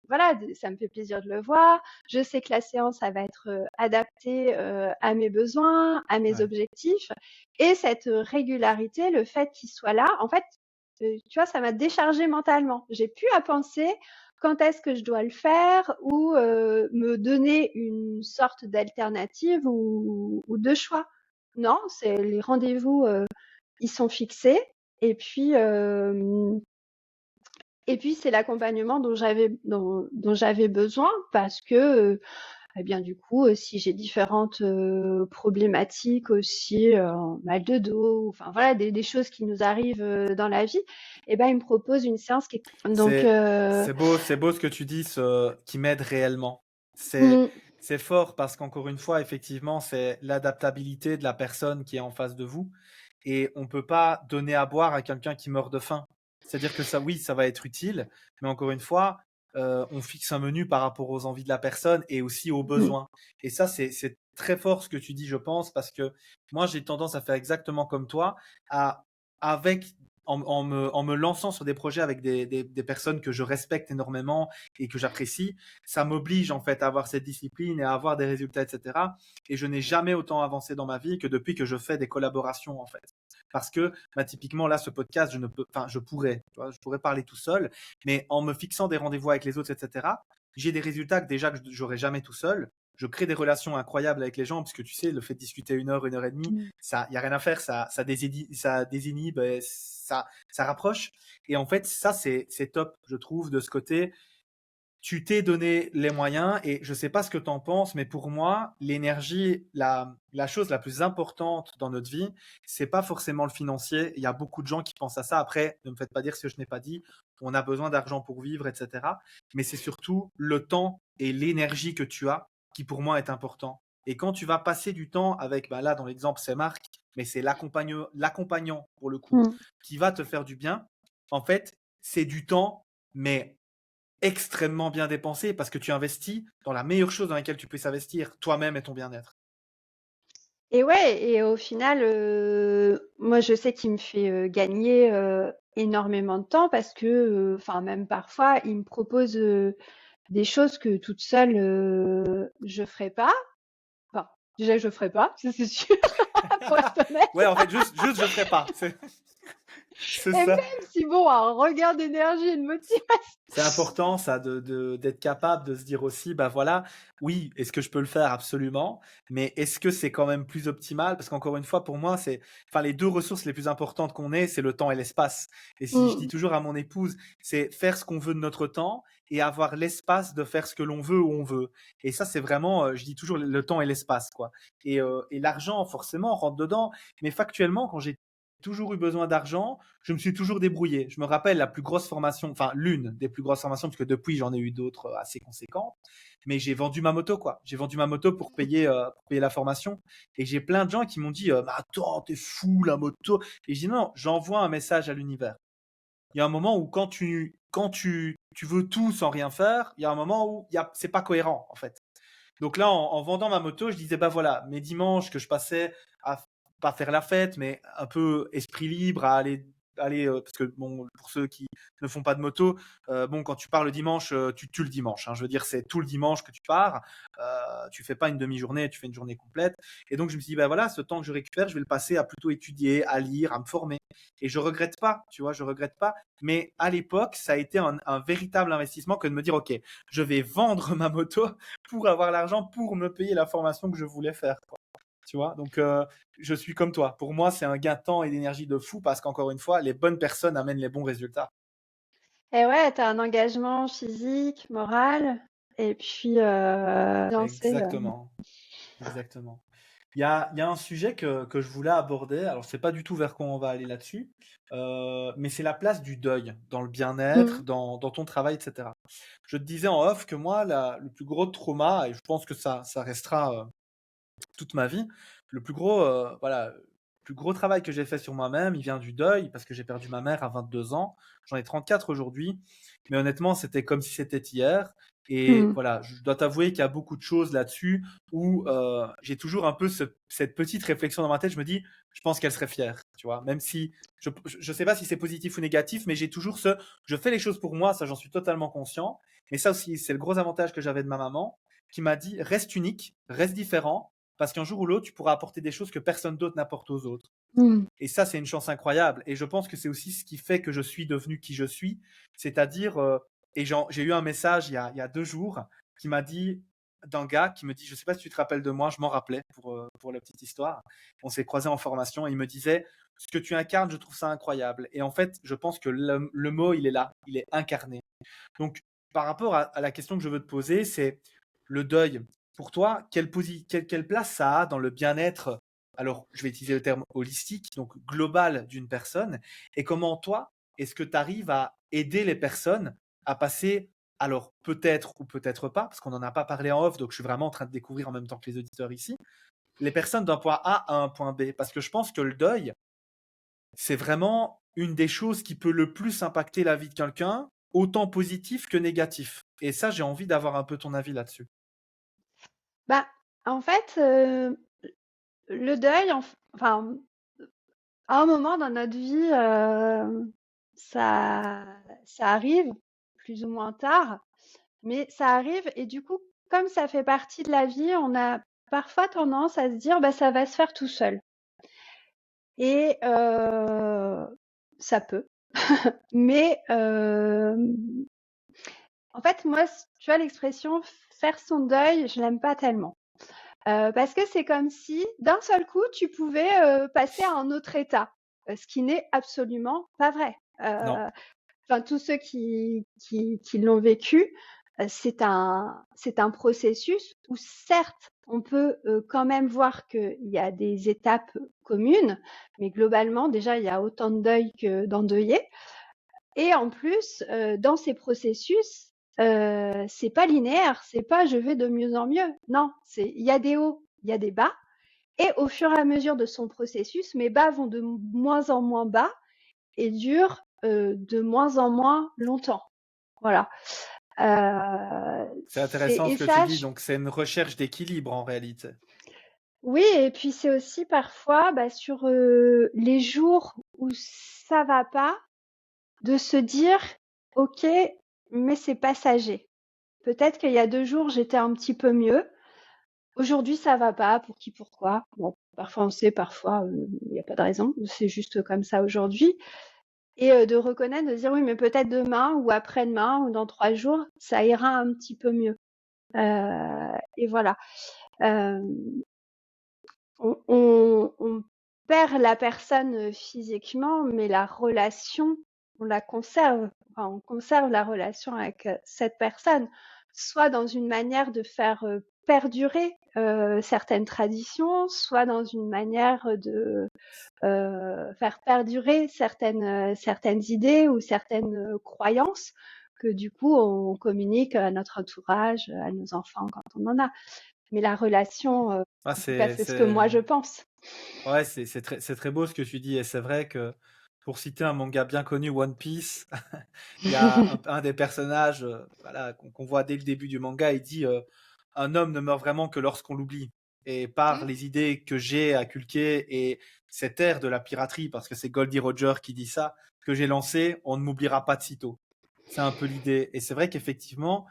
voilà, ça me fait plaisir de le voir. Je sais que la séance ça va être adaptée à mes besoins, à mes Ouais, objectifs et cette régularité, le fait qu'il soit là, en fait, tu vois, ça m'a déchargé mentalement. J'ai plus à penser quand est-ce que je dois le faire ou me donner une sorte d'alternative ou de choix. Non, c'est les rendez-vous, ils sont fixés et puis c'est l'accompagnement dont j'avais besoin parce que eh bien du coup si j'ai différentes problématiques aussi mal de dos, enfin voilà des choses qui nous arrivent dans la vie, eh ben il me propose une séance qui est donc c'est beau ce que tu dis, qui m'aide réellement. C'est, mm, c'est fort parce qu'encore une fois, effectivement, c'est l'adaptabilité de la personne qui est en face de vous. Et on peut pas donner à boire à quelqu'un qui meurt de faim. C'est-à-dire que ça, oui, ça va être utile, mais encore une fois, on fixe un menu par rapport aux envies de la personne et aussi aux mm, besoins. Et ça, c'est très fort ce que tu dis, je pense, parce que moi, j'ai tendance à faire exactement comme toi, à, avec, en me lançant sur des projets avec des personnes que je respecte énormément et que j'apprécie, ça m'oblige en fait à avoir cette discipline et à avoir des résultats, etc. Et je n'ai jamais autant avancé dans ma vie que depuis que je fais des collaborations en fait. Parce que typiquement là, ce podcast, je ne peux, enfin, je pourrais, tu vois, je pourrais parler tout seul, mais en me fixant des rendez-vous avec les autres, etc. J'ai des résultats que déjà que j'aurais jamais tout seul. Je crée des relations incroyables avec les gens, puisque tu sais, le fait de discuter 1 heure et demie, mm. ça, y a rien à faire, ça désinhibe, ça rapproche. Et en fait, ça, c'est top, je trouve, de ce côté. Tu t'es donné les moyens et je sais pas ce que tu en penses, mais pour moi, l'énergie, la chose la plus importante dans notre vie, c'est pas forcément le financier. Il y a beaucoup de gens qui pensent à ça. Après, ne me faites pas dire ce que je n'ai pas dit. On a besoin d'argent pour vivre, etc. Mais c'est surtout le temps et l'énergie que tu as qui pour moi est important. Et quand tu vas passer du temps avec, bah là, dans l'exemple, c'est Marc, mais c'est l'accompagnant pour le coup, Mm. qui va te faire du bien. En fait, c'est du temps, mais extrêmement bien dépensé parce que tu investis dans la meilleure chose dans laquelle tu peux s'investir, toi-même et ton bien-être. Et ouais, et au final, moi je sais qu'il me fait gagner énormément de temps parce que, enfin même parfois, il me propose des choses que toute seule je ferais pas. Enfin, déjà je ferais pas, ça c'est sûr, pour être honnête. Ouais, en fait, juste je ferai pas. C'est Et ça. même si bon, un regain d'énergie et de C'est motivation. important ça d'être capable de se dire aussi, bah voilà, oui, est-ce que je peux le faire? Absolument, mais est-ce que c'est quand même plus optimal? Parce qu'encore une fois, pour moi, c'est enfin les 2 ressources les plus importantes qu'on ait, c'est le temps et l'espace. Et si je dis Mmh. toujours à mon épouse, c'est faire ce qu'on veut de notre temps et avoir l'espace de faire ce que l'on veut où on veut. Et ça, c'est vraiment, je dis toujours le temps et l'espace, quoi. Et l'argent, forcément, rentre dedans. Mais factuellement, quand j'ai toujours eu besoin d'argent, je me suis toujours débrouillé. Je me rappelle la plus grosse formation, enfin l'une des plus grosses formations, parce que depuis j'en ai eu d'autres assez conséquentes, mais j'ai vendu ma moto, quoi. J'ai vendu ma moto pour payer la formation. Et j'ai plein de gens qui m'ont dit, mais attends, t'es fou, la moto. Et je dis non, j'envoie un message à l'univers. Il y a un moment où tu veux tout sans rien faire, il y a un moment où c'est pas cohérent, en fait. Donc là, en vendant ma moto, je disais, bah voilà, mes dimanches que je passais à pas faire la fête, mais un peu esprit libre, à aller parce que bon, pour ceux qui ne font pas de moto, bon, quand tu pars le dimanche, tu tues le dimanche. Hein. Je veux dire, c'est tout le dimanche que tu pars. Tu fais pas une demi-journée, tu fais une journée complète. Et donc je me suis dit, bah voilà, ce temps que je récupère, je vais le passer à plutôt étudier, à lire, à me former. Et je regrette pas, tu vois, je regrette pas. Mais à l'époque, ça a été un véritable investissement que de me dire, ok, je vais vendre ma moto pour avoir l'argent pour me payer la formation que je voulais faire, quoi. Tu vois, donc je suis comme toi. Pour moi, c'est un gain de temps et d'énergie de fou parce qu'encore une fois, les bonnes personnes amènent les bons résultats. Et ouais, tu as un engagement physique, moral, et puis lancer. Exactement, exactement. Il y a un sujet que je voulais aborder. Alors, c'est pas du tout vers quoi on va aller là-dessus, mais c'est la place du deuil dans le bien-être, Mmh. dans ton travail, etc. Je te disais en off que moi, le plus gros trauma, et je pense que ça restera toute ma vie. Le plus gros, voilà, le plus gros travail que j'ai fait sur moi-même, il vient du deuil parce que j'ai perdu ma mère à 22 ans. J'en ai 34 aujourd'hui, mais honnêtement, c'était comme si c'était hier. Et Mmh. voilà, je dois t'avouer qu'il y a beaucoup de choses là-dessus où j'ai toujours un peu cette petite réflexion dans ma tête. Je me dis, je pense qu'elle serait fière, tu vois, même si je sais pas si c'est positif ou négatif, mais j'ai toujours je fais les choses pour moi, ça j'en suis totalement conscient. Mais ça aussi, c'est le gros avantage que j'avais de ma maman, qui m'a dit, reste unique, reste différent, parce qu'un jour ou l'autre, tu pourras apporter des choses que personne d'autre n'apporte aux autres. Mmh. Et ça, c'est une chance incroyable. Et je pense que c'est aussi ce qui fait que je suis devenu qui je suis. C'est-à-dire, j'ai eu un message il y a 2 jours qui m'a dit, d'un gars qui me dit, je ne sais pas si tu te rappelles de moi, je m'en rappelais pour la petite histoire. On s'est croisés en formation et il me disait, ce que tu incarnes, je trouve ça incroyable. Et en fait, je pense que le mot, il est là, il est incarné. Donc, par rapport à la question que je veux te poser, c'est le deuil. Pour toi, quelle place ça a dans le bien-être? Alors, je vais utiliser le terme holistique, donc global d'une personne. Et comment toi, est-ce que tu arrives à aider les personnes à passer, alors peut-être ou peut-être pas, parce qu'on n'en a pas parlé en off, donc je suis vraiment en train de découvrir en même temps que les auditeurs ici, les personnes d'un point A à un point B. Parce que je pense que le deuil, c'est vraiment une des choses qui peut le plus impacter la vie de quelqu'un, autant positif que négatif. Et ça, j'ai envie d'avoir un peu ton avis là-dessus. Bah, en fait, le deuil, enfin, à un moment dans notre vie, ça, ça arrive plus ou moins tard, mais ça arrive et du coup, comme ça fait partie de la vie, on a parfois tendance à se dire, bah, ça va se faire tout seul. Et ça peut. Mais en fait, moi, tu vois, l'expression faire son deuil, je l'aime pas tellement. Parce que c'est comme si, d'un seul coup, tu pouvais passer à un autre état, ce qui n'est absolument pas vrai. Non, Enfin, tous ceux qui l'ont vécu, c'est un processus où certes, on peut quand même voir qu'il y a des étapes communes, mais globalement, déjà, il y a autant de deuil que d'endeuillés. Et en plus, dans ces processus, c'est pas linéaire, c'est pas je vais de mieux en mieux. Non, il y a des hauts, il y a des bas, et au fur et à mesure de son processus, mes bas vont de moins en moins bas et durent de moins en moins longtemps. Voilà. c'est intéressant Et ce que tu ça, dis. Donc, c'est une recherche d'équilibre en réalité. oui, et puis c'est aussi parfois bah, sur les jours où ça va pas, de se dire, ok, mais c'est passager. Peut-être qu'il y a 2 jours, j'étais un petit peu mieux. Aujourd'hui, ça va pas. Pour qui, pourquoi? Bon, parfois on sait, parfois il n'y a pas de raison. C'est juste comme ça aujourd'hui. et de reconnaître, de dire oui, mais peut-être demain ou après-demain ou dans 3 jours, ça ira un petit peu mieux. Et voilà. Euh, on perd la personne physiquement, mais la relation, on la conserve. Enfin, on conserve la relation avec cette personne, soit dans une manière de faire perdurer certaines traditions, soit dans une manière de faire perdurer certaines idées ou certaines croyances que du coup on communique à notre entourage, à nos enfants quand on en a. Mais la relation, Ah, en tout cas, c'est ce que moi je pense. ouais, c'est très beau ce que tu dis. Et c'est vrai que, pour citer un manga bien connu, One Piece, il y a un des personnages, voilà, qu'on voit dès le début du manga, il dit un homme ne meurt vraiment que lorsqu'on l'oublie. Et par les idées que j'ai inculquées et cette ère de la piraterie, parce que c'est Goldie Roger qui dit ça, que j'ai lancé, on ne m'oubliera pas de sitôt. C'est un peu l'idée. Et c'est vrai qu'effectivement,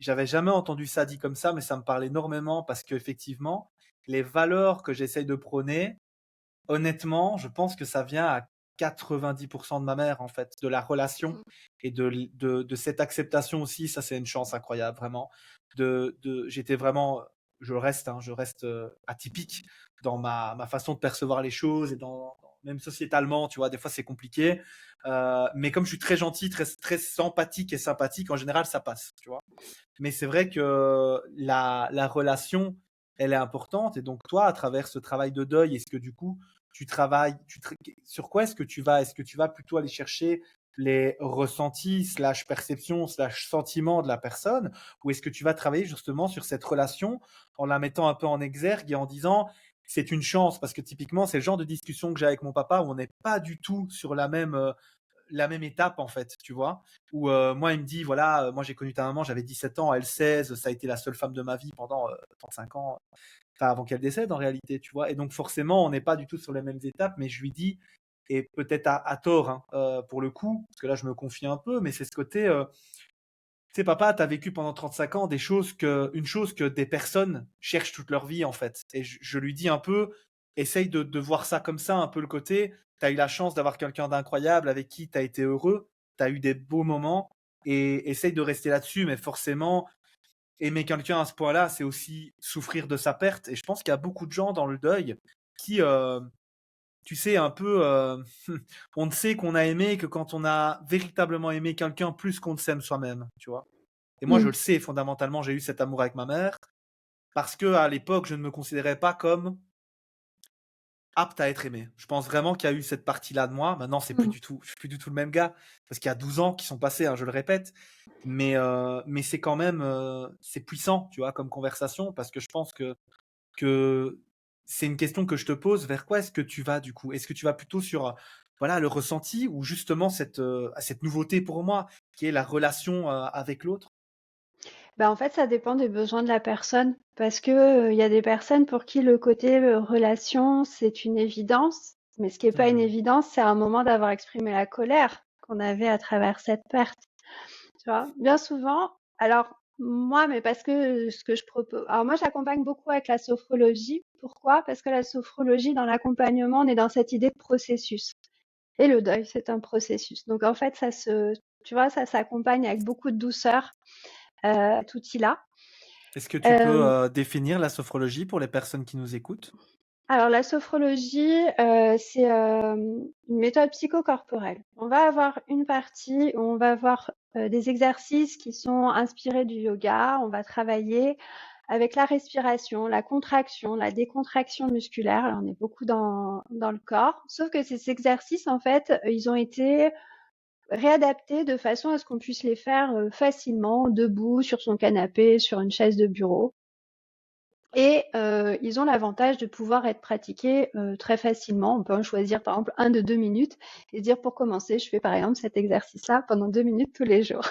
j'avais jamais entendu ça dit comme ça, mais ça me parle énormément parce qu'effectivement, les valeurs que j'essaye de prôner, honnêtement, je pense que ça vient à 90% de ma mère, en fait, de la relation et de cette acceptation aussi. Ça, c'est une chance incroyable, vraiment. J'étais vraiment, je reste atypique dans ma façon de percevoir les choses et même sociétalement, tu vois, des fois c'est compliqué. Mais comme je suis très gentil, très, très empathique et sympathique, en général, ça passe, tu vois. Mais c'est vrai que la relation, elle est importante. Et donc, toi, à travers ce travail de deuil, est-ce que du coup, tu travailles, sur quoi est-ce que tu vas plutôt aller chercher les ressentis, slash perceptions, slash sentiments de la personne, ou est-ce que tu vas travailler justement sur cette relation en la mettant un peu en exergue et en disant, c'est une chance, parce que typiquement, c'est le genre de discussion que j'ai avec mon papa où on n'est pas du tout sur la même étape, en fait, tu vois. Où moi, il me dit, voilà, moi j'ai connu ta maman, j'avais 17 ans, elle 16, ça a été la seule femme de ma vie pendant 35 ans, enfin avant qu'elle décède en réalité, tu vois. Et donc forcément, on n'est pas du tout sur les mêmes étapes, mais je lui dis, et peut-être à tort, hein, pour le coup, parce que là je me confie un peu, mais c'est ce côté, tu sais, papa, t'as vécu pendant 35 ans une chose que des personnes cherchent toute leur vie, en fait. Et je lui dis un peu, essaye de voir ça comme ça, un peu le côté, t'as eu la chance d'avoir quelqu'un d'incroyable avec qui t'as été heureux, t'as eu des beaux moments, et essaye de rester là-dessus, mais forcément, aimer quelqu'un à ce point-là, c'est aussi souffrir de sa perte. Et je pense qu'il y a beaucoup de gens dans le deuil qui, tu sais, un peu, on ne sait qu'on a aimé que quand on a véritablement aimé quelqu'un plus qu'on ne s'aime soi-même, tu vois. Et moi, je Mm. le sais, fondamentalement, j'ai eu cet amour avec ma mère parce que à l'époque, je ne me considérais pas comme apte à être aimé. Je pense vraiment qu'il y a eu cette partie-là de moi. Maintenant, Mm. je suis plus du tout le même gars parce qu'il y a 12 ans qui sont passés, hein, je le répète. Mais c'est quand même, c'est puissant, tu vois, comme conversation parce que je pense que c'est une question que je te pose. Vers quoi est-ce que tu vas du coup? Est-ce que tu vas plutôt sur voilà, le ressenti ou justement cette nouveauté pour moi qui est la relation avec l'autre? Bah, en fait, ça dépend des besoins de la personne parce que il y a des personnes pour qui le côté relation, c'est une évidence. Mais ce qui est pas une Hmm. évidence, c'est un moment d'avoir exprimé la colère qu'on avait à travers cette perte. Tu vois, bien souvent, alors moi, mais parce que ce que je propose, alors moi j'accompagne beaucoup avec la sophrologie. Pourquoi? Parce que la sophrologie, dans l'accompagnement, on est dans cette idée de processus. Et le deuil, c'est un processus. Donc en fait, tu vois, ça s'accompagne avec beaucoup de douceur, cet outil-là. Est-ce que tu peux Euh, définir la sophrologie pour les personnes qui nous écoutent? alors la sophrologie, c'est une méthode psychocorporelle. On va avoir une partie où on va avoir des exercices qui sont inspirés du yoga. On va travailler avec la respiration, la contraction, la décontraction musculaire. Alors, on est beaucoup dans le corps. Sauf que ces exercices, en fait, ils ont été réadaptés de façon à ce qu'on puisse les faire facilement, debout, sur son canapé, sur une chaise de bureau. Et ils ont l'avantage de pouvoir être pratiqués très facilement. On peut en choisir par exemple un de 2 minutes et se dire pour commencer, je fais par exemple cet exercice-là pendant 2 minutes tous les jours.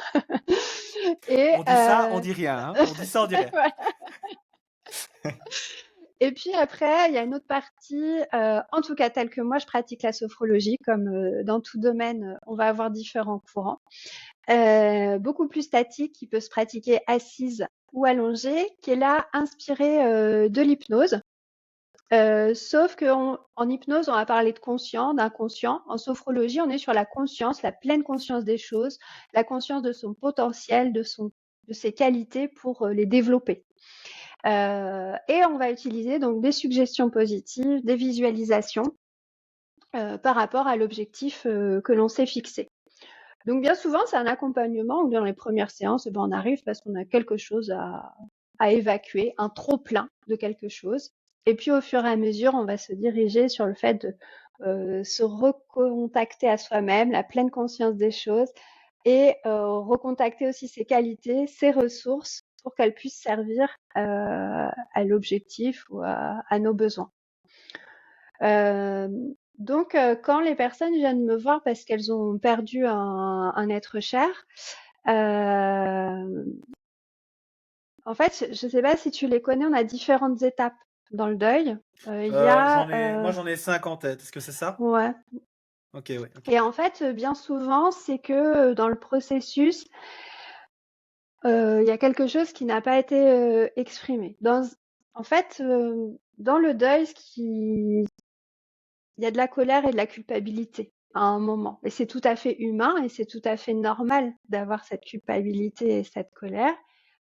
Et, On dit ça, on dit rien, hein. On dit ça, on dit rien. voilà. Et puis après, il y a une autre partie, en tout cas telle que moi je pratique la sophrologie, comme dans tout domaine, on va avoir différents courants, beaucoup plus statique, qui peut se pratiquer assise ou allongée, qui est là inspirée de l'hypnose. Sauf qu'en hypnose, on va parler de conscient, d'inconscient. En sophrologie, on est sur la conscience, la pleine conscience des choses, la conscience de son potentiel, de ses qualités pour les développer. Et on va utiliser donc des suggestions positives, des visualisations par rapport à l'objectif que l'on s'est fixé. Donc bien souvent, c'est un accompagnement où dans les premières séances, ben, on arrive parce qu'on a quelque chose à évacuer, un trop-plein de quelque chose. Et puis au fur et à mesure, on va se diriger sur le fait de se recontacter à soi-même, la pleine conscience des choses, et recontacter aussi ses qualités, ses ressources, pour qu'elles puissent servir à l'objectif ou à nos besoins. Donc, quand les personnes viennent me voir parce qu'elles ont perdu un être cher, euh, en fait, je ne sais pas si tu les connais, on a différentes étapes dans le deuil. Il y a, Moi, j'en ai 5 en tête. Est-ce que c'est ça? ouais. Ok, oui. Ok. Et en fait, bien souvent, c'est que dans le processus, il y a quelque chose qui n'a pas été exprimé. En fait, dans le deuil, il y a de la colère et de la culpabilité à un moment. Et c'est tout à fait humain et c'est tout à fait normal d'avoir cette culpabilité et cette colère.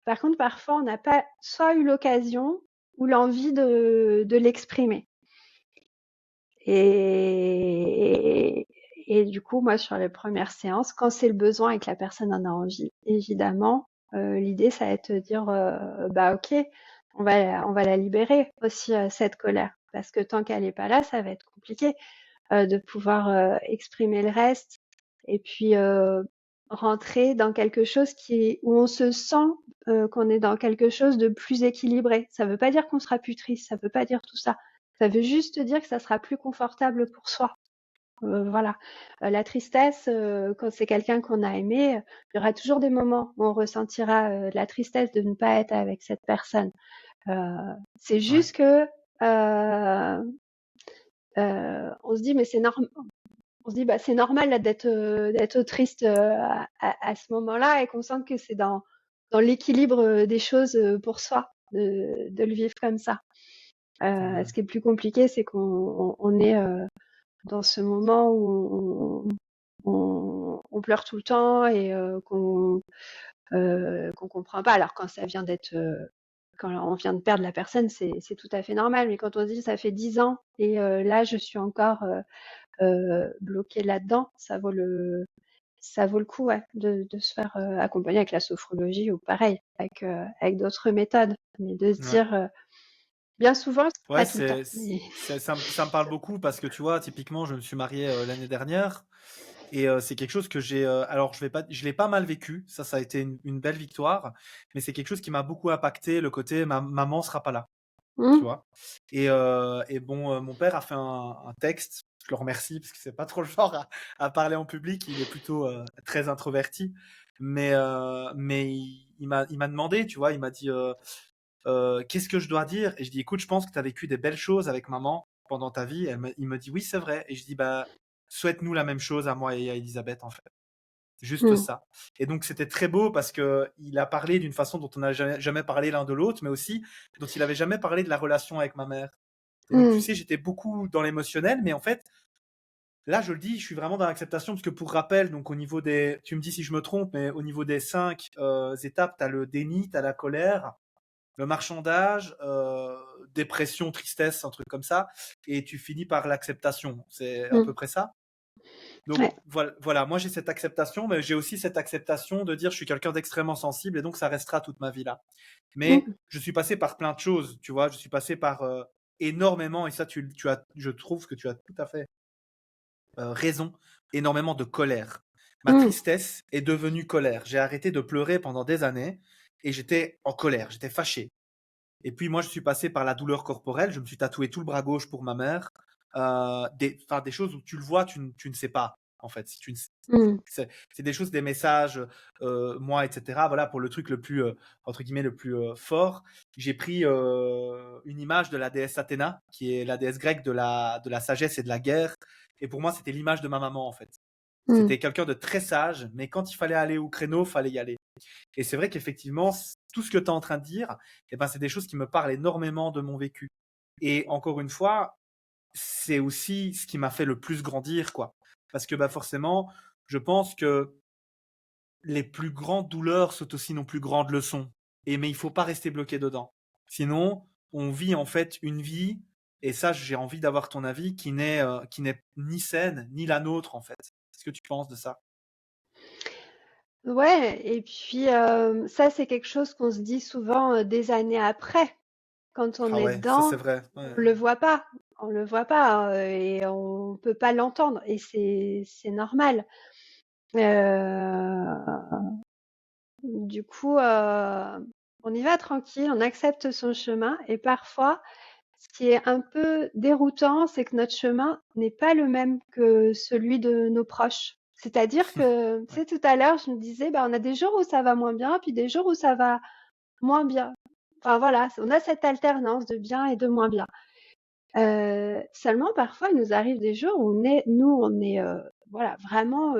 Par contre, parfois, on n'a pas soit eu l'occasion ou l'envie de l'exprimer. Et du coup, moi, sur les premières séances, quand c'est le besoin et que la personne en a envie, évidemment, l'idée, ça va être de dire, bah ok, on va la libérer aussi, cette colère. Parce que tant qu'elle n'est pas là, ça va être compliqué de pouvoir exprimer le reste et puis rentrer dans quelque chose où on se sent qu'on est dans quelque chose de plus équilibré. Ça veut pas dire qu'on sera plus triste, ça veut pas dire tout ça. Ça veut juste dire que ça sera plus confortable pour soi. Voilà. La tristesse, quand c'est quelqu'un qu'on a aimé, il y aura toujours des moments où on ressentira la tristesse de ne pas être avec cette personne. C'est Ouais. juste que on se dit mais c'est normal. On se dit bah c'est normal là, d'être triste à ce moment-là et qu'on sente que c'est dans l'équilibre des choses pour soi de le vivre comme ça. Ouais. Ce qui est plus compliqué, c'est qu'on est dans ce moment où on pleure tout le temps et qu'on comprend pas. Alors quand ça vient d'être quand on vient de perdre la personne, c'est tout à fait normal. Mais quand on se dit ça fait 10 ans et là je suis encore bloquée là-dedans, ça vaut le coup ouais, de se faire accompagner avec la sophrologie ou pareil, avec d'autres méthodes. Mais de se Ouais. dire, bien souvent, Ouais, pas tout le temps. Mais... ça me parle beaucoup parce que tu vois, typiquement, je me suis marié l'année dernière et c'est quelque chose que j'ai. Alors, je l'ai pas mal vécu. Ça a été une belle victoire, mais c'est quelque chose qui m'a beaucoup impacté. Le côté maman sera pas là, tu Mmh, vois. Et bon, mon père a fait un texte. Je le remercie parce que c'est pas trop le genre à parler en public. Il est plutôt très introverti, mais il m'a demandé, tu vois, il m'a dit. Qu'est-ce que je dois dire? Et je dis, écoute, je pense que tu as vécu des belles choses avec maman pendant ta vie. Il me dit, oui, c'est vrai. Et je dis, bah, souhaite-nous la même chose à moi et à Elisabeth, en fait. Juste mmh, ça. Et donc, c'était très beau parce que il a parlé d'une façon dont on n'a jamais parlé l'un de l'autre, mais aussi dont il avait jamais parlé de la relation avec ma mère. Et donc, tu mmh, sais, j'étais beaucoup dans l'émotionnel, mais en fait, là, je le dis, je suis vraiment dans l'acceptation parce que pour rappel, donc au niveau des, tu me dis si je me trompe, mais au niveau des 5 étapes, tu as le déni, tu as la colère, le marchandage, dépression, tristesse, un truc comme ça, et tu finis par l'acceptation. C'est à mmh. peu près ça. Donc Ouais. voilà, moi j'ai cette acceptation, mais j'ai aussi cette acceptation de dire je suis quelqu'un d'extrêmement sensible et donc ça restera toute ma vie là. Mais Mmh, je suis passé par plein de choses, tu vois, je suis passé par énormément, et ça je trouve que tu as tout à fait raison, énormément de colère. Ma mmh, tristesse est devenue colère. J'ai arrêté de pleurer pendant des années et j'étais en colère, j'étais fâché. Et puis moi, je suis passé par la douleur corporelle. Je me suis tatoué tout le bras gauche pour ma mère. Des choses où tu le vois, tu ne sais pas, en fait. Si tu ne sais- mmh, c'est des choses, des messages, moi, etc. Voilà, pour le truc le plus, entre guillemets, le plus fort. J'ai pris une image de la déesse Athéna, qui est la déesse grecque de la sagesse et de la guerre. Et pour moi, c'était l'image de ma maman, en fait. mmh, C'était quelqu'un de très sage, mais quand il fallait aller au créneau, fallait y aller. Et c'est vrai qu'effectivement, tout ce que tu es en train de dire, eh ben, c'est des choses qui me parlent énormément de mon vécu. Et encore une fois, c'est aussi ce qui m'a fait le plus grandir, quoi. Parce que, bah, forcément, je pense que les plus grandes douleurs sont aussi nos plus grandes leçons. Mais il faut pas rester bloqué dedans. Sinon, on vit en fait une vie, et ça, j'ai envie d'avoir ton avis, qui n'est ni saine, ni la nôtre, en fait. Qu'est-ce que tu penses de ça? Ouais, et puis ça, c'est quelque chose qu'on se dit souvent des années après. Quand on Ah est ouais, ça c'est dedans, vrai. on Ouais. le voit pas, on le voit pas et on peut pas l'entendre et c'est normal. Du coup, on y va tranquille, on accepte son chemin et parfois, ce qui est un peu déroutant, c'est que notre chemin n'est pas le même que celui de nos proches. C'est-à-dire que, tu Ouais. sais, tout à l'heure, je me disais, bah, on a des jours où ça va moins bien, puis des jours où ça va moins bien. Enfin voilà, on a cette alternance de bien et de moins bien. Seulement parfois, il nous arrive des jours où on est voilà, vraiment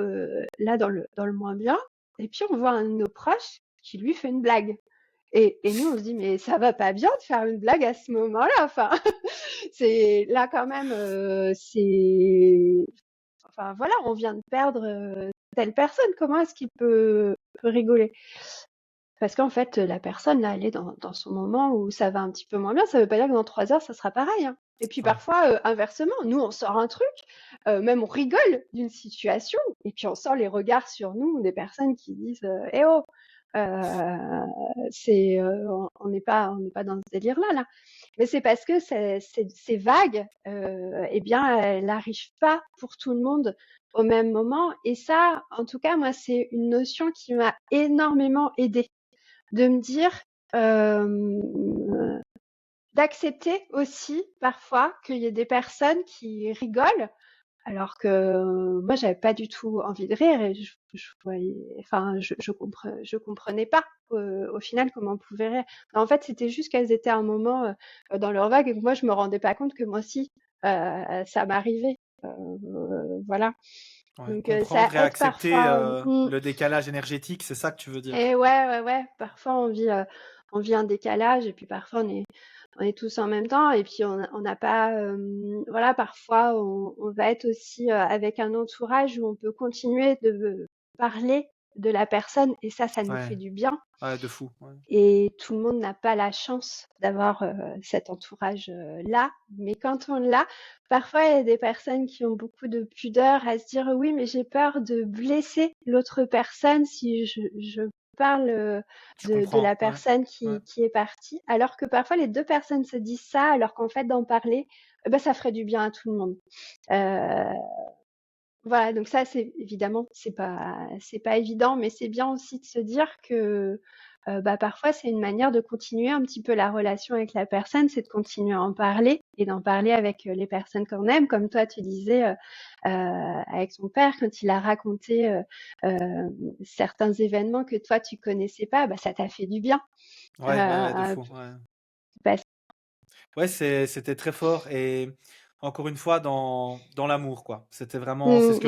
là dans le moins bien, et puis on voit un de nos proches qui lui fait une blague. Et nous, on se dit, mais ça va pas bien de faire une blague à ce moment-là. Enfin, c'est là quand même, enfin voilà, on vient de perdre telle personne. Comment est-ce qu'il peut rigoler? Parce qu'en fait, la personne, là, elle est dans son moment où ça va un petit peu moins bien. Ça veut pas dire que dans 3 heures, ça sera pareil, hein. Et puis Ouais. parfois, inversement, nous, on sort un truc, même on rigole d'une situation, et puis on sort les regards sur nous des personnes qui disent Eh oh, on n'est pas dans ce délire-là, là. Mais c'est parce que ces vagues, eh bien, elles n'arrivent pas pour tout le monde au même moment. Et ça, en tout cas, moi, c'est une notion qui m'a énormément aidée de me dire, d'accepter aussi parfois qu'il y ait des personnes qui rigolent alors que moi j'avais pas du tout envie de rire et je voyais, enfin je comprenais pas au final comment on pouvait rire. En fait, c'était juste qu'elles étaient à un moment dans leur vague et que moi je me rendais pas compte que moi aussi ça m'arrivait. Voilà. Ouais. Donc Comprendre ça et aide accepter parfois. le décalage énergétique, c'est ça que tu veux dire? Et ouais, ouais, ouais. Parfois, on vit un décalage et puis parfois, on est tous en même temps et puis on n'a pas, voilà, parfois, on va être aussi avec un entourage où on peut continuer de parler de la personne et ça nous Ouais. fait du bien. Ouais, de fou. Ouais. Et tout le monde n'a pas la chance d'avoir cet entourage là. Mais quand on l'a, parfois il y a des personnes qui ont beaucoup de pudeur à se dire oui, mais j'ai peur de blesser l'autre personne si je parle Je de la comprends. Ouais. personne Ouais. qui est partie. Alors que parfois les deux personnes se disent ça, alors qu'en fait d'en parler, eh ben, ça ferait du bien à tout le monde. Euh, voilà, donc ça, c'est évidemment, c'est pas évident, mais c'est bien aussi de se dire que bah, parfois, c'est une manière de continuer un petit peu la relation avec la personne, c'est de continuer à en parler et d'en parler avec les personnes qu'on aime, comme toi, tu disais avec ton père quand il a raconté certains événements que toi tu connaissais pas, bah, ça t'a fait du bien. Ouais, ouais, ouais, de Euh, fou. Ouais. parce- Ouais, c'était très fort et encore une fois dans l'amour quoi. C'était vraiment Mm, mm, c'est ce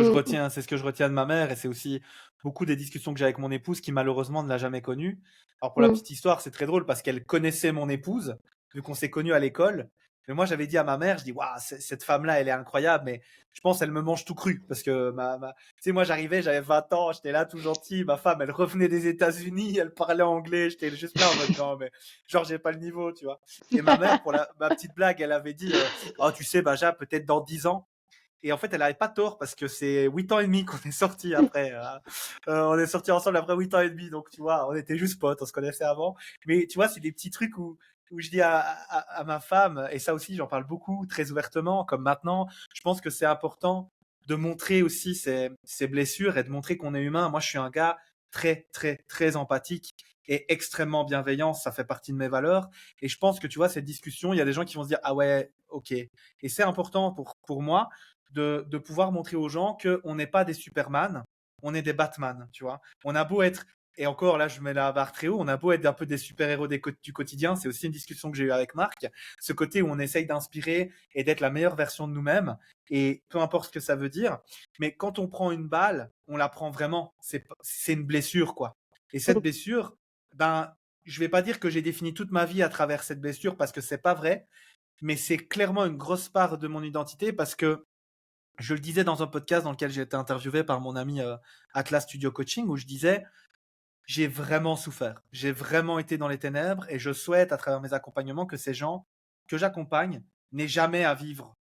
que je retiens de ma mère et c'est aussi beaucoup des discussions que j'ai avec mon épouse qui malheureusement ne l'a jamais connue. Alors pour la mm. petite histoire, c'est très drôle parce qu'elle connaissait mon épouse vu qu'on s'est connus à l'école. Mais moi j'avais dit à ma mère, je dis waouh, cette femme-là, elle est incroyable mais je pense elle me mange tout cru parce que tu sais moi j'arrivais, j'avais 20 ans, j'étais là tout gentil, ma femme elle revenait des États-Unis, elle parlait anglais, j'étais juste là en mode non mais genre j'ai pas le niveau, tu vois. Et ma mère, pour ma petite blague, elle avait dit oh, tu sais, Benja, peut-être dans 10 ans. Et en fait, elle n'avait pas tort parce que c'est 8 ans et demi qu'on est sortis après. On est sortis ensemble après 8 ans et demi. Donc, tu vois, on était juste potes, on se connaissait avant. Mais tu vois, c'est des petits trucs où je dis à ma femme, et ça aussi, j'en parle beaucoup, très ouvertement, comme maintenant, je pense que c'est important de montrer aussi ses blessures et de montrer qu'on est humain. Moi, je suis un gars très, très, très empathique et extrêmement bienveillant. Ça fait partie de mes valeurs. Et je pense que, tu vois, cette discussion, il y a des gens qui vont se dire, ah ouais, ok. Et c'est important pour moi de pouvoir montrer aux gens qu'on n'est pas des Superman, on est des Batman, tu vois. On a beau être, et encore là je mets la barre très haut, on a beau être un peu des super-héros du quotidien, c'est aussi une discussion que j'ai eue avec Marc, ce côté où on essaye d'inspirer et d'être la meilleure version de nous-mêmes, et peu importe ce que ça veut dire, mais quand on prend une balle, on la prend vraiment, c'est une blessure, quoi. Et cette blessure, ben, je vais pas dire que j'ai défini toute ma vie à travers cette blessure parce que c'est pas vrai, mais c'est clairement une grosse part de mon identité parce que je le disais dans un podcast dans lequel j'ai été interviewé par mon ami Atlas Studio Coaching, où je disais j'ai vraiment souffert. J'ai vraiment été dans les ténèbres et je souhaite, à travers mes accompagnements, que ces gens que j'accompagne n'aient jamais à vivre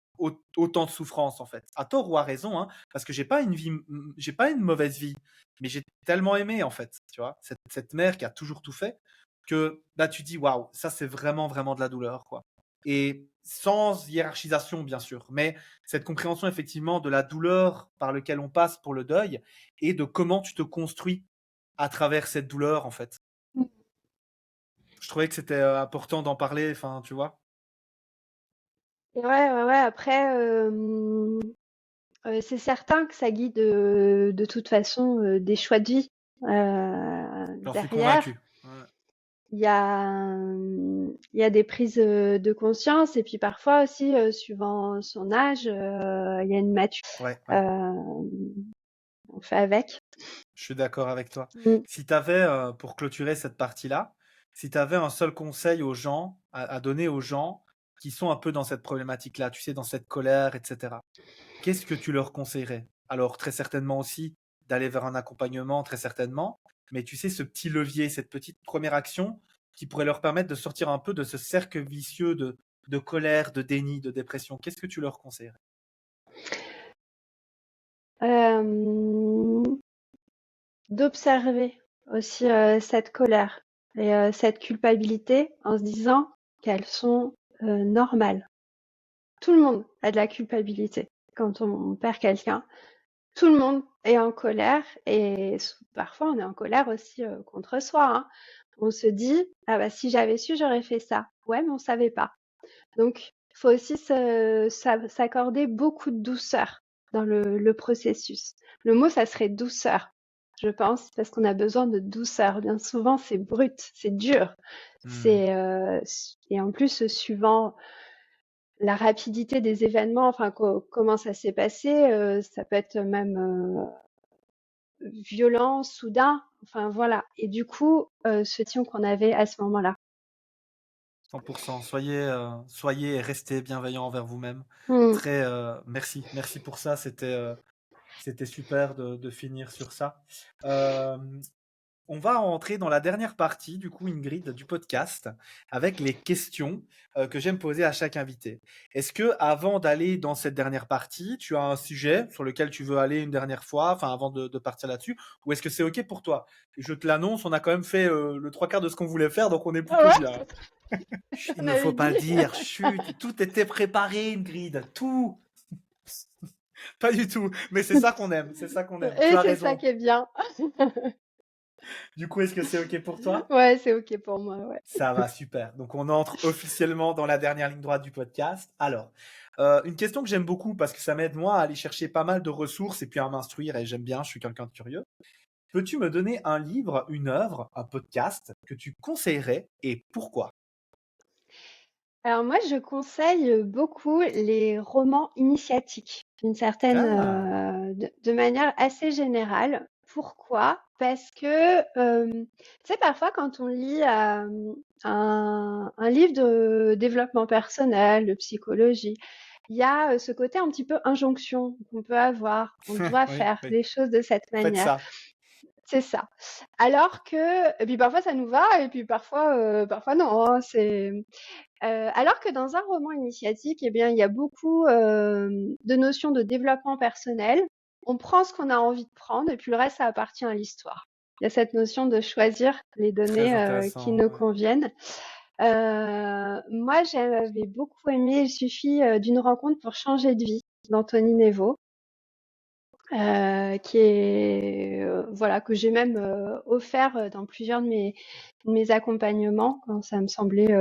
autant de souffrance, en fait. À tort ou à raison, hein, parce que j'ai pas une mauvaise vie, mais j'ai tellement aimé, en fait, tu vois, cette mère qui a toujours tout fait, que là, tu dis, waouh, ça, c'est vraiment, vraiment de la douleur, quoi. Et sans hiérarchisation, bien sûr, mais cette compréhension, effectivement, de la douleur par laquelle on passe pour le deuil et de comment tu te construis à travers cette douleur, en fait. Je trouvais que c'était important d'en parler, enfin, tu vois. Et ouais, après, c'est certain que ça guide, de toute façon, des choix de vie. J'en suis Derrière, convaincu. Ouais. il y a des prises, de conscience et puis parfois aussi, suivant son âge, il y a une maturité. Ouais, ouais. On fait avec. Je suis d'accord avec toi. Mmh. Si tu avais, pour clôturer cette partie-là, si tu avais un seul conseil aux gens, à donner aux gens qui sont un peu dans cette problématique-là, tu sais, dans cette colère, etc., qu'est-ce que tu leur conseillerais? Alors, très certainement aussi d'aller vers un accompagnement, très certainement, mais tu sais, ce petit levier, cette petite première action qui pourrait leur permettre de sortir un peu de ce cercle vicieux de colère, de déni, de dépression, qu'est-ce que tu leur conseillerais? Hem, D'observer aussi, cette colère et cette culpabilité en se disant qu'elles sont, normales. Tout le monde a de la culpabilité quand on perd quelqu'un. Tout le monde est en colère et parfois on est en colère aussi contre soi, hein. On se dit ah bah si j'avais su j'aurais fait ça. Ouais mais on savait pas. Donc il faut aussi s'accorder beaucoup de douceur dans le processus. Le mot ça serait douceur, je pense, parce qu'on a besoin de douceur. Bien souvent c'est brut, c'est dur, Hmm. c'est et en plus suivant la rapidité des événements, enfin comment ça s'est passé, ça peut être même violent, soudain, enfin voilà. Et du coup, ce tion qu'on avait à ce moment-là. 100%. Soyez et restez bienveillants envers vous-même. Mmh. Très, merci pour ça. C'était super de finir sur ça. Euh, On va entrer dans la dernière partie, du coup, Ingrid, du podcast, avec les questions que j'aime poser à chaque invité. Est-ce que, avant d'aller dans cette dernière partie, tu as un sujet sur lequel tu veux aller une dernière fois, enfin, avant de partir là-dessus, ou est-ce que c'est OK pour toi? Je te l'annonce, on a quand même fait le trois quarts de ce qu'on voulait faire, donc on est Ah plutôt ouais, bien. Chut, il on ne faut avait pas dit. le dire, chut, tout était préparé, Ingrid, tout. Pas du tout, mais c'est ça qu'on aime, c'est ça qu'on aime. Tu Et as c'est ça raison. qui est bien. Du coup, est-ce que c'est OK pour toi? Ouais, c'est OK pour moi, ouais. Ça va, super. Donc, on entre officiellement dans la dernière ligne droite du podcast. Alors, une question que j'aime beaucoup parce que ça m'aide, moi, à aller chercher pas mal de ressources et puis à m'instruire et j'aime bien, je suis quelqu'un de curieux. Peux-tu me donner un livre, une œuvre, un podcast que tu conseillerais et pourquoi? Alors moi, je conseille beaucoup les romans initiatiques, d'une certaine, Ah, de manière assez générale. Pourquoi? Parce que, tu sais, parfois quand on lit un livre de développement personnel, de psychologie, il y a ce côté un petit peu injonction qu'on peut avoir. On doit oui, faire oui. les choses de cette Faites manière. ça. C'est ça. Alors que, et puis parfois ça nous va, et puis parfois non, hein, alors que dans un roman initiatique, eh bien, il y a beaucoup de notions de développement personnel. On prend ce qu'on a envie de prendre et puis le reste, ça appartient à l'histoire. Il y a cette notion de choisir les Très données qui intéressant. nous Ouais. conviennent. Moi, j'avais beaucoup aimé Il suffit d'une rencontre pour changer de vie d'Anthony Nevo, qui est voilà que j'ai même offert dans plusieurs de mes accompagnements quand ça me semblait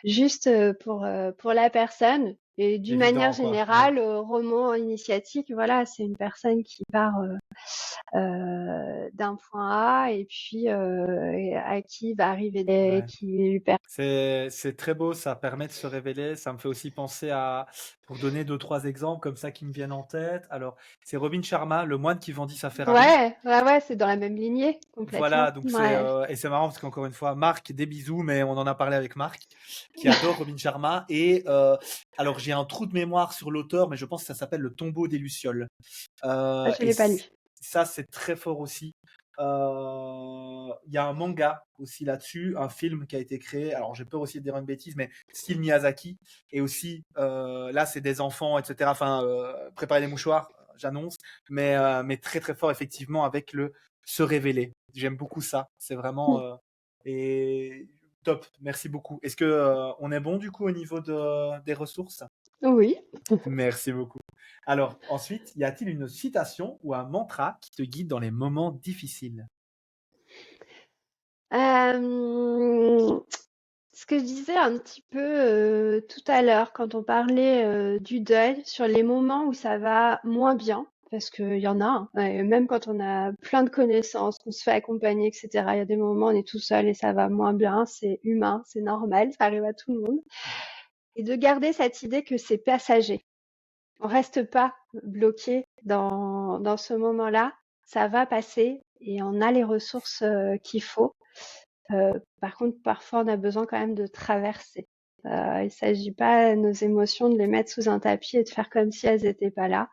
juste pour la personne. Et d'une manière Évident, quoi. Ouais. générale, roman initiatique, voilà, c'est une personne qui part d'un point A et puis et à qui va arriver Ouais. qui lui perd. C'est très beau, ça permet de se révéler. Ça me fait aussi penser à Pour donner deux, trois exemples comme ça qui me viennent en tête. Alors, c'est Robin Sharma, le moine qui vendit sa Ferrari. Ouais, c'est dans la même lignée, Voilà, complètement. donc Ouais. et c'est marrant parce qu'encore une fois, Marc, des bisous, mais on en a parlé avec Marc, qui adore Robin Sharma. Et alors, j'ai un trou de mémoire sur l'auteur, mais je pense que ça s'appelle Le Tombeau des Lucioles. Je Et l'ai pas lu. ça, c'est très fort aussi. Il y a un manga aussi là-dessus, un film qui a été créé. Alors, j'ai peur aussi de dire une bêtise, mais style Miyazaki. Et aussi, là, c'est des enfants, etc. Enfin, préparez les mouchoirs, j'annonce. Mais très, très fort, effectivement, avec le se révéler. J'aime beaucoup ça. C'est vraiment. Et top. Merci beaucoup. Est-ce que on est bon, du coup, au niveau des ressources? Oui. Merci beaucoup. Alors, ensuite, y a-t-il une citation ou un mantra qui te guide dans les moments difficiles? Euh, Ce que je disais un petit peu tout à l'heure quand on parlait du deuil, sur les moments où ça va moins bien, parce qu'il y en a, hein, et même quand on a plein de connaissances, qu'on se fait accompagner, etc., il y a des moments où on est tout seul et ça va moins bien, c'est humain, c'est normal, ça arrive à tout le monde. Et de garder cette idée que c'est passager. On reste pas bloqué dans ce moment-là, ça va passer et on a les ressources qu'il faut. Par contre, parfois, on a besoin quand même de traverser. Il s'agit pas nos émotions de les mettre sous un tapis et de faire comme si elles n'étaient pas là.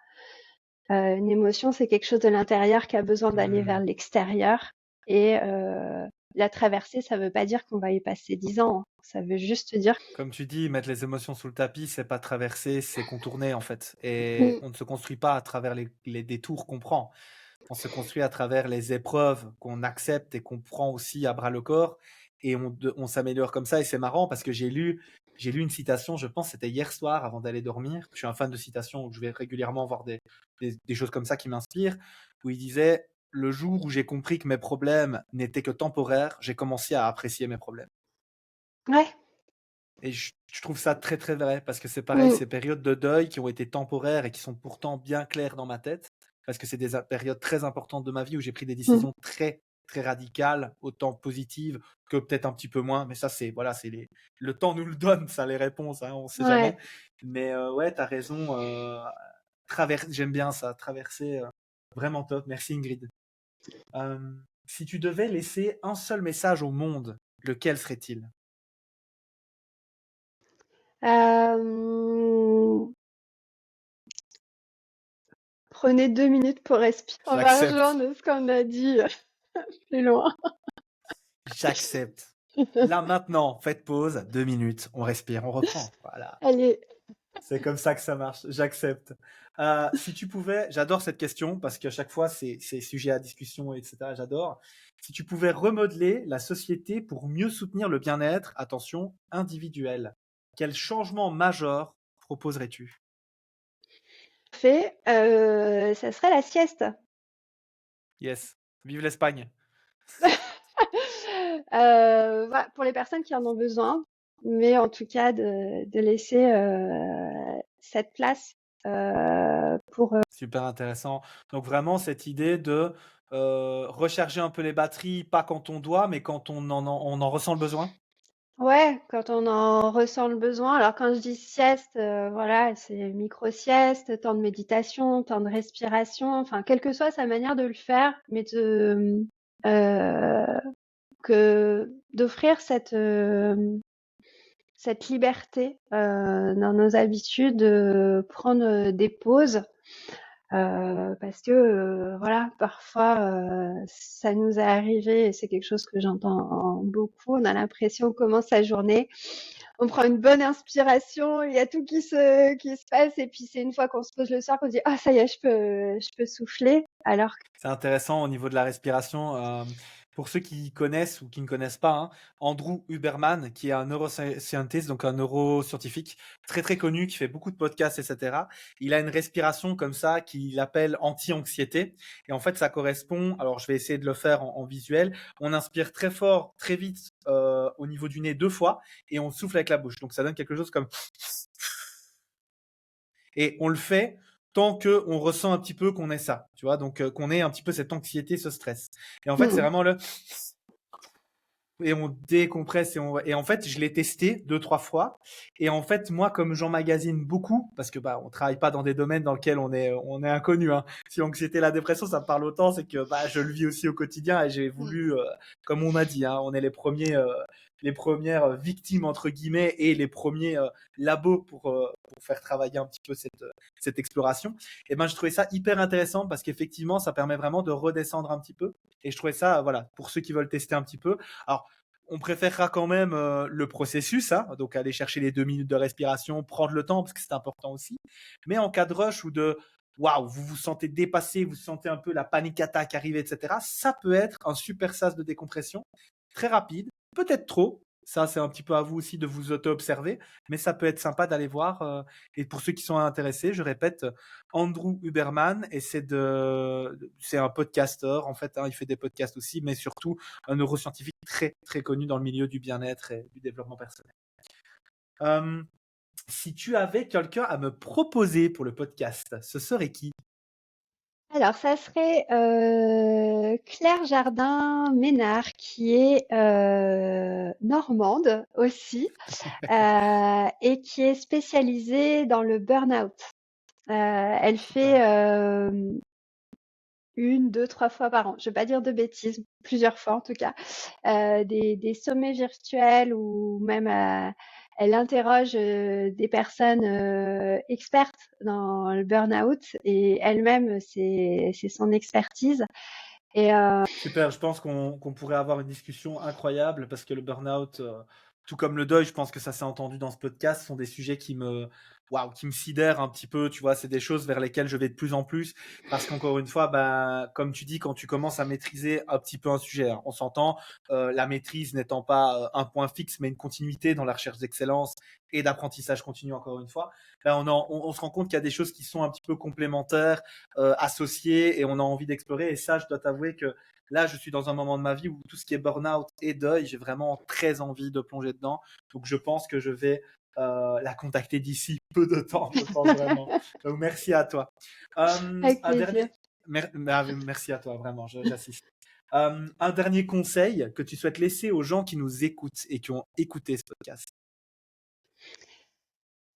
Une émotion, c'est quelque chose de l'intérieur qui a besoin d'aller vers Hmm. l'extérieur. Et la traversée, ça veut pas dire qu'on va y passer 10 ans, hein. Ça veut juste dire Comme tu dis, mettre les émotions sous le tapis, c'est pas traverser, c'est contourner en fait. Et Mm, on ne se construit pas à travers les détours qu'on prend. On se construit à travers les épreuves qu'on accepte et qu'on prend aussi à bras le corps. Et on s'améliore comme ça. Et c'est marrant parce que j'ai lu une citation, je pense que c'était hier soir avant d'aller dormir. Je suis un fan de citations, où je vais régulièrement voir des choses comme ça qui m'inspirent. Où il disait, le jour où j'ai compris que mes problèmes n'étaient que temporaires, j'ai commencé à apprécier mes problèmes. ouais. Et je trouve ça très très vrai parce que c'est pareil, Mm, ces périodes de deuil qui ont été temporaires et qui sont pourtant bien claires dans ma tête, parce que c'est des périodes très importantes de ma vie où j'ai pris des mm, décisions très très radicales, autant positives que peut-être un petit peu moins. Mais ça, c'est voilà, c'est le temps nous le donne, ça les réponses, hein, on sait jamais. ouais. Mais ouais, t'as raison. J'aime bien ça, traverser, vraiment top. Merci Ingrid. Euh, si tu devais laisser un seul message au monde, lequel serait-il? Euh, Prenez 2 minutes pour respirer. On va J'accepte. rejoindre ce qu'on a dit plus loin. J'accepte. Là, maintenant, faites pause, 2 minutes, on respire, on reprend. Voilà. Allez. C'est comme ça que ça marche. J'accepte. Si tu pouvais, j'adore cette question parce qu'à chaque fois, c'est sujet à discussion, etc. J'adore. Si tu pouvais remodeler la société pour mieux soutenir le bien-être, attention, individuel, quel changement majeur proposerais-tu? Fait, ça serait la sieste. Yes. Vive l'Espagne. Voilà, pour les personnes qui en ont besoin, mais en tout cas de laisser cette place pour Super intéressant. Donc vraiment cette idée de recharger un peu les batteries, pas quand on doit, mais quand on en ressent le besoin. ouais, quand on en ressent le besoin. Alors quand je dis sieste, voilà, c'est micro-sieste, temps de méditation, temps de respiration, enfin quelle que soit sa manière de le faire, mais euh, d'offrir cette liberté dans nos habitudes, de prendre des pauses, parce que voilà, parfois ça nous est arrivé et c'est quelque chose que j'entends beaucoup. On a l'impression qu'on commence sa journée, on prend une bonne inspiration, il y a tout qui se passe et puis c'est une fois qu'on se pose le soir qu'on se dit ah ça y est, je peux souffler. Alors C'est intéressant au niveau de la respiration. Pour ceux qui connaissent ou qui ne connaissent pas, hein, Andrew Huberman, qui est un neuroscientist, donc un neuroscientifique très très connu, qui fait beaucoup de podcasts, etc. Il a une respiration comme ça qu'il appelle anti-anxiété. Et en fait, ça correspond. Alors, je vais essayer de le faire en visuel. On inspire très fort, très vite au niveau du nez 2 fois, et on souffle avec la bouche. Donc, ça donne quelque chose comme et on le fait tant que on ressent un petit peu qu'on est ça, tu vois, donc qu'on ait un petit peu cette anxiété, ce stress. Et en fait, c'est hmm, vraiment le et on décompresse et en fait, je l'ai testé 2-3 fois. Et en fait, moi, comme j'emmagasine beaucoup, parce que bah, on travaille pas dans des domaines dans lesquels on est inconnu. Hein. Si l'anxiété et la dépression, ça me parle autant, c'est que bah, je le vis aussi au quotidien et j'ai Mm. voulu, comme on a dit, hein, on est les premières victimes entre guillemets et les premiers labos pour faire travailler un petit peu cette exploration. Et ben, je trouvais ça hyper intéressant parce qu'effectivement, ça permet vraiment de redescendre un petit peu. Et je trouvais ça, voilà, pour ceux qui veulent tester un petit peu. Alors, on préférera quand même le processus, hein, donc aller chercher les 2 minutes de respiration, prendre le temps parce que c'est important aussi. Mais en cas de rush ou de waouh, vous vous sentez dépassé, vous sentez un peu la panique attaque arriver, etc. Ça peut être un super sas de décompression, très rapide, peut-être trop. Ça, c'est un petit peu à vous aussi de vous auto-observer, mais ça peut être sympa d'aller voir. Et pour ceux qui sont intéressés, je répète, Andrew Huberman, et c'est un podcasteur en fait. Hein, il fait des podcasts aussi, mais surtout un neuroscientifique très très connu dans le milieu du bien-être et du développement personnel. Euh, Si tu avais quelqu'un à me proposer pour le podcast, ce serait qui? Alors, ça serait Claire Jardin-Ménard, qui est normande aussi, et qui est spécialisée dans le burn-out. Elle Super. fait 1, 2, 3 fois par an. Je vais pas dire de bêtises, plusieurs fois en tout cas, des sommets virtuels ou même elle interroge des personnes expertes dans le burn-out et elle-même, c'est son expertise. Et Super, je pense qu'on pourrait avoir une discussion incroyable parce que le burn-out, tout comme le deuil, je pense que ça s'est entendu dans ce podcast, sont des sujets waouh, qui me sidèrent un petit peu, tu vois, c'est des choses vers lesquelles je vais de plus en plus parce qu'encore une fois, ben, comme tu dis, quand tu commences à maîtriser un petit peu un sujet, hein, on s'entend, la maîtrise n'étant pas un point fixe, mais une continuité dans la recherche d'excellence et d'apprentissage continu, encore une fois, ben on se rend compte qu'il y a des choses qui sont un petit peu complémentaires, associées et on a envie d'explorer. Et ça, je dois t'avouer que là, je suis dans un moment de ma vie où tout ce qui est burn-out et deuil, j'ai vraiment très envie de plonger dedans. Donc, je pense que je vais la contacter d'ici peu de temps, je pense vraiment. Donc, merci à toi. avec Un plaisir. dernier. Merci à toi, vraiment, j'assiste. Un dernier conseil que tu souhaites laisser aux gens qui nous écoutent et qui ont écouté ce podcast.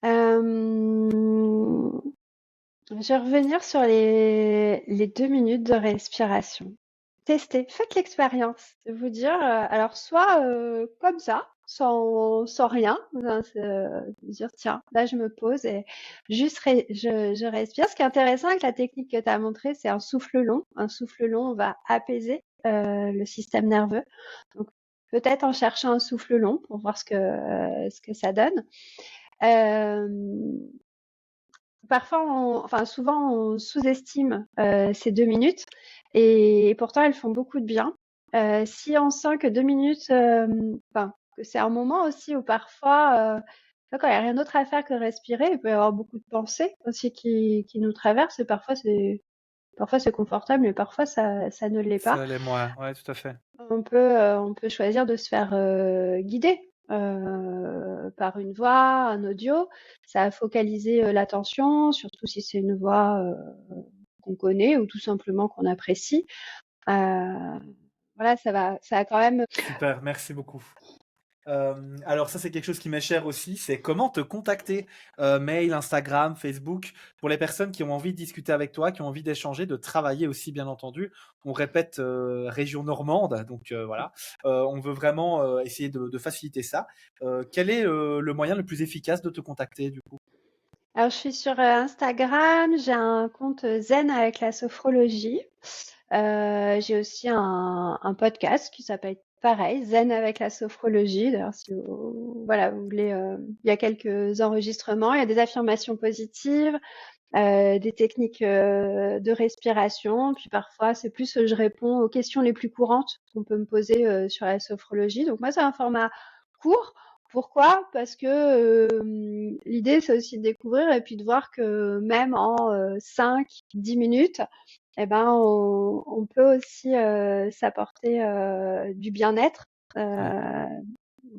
Euh, Je vais revenir sur les 2 minutes de respiration. Testez, faites l'expérience de vous dire, alors soit comme ça, sans rien, dire tiens, là je me pose et juste je respire. Ce qui est intéressant avec la technique que tu as montrée, c'est un souffle long. Un souffle long va apaiser le système nerveux. Donc peut-être en cherchant un souffle long pour voir ce que ça donne. Euh, Parfois, enfin souvent, on sous-estime ces 2 minutes et pourtant elles font beaucoup de bien. Si on sent que 2 minutes, enfin que c'est un moment aussi où parfois, quand il n'y a rien d'autre à faire que respirer, il peut y avoir beaucoup de pensées aussi qui nous traversent et parfois c'est confortable, mais parfois ça ne l'est pas. Ça l'est moi, ouais, tout à fait. On peut choisir de se faire guider par une voix, un audio. Ça va focaliser l'attention, surtout si c'est une voix qu'on connaît ou tout simplement qu'on apprécie. Euh, voilà, ça va quand même. Super, merci beaucoup. Alors ça c'est quelque chose qui m'est cher aussi, c'est comment te contacter, mail, Instagram, Facebook, pour les personnes qui ont envie de discuter avec toi, qui ont envie d'échanger, de travailler aussi bien entendu. On répète région normande, donc voilà. On veut vraiment essayer de faciliter ça. Quel est le moyen le plus efficace de te contacter du coup? Alors, je suis sur Instagram, j'ai un compte Zen avec la sophrologie. J'ai aussi un podcast qui s'appelle pareil, Zen avec la sophrologie. D'ailleurs, si vous, voilà, vous voulez, il y a quelques enregistrements, il y a des affirmations positives, des techniques de respiration. Puis parfois, c'est plus, je réponds aux questions les plus courantes qu'on peut me poser sur la sophrologie. Donc moi, c'est un format court. Pourquoi? Parce que l'idée, c'est aussi de découvrir et puis de voir que même en 5-10 minutes, eh ben, on peut aussi s'apporter du bien-être. Ouais. Euh,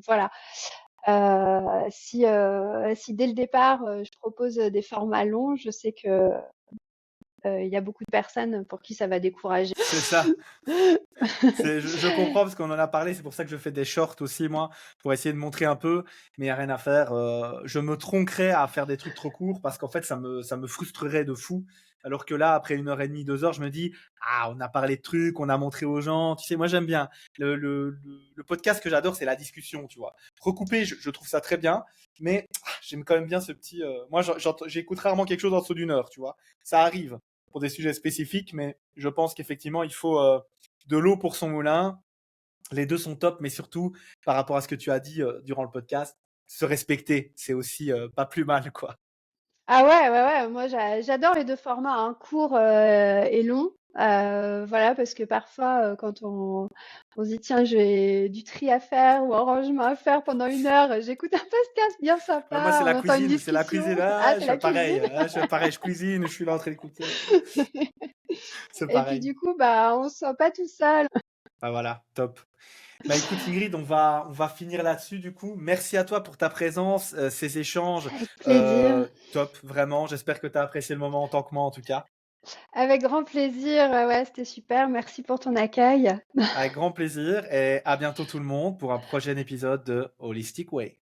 voilà. Si dès le départ, je propose des formats longs, je sais que il y a beaucoup de personnes pour qui ça va décourager. C'est ça. Je comprends parce qu'on en a parlé, c'est pour ça que je fais des shorts aussi, moi, pour essayer de montrer un peu, mais il n'y a rien à faire. Je me tronquerais à faire des trucs trop courts parce qu'en fait, ça me frustrerait de fou. Alors que là, après 1 heure et demie, 2 heures, je me dis, ah, on a parlé de trucs, on a montré aux gens. Tu sais, moi, j'aime bien. Le podcast que j'adore, c'est la discussion, tu vois. Recouper, je trouve ça très bien, mais j'aime quand même bien ce petit. Moi, j'écoute rarement quelque chose en dessous d'1 heure, tu vois. Ça arrive pour des sujets spécifiques, mais je pense qu'effectivement, il faut de l'eau pour son moulin. Les deux sont top, mais surtout, par rapport à ce que tu as dit durant le podcast, se respecter, c'est aussi pas plus mal, quoi. Ah ouais, ouais, ouais, moi j'adore les 2 formats, hein, court, et long. Voilà, parce que parfois, quand on se dit: «Tiens, j'ai du tri à faire ou un rangement à faire pendant 1 heure», j'écoute un podcast bien Moi, c'est sympa, la on entend une cuisine, c'est la discussion. cuisine. Ah, Ah, c'est la cuisine? je fais pareil, je cuisine, je suis là en train d'écouter. C'est Et puis pareil. du coup, bah, on se sent pas tout seul. Bah voilà, top. Bah écoute Ingrid, on va finir là-dessus du coup. Merci à toi pour ta présence, ces échanges, Avec plaisir, top, vraiment. J'espère que tu as apprécié le moment autant que moi en tout cas. avec grand plaisir, ouais, c'était super. Merci pour ton accueil. Avec grand plaisir et à bientôt tout le monde pour un prochain épisode de Holistic Way.